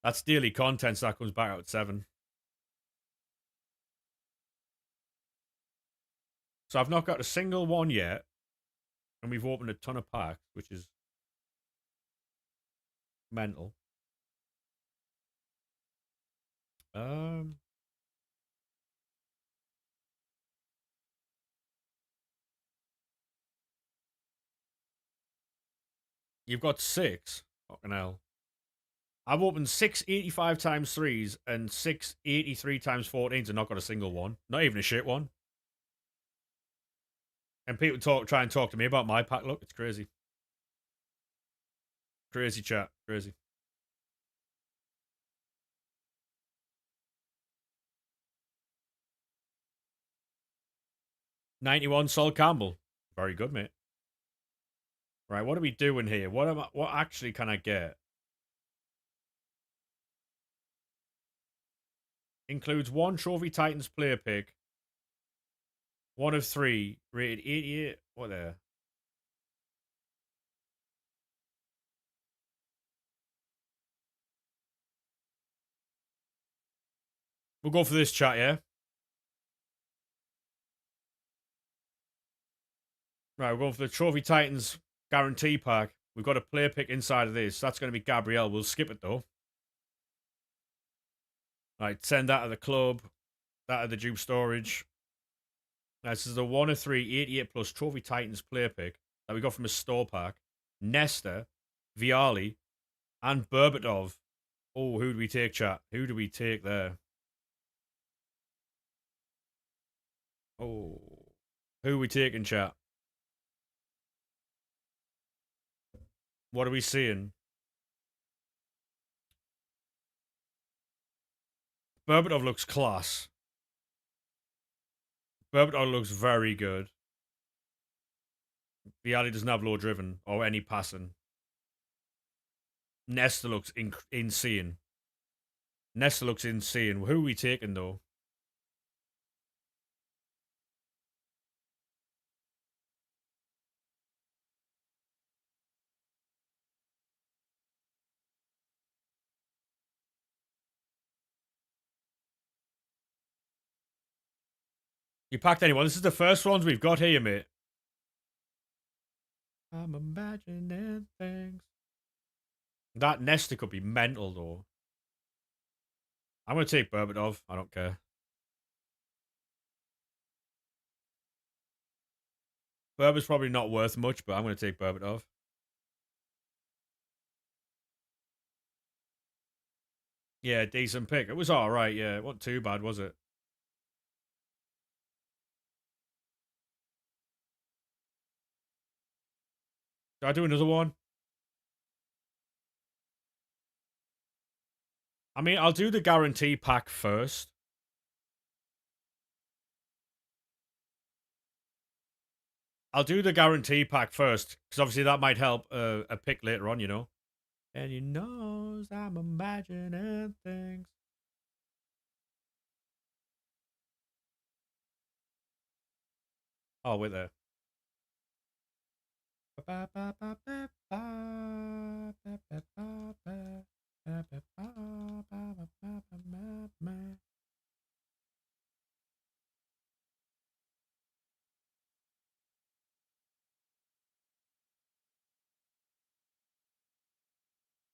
That's daily content, so that comes back out at 7. So I've not got a single one yet, and we've opened a ton of packs, which is mental. You've got 6. Fucking hell. I've opened 6 85 times 3s and 6 83 times 14s and not got a single one. Not even a shit one. And people try and talk to me about my pack. Look, it's crazy. Crazy chat. Crazy. 91 Sol Campbell. Very good, mate. Right, what are we doing here? What actually can I get? Includes one Trophy Titans player pick, one of three, rated 88. What there? We'll go for this chat, yeah? Right, we're going for the Trophy Titans guarantee pack. We've got a player pick inside of this. That's going to be Gabrielle. We'll skip it, though. Right, send that to the club. That to the Dupe storage. Now, this is the 1 of 3, 88 plus Trophy Titans player pick that we got from a store pack. Nesta, Viali, and Berbatov. Oh, who do we take, chat? Who do we take there? Oh, who are we taking, chat? What are we seeing? Berbatov looks class. Berbatov looks very good. Viali doesn't have low driven or any passing. Nesta looks insane. Nesta looks insane. Who are we taking, though? You packed anyone? This is the first ones we've got here, mate. I'm imagining things. That Nesta could be mental, though. I'm going to take Berbatov. I don't care. Berber's probably not worth much, but I'm going to take Berbatov. Yeah, decent pick. It was all right, yeah. It wasn't too bad, was it? Do I do another one? I mean, I'll do the guarantee pack first. I'll do the guarantee pack first, because obviously that might help a pick later on, you know? And he knows I'm imagining things. Oh, wait there.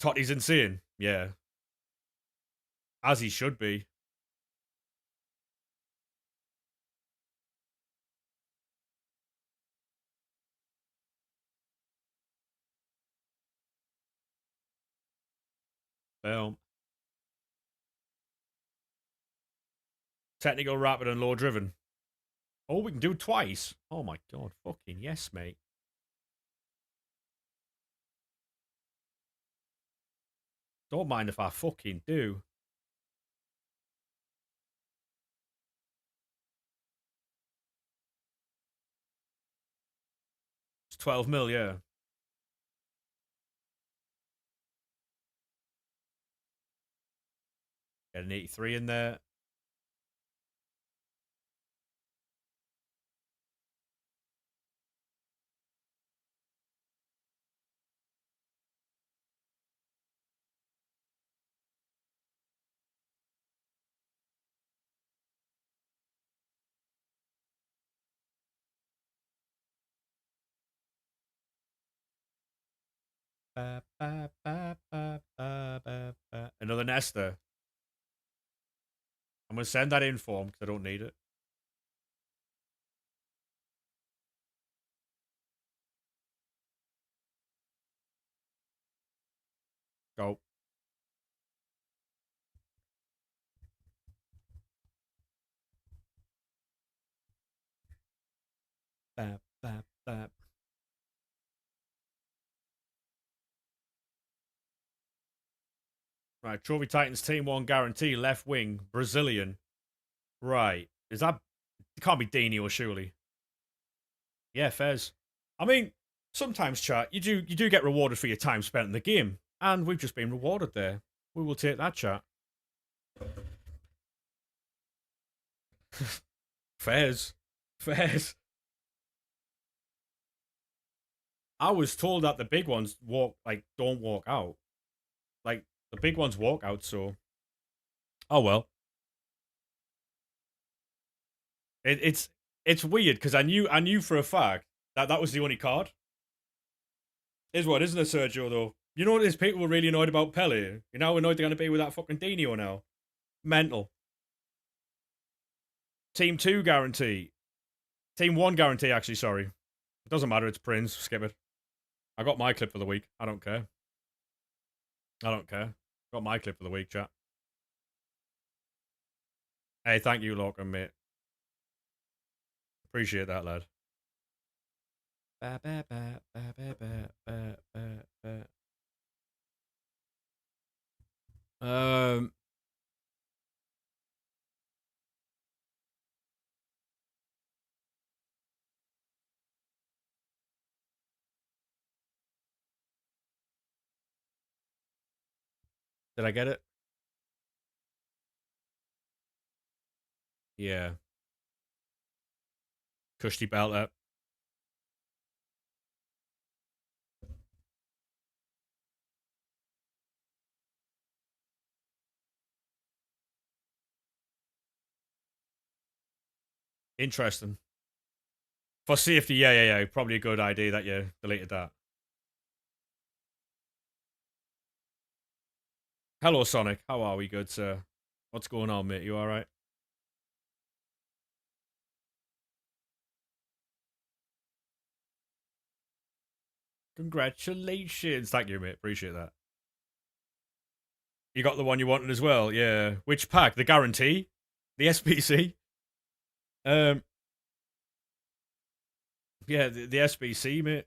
Totti's insane. Yeah. As he should be. Boom. Technical, rapid, and low driven. Oh, we can do it twice. Oh my god. Fucking yes, mate. Don't mind if I fucking do. It's 12 mil, yeah. Get an 83 in there. Another Nesta. I'm going to send that in for him because I don't need it. Go. Bap, bap, bap. Right, Trophy Titans team one guarantee, left wing, Brazilian. Right. Is that it can't be Dino, surely. Yeah, Fez. I mean, sometimes chat, you do get rewarded for your time spent in the game. And we've just been rewarded there. We will take that chat. Fez. Fez. I was told that the big ones don't walk out. Like the big ones walk out, so oh well. It's weird because I knew for a fact that that was the only card. Is what, isn't it, Sergio? Though you know what is people were really annoyed about Pele. You're now annoyed they're going to be with that fucking Dino now. Mental. Team two guarantee. Team one guarantee. Actually, sorry, it doesn't matter. It's Prince. Skip it. I got my clip for the week. I don't care. I don't care. Got my clip for the week, chat. Hey, thank you, Lorcan, mate. Appreciate that, lad. Um, did I get it? Yeah. Cushy belt up. Interesting. For safety, yeah. Probably a good idea that you deleted that. Hello, Sonic. How are we, good sir? What's going on, mate? You alright? Congratulations. Thank you, mate. Appreciate that. You got the one you wanted as well, yeah. Which pack? The guarantee? The SPC? Um, yeah, the SBC, mate.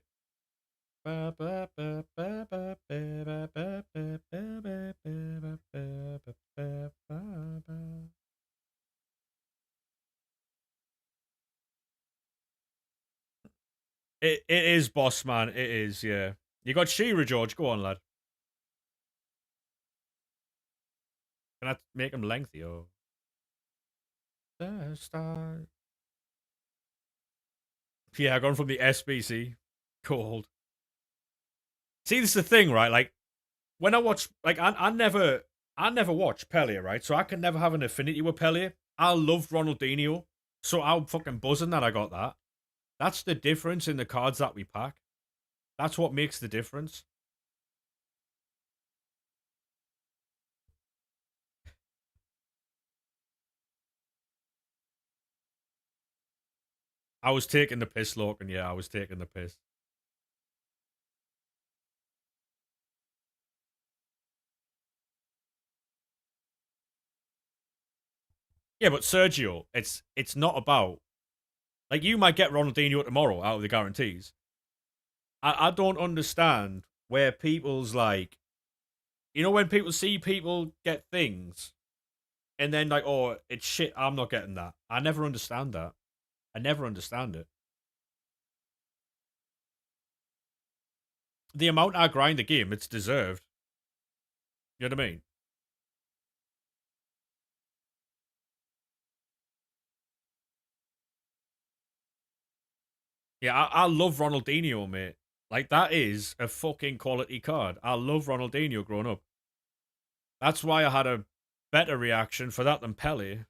It is, boss man. It is, yeah. You got Shearer, George. Go on, lad. Can I make him lengthy or? Star. Yeah, gone from the SBC. Cold. See, this is the thing, right? Like when I watch, like I never watch Pele, right? So I can never have an affinity with Pele. I loved Ronaldinho, so I'm fucking buzzing that I got that. That's the difference in the cards that we pack. That's what makes the difference. I was taking the piss, Logan. Yeah, I was taking the piss. Yeah, but Sergio, it's not about like you might get Ronaldinho tomorrow out of the guarantees. I don't understand where people's like, when people see people get things and then like, oh, it's shit. I'm not getting that. I never understand that. I never understand it. The amount I grind the game, it's deserved. You know what I mean? Yeah, I love Ronaldinho, mate. Like that is a fucking quality card. I love Ronaldinho growing up. That's why I had a better reaction for that than Pele.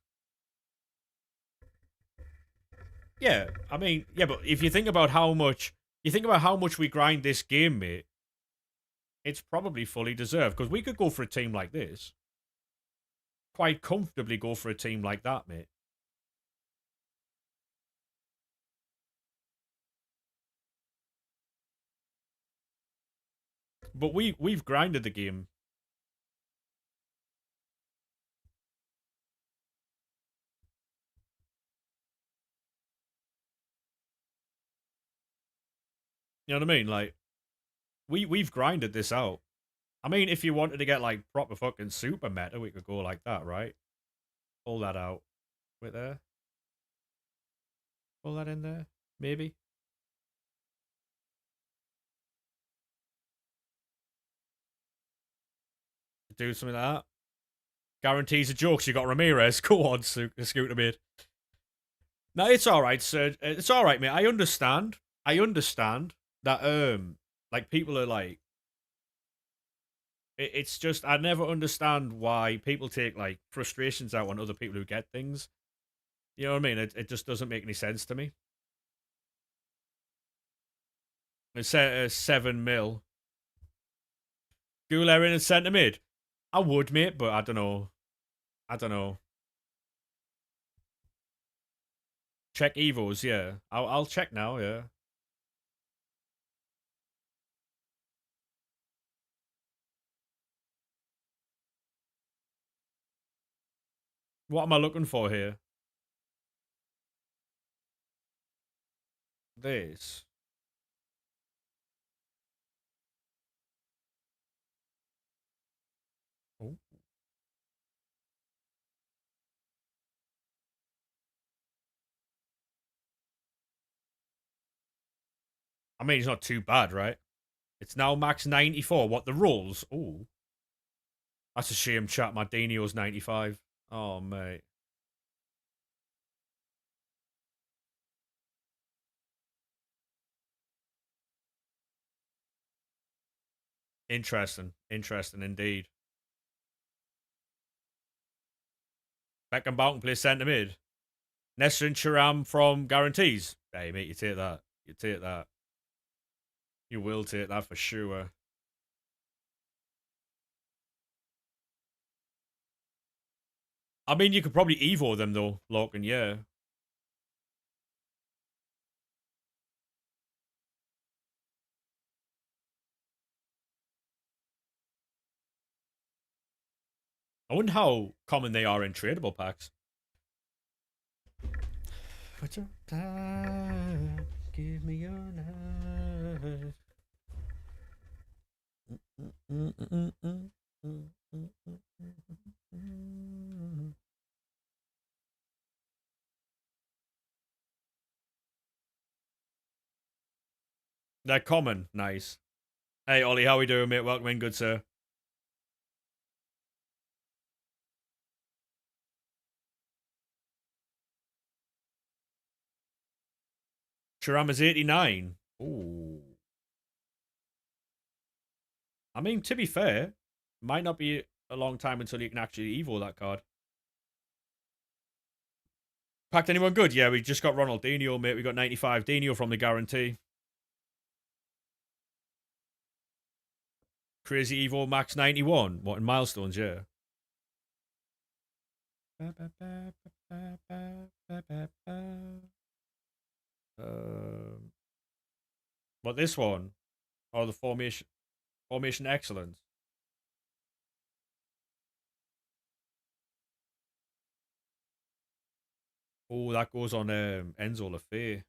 Yeah, I mean, yeah, but if you think about how much we grind this game, mate, it's probably fully deserved because we could go for a team like this, quite comfortably go for a team like that, mate. But we've grinded the game. You know what I mean? Like we've grinded this out. I mean, if you wanted to get like proper fucking super meta, we could go like that, right? Pull that out. Wait there. Pull that in there. Maybe. Do something like that. Guarantees a joke. So you got Ramirez. Go on, Scooter mate. No, it's all right, sir. It's all right, mate. I understand. I understand that like people are like it's just I never understand why people take like frustrations out on other people who get things. You know what I mean? It just doesn't make any sense to me. It's 7 mil. Goulerin and centre mid. I would, mate, but I don't know. I don't know. Check Evos, yeah. I'll check now, yeah. What am I looking for here? This. Oh. I mean, it's not too bad, right? It's now max 94. What, the rolls? Oh. That's a shame, chat. My Dinio's 95. Oh, mate. Interesting. Interesting indeed. Beckenbauer plays centre mid. Nestor and Churam from guarantees. Hey, mate, you take that. You take that. You will take that for sure. I mean, you could probably Evo them, though, Loken, yeah. I wonder how common they are in tradable packs. Put your time, give me your night. They're common. Nice. Hey, Ollie, how we doing, mate? Welcome in, good sir. Chirama's 89. Ooh. I mean, to be fair, might not be a long time until you can actually Evo that card. Packed anyone good? Yeah, we just got Ronaldinho, mate. We got 95 Dino from the guarantee. Crazy Evo Max 91. What in milestones? Yeah. What this one? Oh, the formation excellence. Oh, that goes on Enzo Lafay.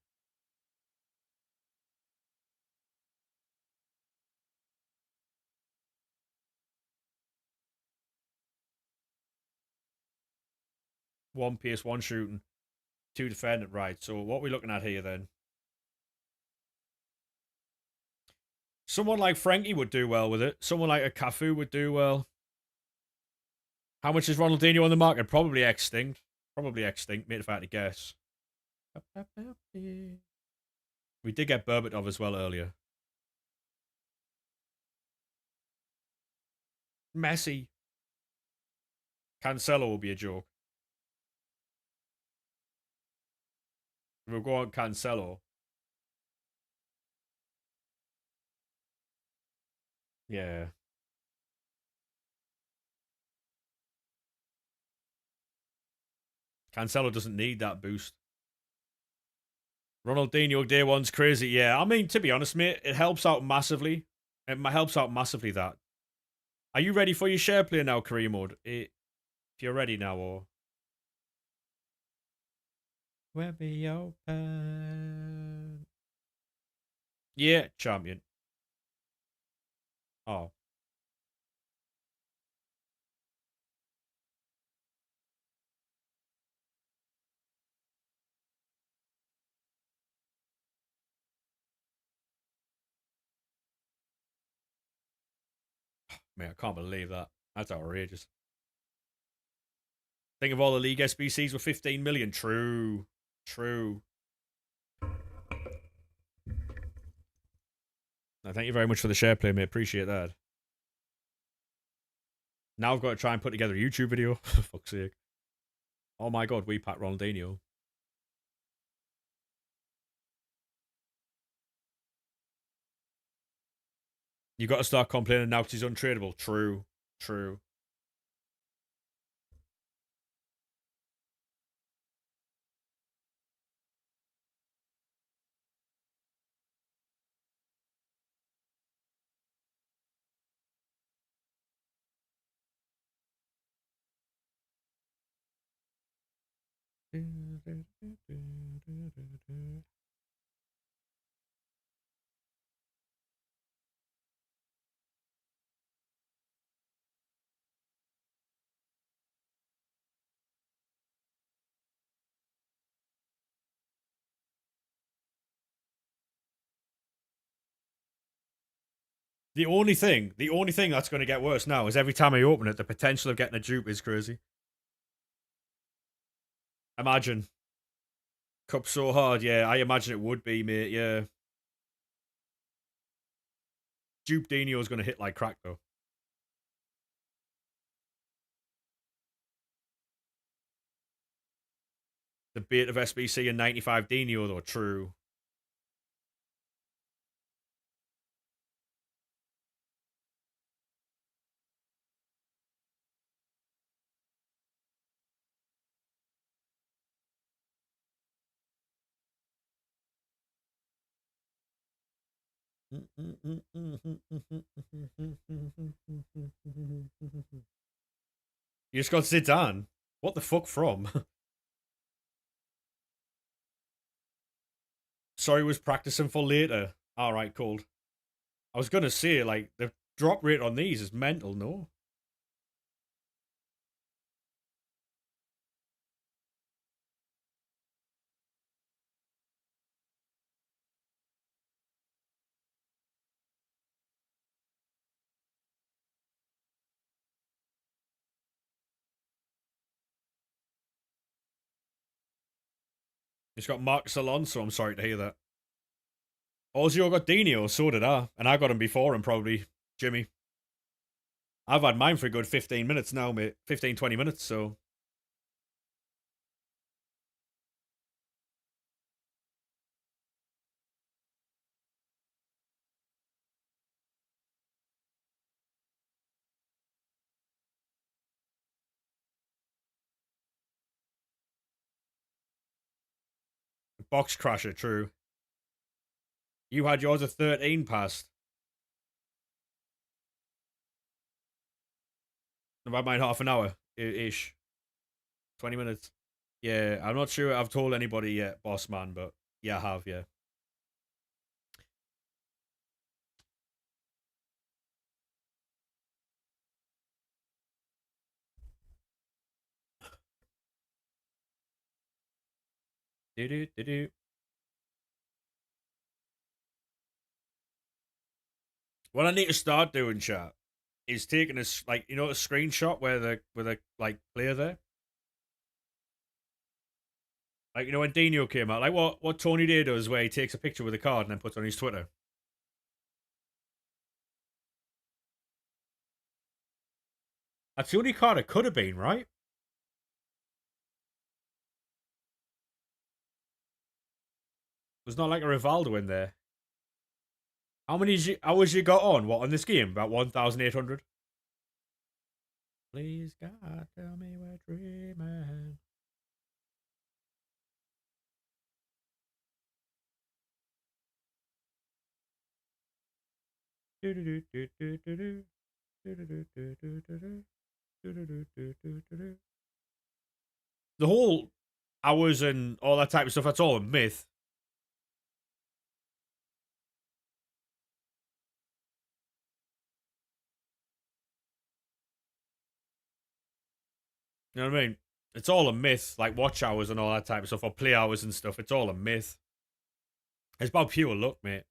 One pace, one shooting, two defendant. Right. So what are we looking at here then? Someone like Frankie would do well with it. Someone like a Cafu would do well. How much is Ronaldinho on the market? Probably extinct. Probably extinct, mate, if I had to guess. We did get Berbatov as well earlier. Messi. Cancelo will be a joke. We'll go on Cancelo. Yeah. Cancelo doesn't need that boost. Ronaldinho day one's crazy. Yeah, I mean, to be honest, mate, it helps out massively. It helps out massively that. Are you ready for your share play now, career mode? If you're ready now, or we'll be open. Yeah, champion. Oh, Man, I can't believe that. That's outrageous. Think of all the league SBCs with 15 million. True. True. No, thank you very much for the share play, mate. Appreciate that. Now I've got to try and put together a YouTube video. For fuck's sake. Oh my god, we pack Ronaldinho. You got to start complaining now because he's untradeable. True. True. The only thing that's going to get worse now is every time I open it, the potential of getting a dupe is crazy. Imagine. Cup so hard, yeah. I imagine it would be, mate, yeah. Dupe Dino is going to hit like crack, though. The bait of SBC and 95 Dino, though, true. You just got Zidane. What the fuck from? Sorry, was practicing for later. Alright, cool. I was gonna say, like, the drop rate on these is mental, no? It's got Marcus Alonso, I'm sorry to hear that. Ozio got Dino, so did I. And I got him before him, probably. Jimmy. I've had mine for a good 15 minutes now, mate. 15, 20 minutes, so. Box Crasher, true. You had yours at 13 past. I've had mine half an hour ish. 20 minutes. Yeah, I'm not sure I've told anybody yet, boss man, but yeah, I have, yeah. Do. What I need to start doing, chat, is taking a like a screenshot where the with a like player there. Like when Dino came out, like what Tony Day does, where he takes a picture with a card and then puts it on his Twitter. That's the only card it could have been, right? There's not like a Rivaldo in there. How many hours you got on? What on this game? About 1,800. Please God, tell me we're dreaming. The whole hours and all that type of stuff, that's all a myth. You know what I mean? It's all a myth, like watch hours and all that type of stuff, or play hours and stuff. It's all a myth. It's about pure luck, mate.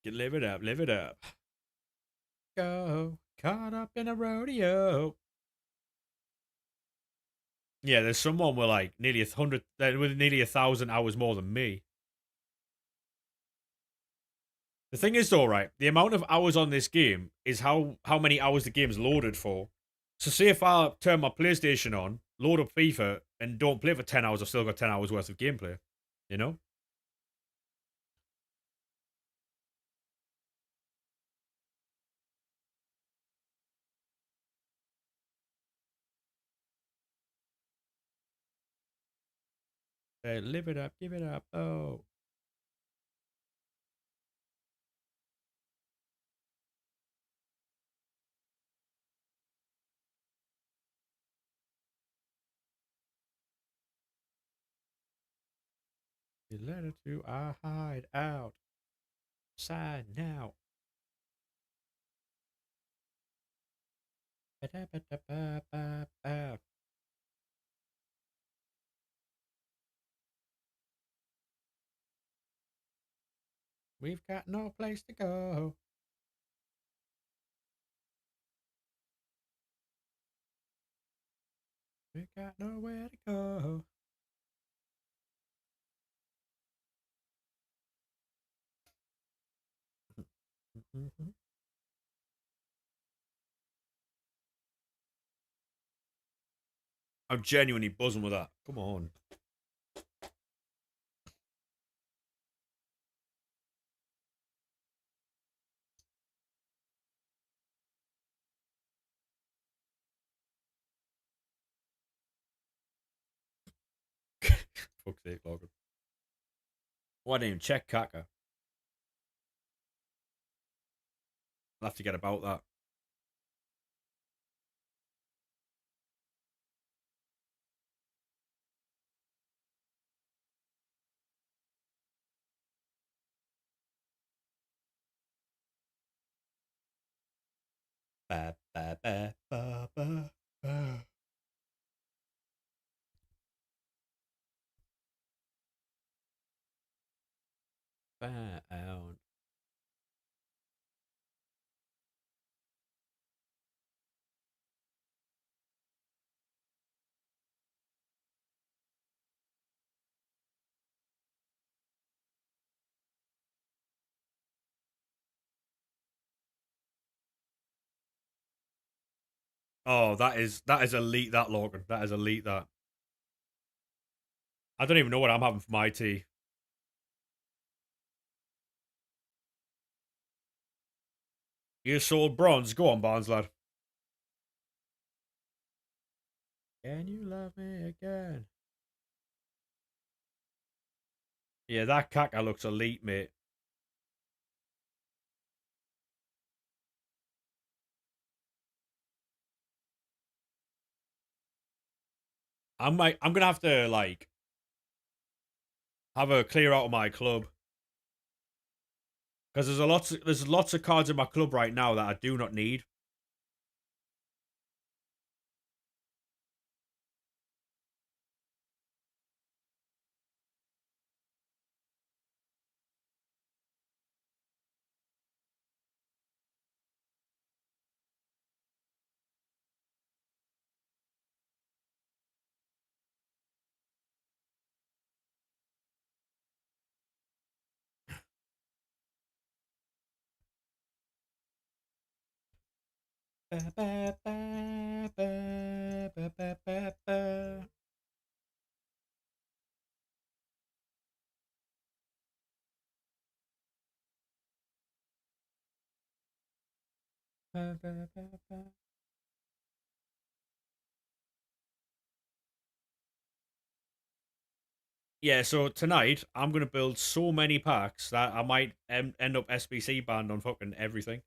Live it up, live it up. Go, caught up in a rodeo. Yeah, there's someone with like nearly 100, with nearly 1,000 hours more than me. The thing is, though, right? The amount of hours on this game is how many hours the game's loaded for. So, say if I turn my PlayStation on, load up FIFA, and don't play for 10 hours, I've still got 10 hours worth of gameplay. You know? Live it up, give it up. Oh, you let it to our hide out. Side now. Ba-da-ba-da-ba-ba-ba. We've got no place to go. We got nowhere to go. I'm genuinely buzzing with that. Come on. Fuck's sake, Logan. Why didn't even check Kaka? I'll have to get about that. Ba, ba, ba, ba, ba, ba. Found. Oh, that is elite. That Logan. That is elite. That. I don't even know what I'm having for my tea. You sold bronze. Go on, Barnes lad. Can you love me again? Yeah, that Kaka looks elite, mate. I'm gonna have to like have a clear out of my club because there's lots of cards in my club right now that I do not need. Ba, ba, ba, ba, ba, ba, ba, ba. Ba, ba, ba, ba. Yeah, so tonight I'm gonna build so many packs that I might end up SBC banned on fucking everything.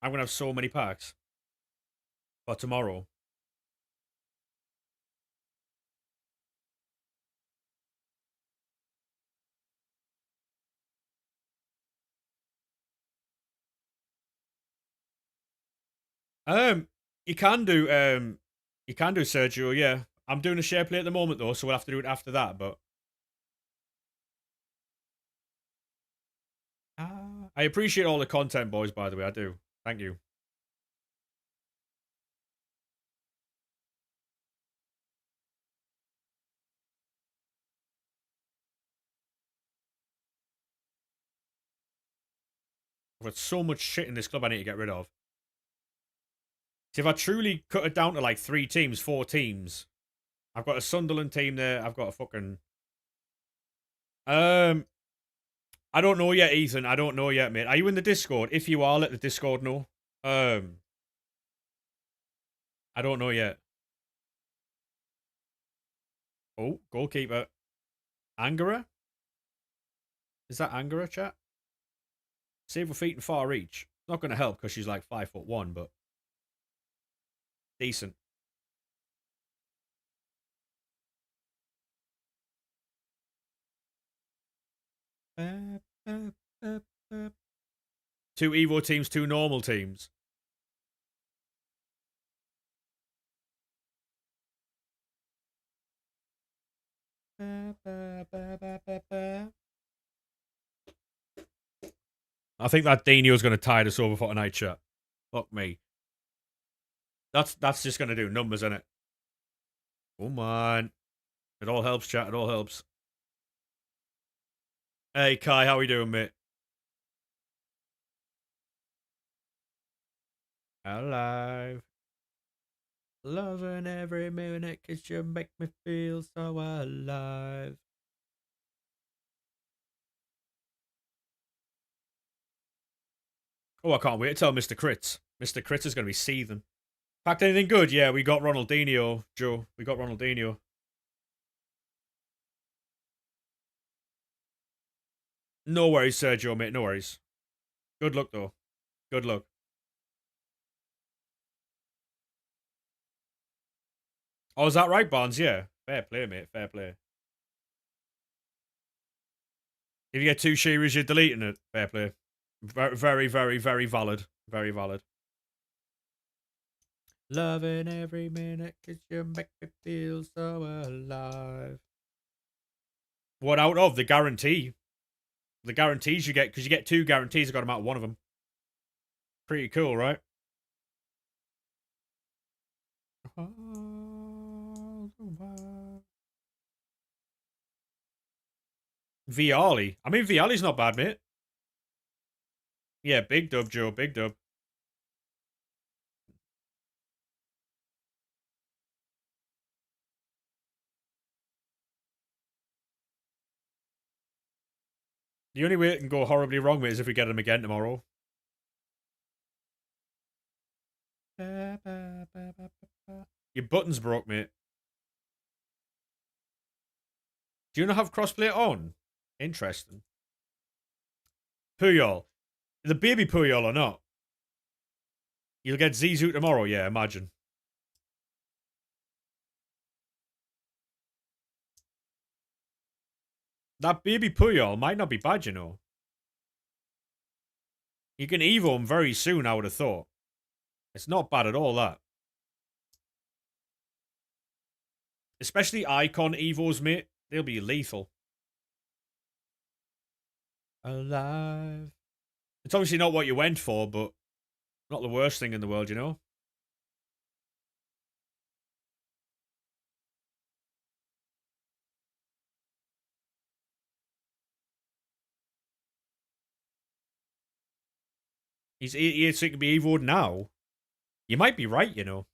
I'm gonna have so many packs for tomorrow. Um, you can do Sergio. Yeah, I'm doing a share play at the moment though, so we'll have to do it after that. But I appreciate all the content, boys, by the way. I do. Thank you. I've got so much shit in this club I need to get rid of. See, if I truly cut it down to like 3 teams, 4 teams, I've got a Sunderland team there. I've got a fucking... I don't know yet, Ethan. I don't know yet, mate. Are you in the Discord? If you are, let the Discord know. I don't know yet. Oh, goalkeeper. Angara? Is that Angara, chat? Save with feet and far reach. Not going to help because she's like 5'1", but decent. Two Evo teams, 2 normal teams. I think that Dino's going to tide us over for tonight, chat. Fuck me. That's just going to do numbers, isn't it? Come on. It all helps, chat. It all helps. Hey, Kai, how we doing, mate? Alive. Loving every minute because you make me feel so alive. Oh, I can't wait to tell Mr. Crits. Mr. Crits is going to be seething. Packed anything good? Yeah, we got Ronaldinho, Joe. We got Ronaldinho. No worries, Sergio, mate. No worries. Good luck, though. Good luck. Oh, is that right, Barnes? Yeah. Fair play, mate. Fair play. If you get 2 Shearers, you're deleting it. Fair play. Very, very, very valid. Very valid. Loving every minute because you make me feel so alive. What out of? The guarantee. The guarantees you get, because you get 2 guarantees. I got them out of one of them. Pretty cool, right? Viali. I mean, Viali's not bad, mate. Yeah, big dub, Joe. Big dub. The only way it can go horribly wrong, mate, is if we get him again tomorrow. Your button's broke, mate. Do you not have crossplay on? Interesting. Puyol. The baby Puyol or not? You'll get Zizou tomorrow, yeah, imagine. That baby Puyol might not be bad, you know. You can Evo him very soon, I would have thought. It's not bad at all, that. Especially Icon Evos, mate. They'll be lethal. Alive. It's obviously not what you went for, but not the worst thing in the world, you know? He can be Evo'd now. You might be right, you know.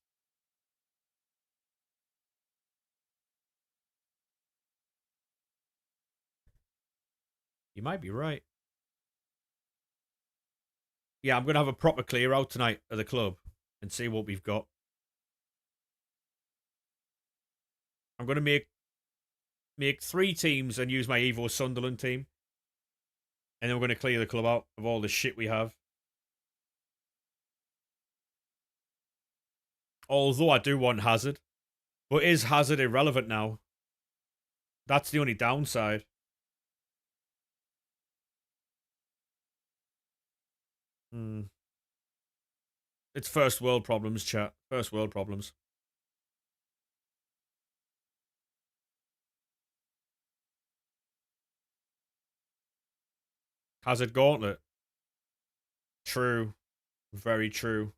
You might be right. Yeah, I'm going to have a proper clear out tonight at the club and see what we've got. I'm going to make 3 teams and use my Evo Sunderland team. And then we're going to clear the club out of all the shit we have. Although I do want Hazard. But is Hazard irrelevant now? That's the only downside. It's first world problems, chat. First world problems. Hazard Gauntlet. True. Very true.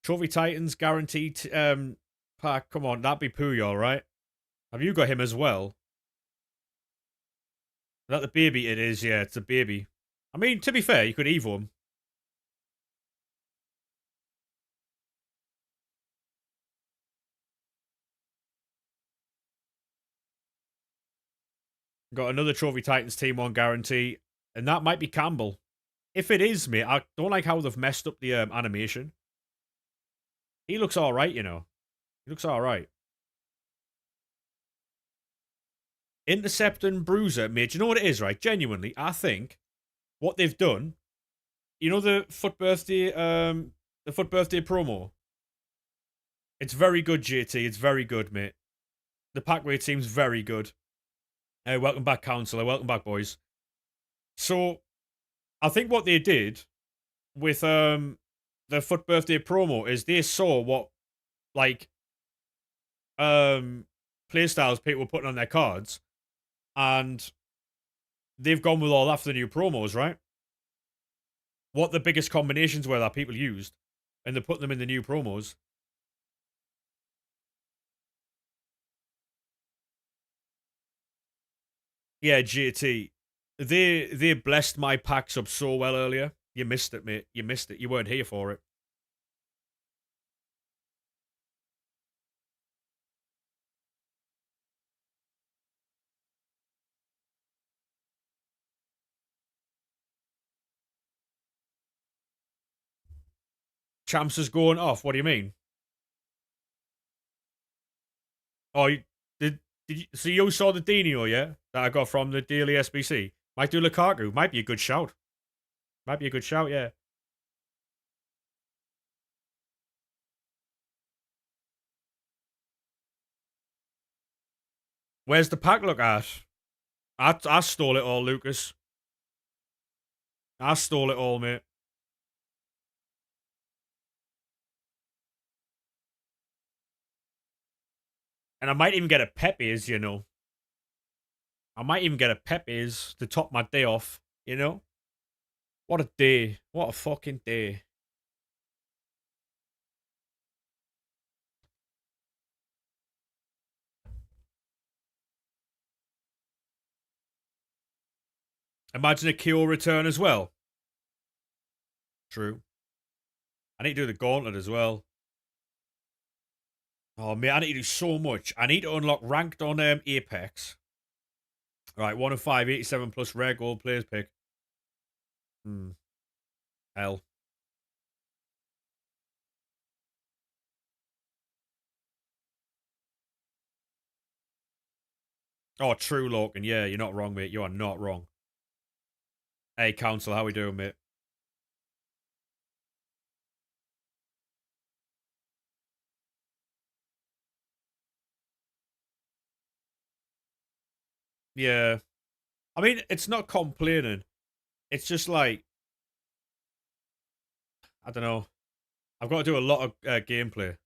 Trophy Titans guaranteed pack. Come on, that'd be Puyol, right? Have you got him as well? Is that the baby? It is, yeah, it's a baby. I mean, to be fair, you could Evo him. Got another Trophy Titans team on guarantee, and that might be Campbell. If it is, mate, I don't like how they've messed up the animation. He looks all right, you know. He looks all right. Intercepting Bruiser, mate. Do you know what it is, right? Genuinely, I think what they've done. You know the foot birthday promo. It's very good, JT. It's very good, mate. The pack weight seems very good. Welcome back, Counselor. Welcome back, boys. So, I think what they did with the foot birthday promo is they saw what like playstyles people were putting on their cards, and they've gone with all that for the new promos, right? What the biggest combinations were that people used, and they're putting them in the new promos. Yeah, JT. They blessed my packs up so well earlier. You missed it, mate. You missed it. You weren't here for it. Champs is going off. What do you mean? Oh, did you, so you saw the Dino, yeah? That I got from the daily SBC. Might do Lukaku. Might be a good shout. Might be a good shout, yeah. Where's the pack look at? I stole it all, Lucas. I stole it all, mate. And I might even get a Pepe's, you know. I might even get a Pepe's to top my day off, you know? What a day. What a fucking day. Imagine a Kyo return as well. True. I need to do the gauntlet as well. Oh, man, I need to do so much. I need to unlock ranked on Apex. Right, 1 of 5, 87 plus rare gold players pick. Hell. Oh, true, Logan. Yeah, you're not wrong, mate. You are not wrong. Hey, Council, how we doing, mate? Yeah. I mean, it's not complaining. It's just like, I don't know. I've got to do a lot of gameplay.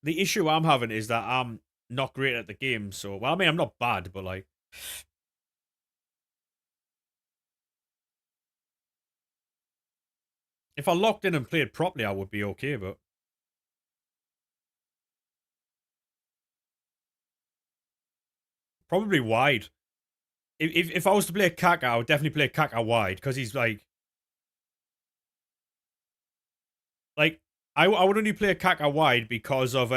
The issue I'm having is that I'm not great at the game. So, well, I mean, I'm not bad, but like, if I locked in and played properly, I would be okay, but probably wide. If I was to play Kaka, I would definitely play Kaka wide because he's like I would only play Kaka wide because of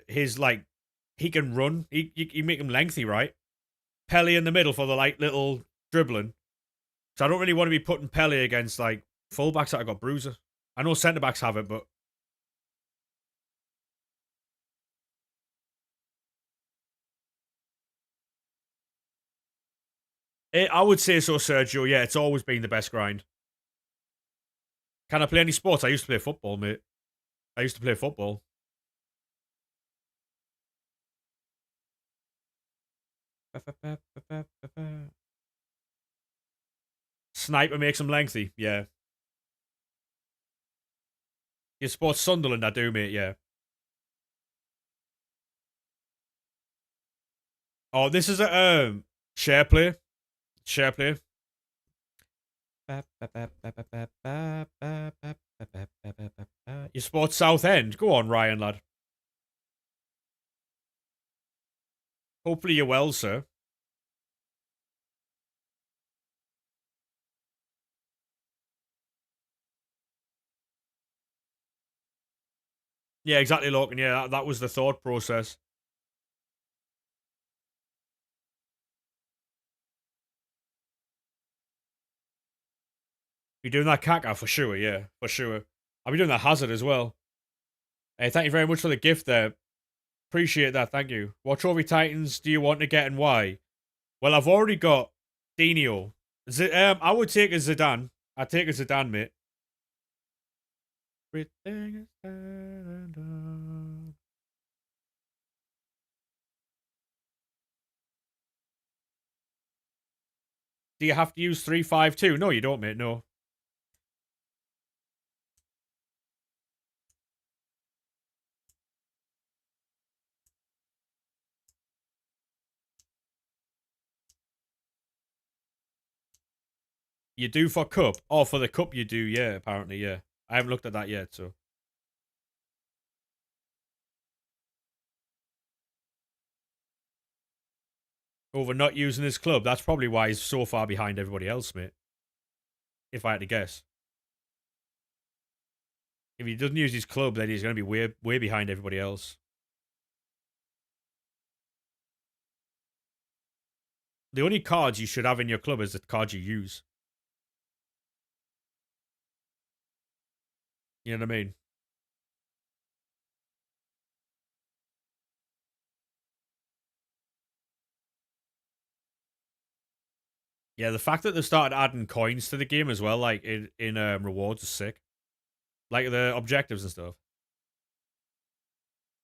his like he can run. You make him lengthy, right? Pele in the middle for the like little dribbling. So I don't really want to be putting Pele against like fullbacks that I got bruiser. I know centre backs have it, but I would say so, Sergio. Yeah, it's always been the best grind. Can I play any sports? I used to play football, mate. I used to play football. Sniper makes him lengthy. Yeah. You support Sunderland, I do, mate. Yeah. Oh, this is a share play. Share play. You support Southend? Go on, Ryan, lad. Hopefully you're well, sir. Yeah, exactly, Logan. Yeah, that was the thought process. You're doing that Kaka for sure, yeah, for sure. I'll be doing that Hazard as well. Hey, thank you very much for the gift there. Appreciate that, thank you. What Trophy Titans do you want to get and why? Well, I've already got Dino. I would take a Zidane. I'd take a Zidane, mate. Everything is said and done. Do you have to use 3-5-2? No, you don't, mate. No. You do for cup. Oh, for the cup you do, yeah, apparently, yeah. I haven't looked at that yet, so. Over not using his club. That's probably why he's so far behind everybody else, mate. If I had to guess. If he doesn't use his club, then he's going to be way behind everybody else. The only cards you should have in your club is the cards you use. You know what I mean? Yeah, the fact that they started adding coins to the game as well, like in rewards, is sick. Like the objectives and stuff.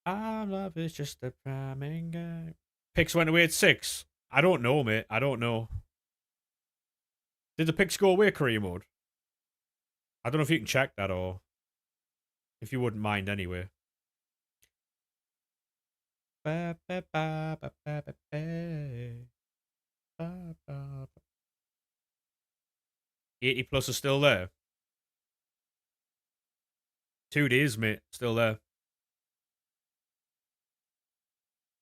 Our love is just a priming game. Picks went away at 6. I don't know, mate. I don't know. Did the picks go away career mode? I don't know if you can check that or if you wouldn't mind anyway. 80 plus are still there. 2 days, mate. Still there.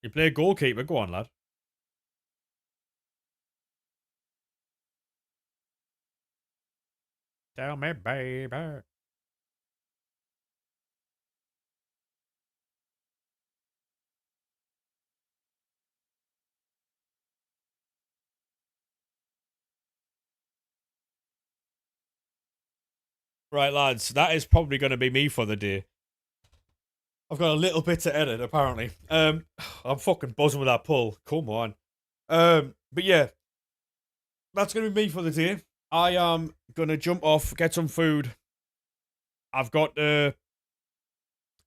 You play goalkeeper. Go on, lad. Tell me, baby. Right, lads. That is probably going to be me for the day. I've got a little bit to edit, apparently. I'm fucking buzzing with that pull. Come on. But yeah, that's gonna be me for the day. I am gonna jump off, get some food. I've got to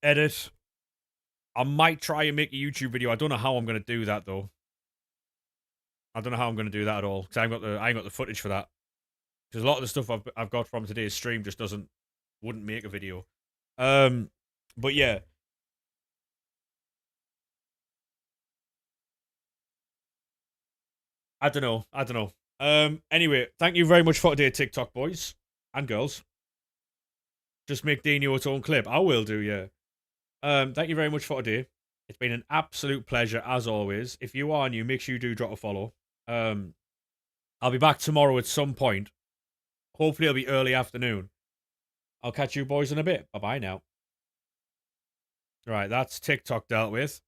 edit. I might try and make a YouTube video. I don't know how I'm gonna do that though. I don't know how I'm gonna do that at all because I ain't got the footage for that. Because a lot of the stuff I've got from today's stream just wouldn't make a video. But yeah, I don't know. I don't know. Anyway, thank you very much for today, TikTok boys and girls. Just make Dino its own clip. I will do, yeah. Thank you very much for today. It's been an absolute pleasure as always. If you are new, make sure you do drop a follow. I'll be back tomorrow at some point. Hopefully it'll be early afternoon. I'll catch you boys in a bit. Bye bye now. Right, that's TikTok dealt with.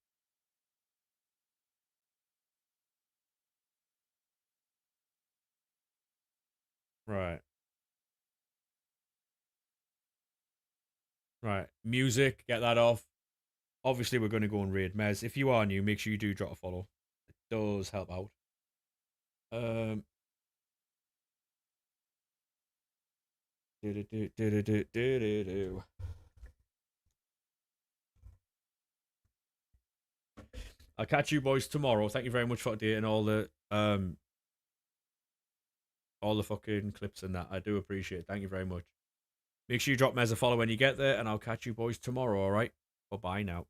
Right. Right. Music, get that off. Obviously, we're going to go and raid Mez. If you are new, make sure you do drop a follow. It does help out. Um. I'll catch you boys tomorrow. Thank you very much for today and all the fucking clips and that. I do appreciate it. Thank you very much. Make sure you drop Mez a follow when you get there, and I'll catch you boys tomorrow, alright? Bye bye now.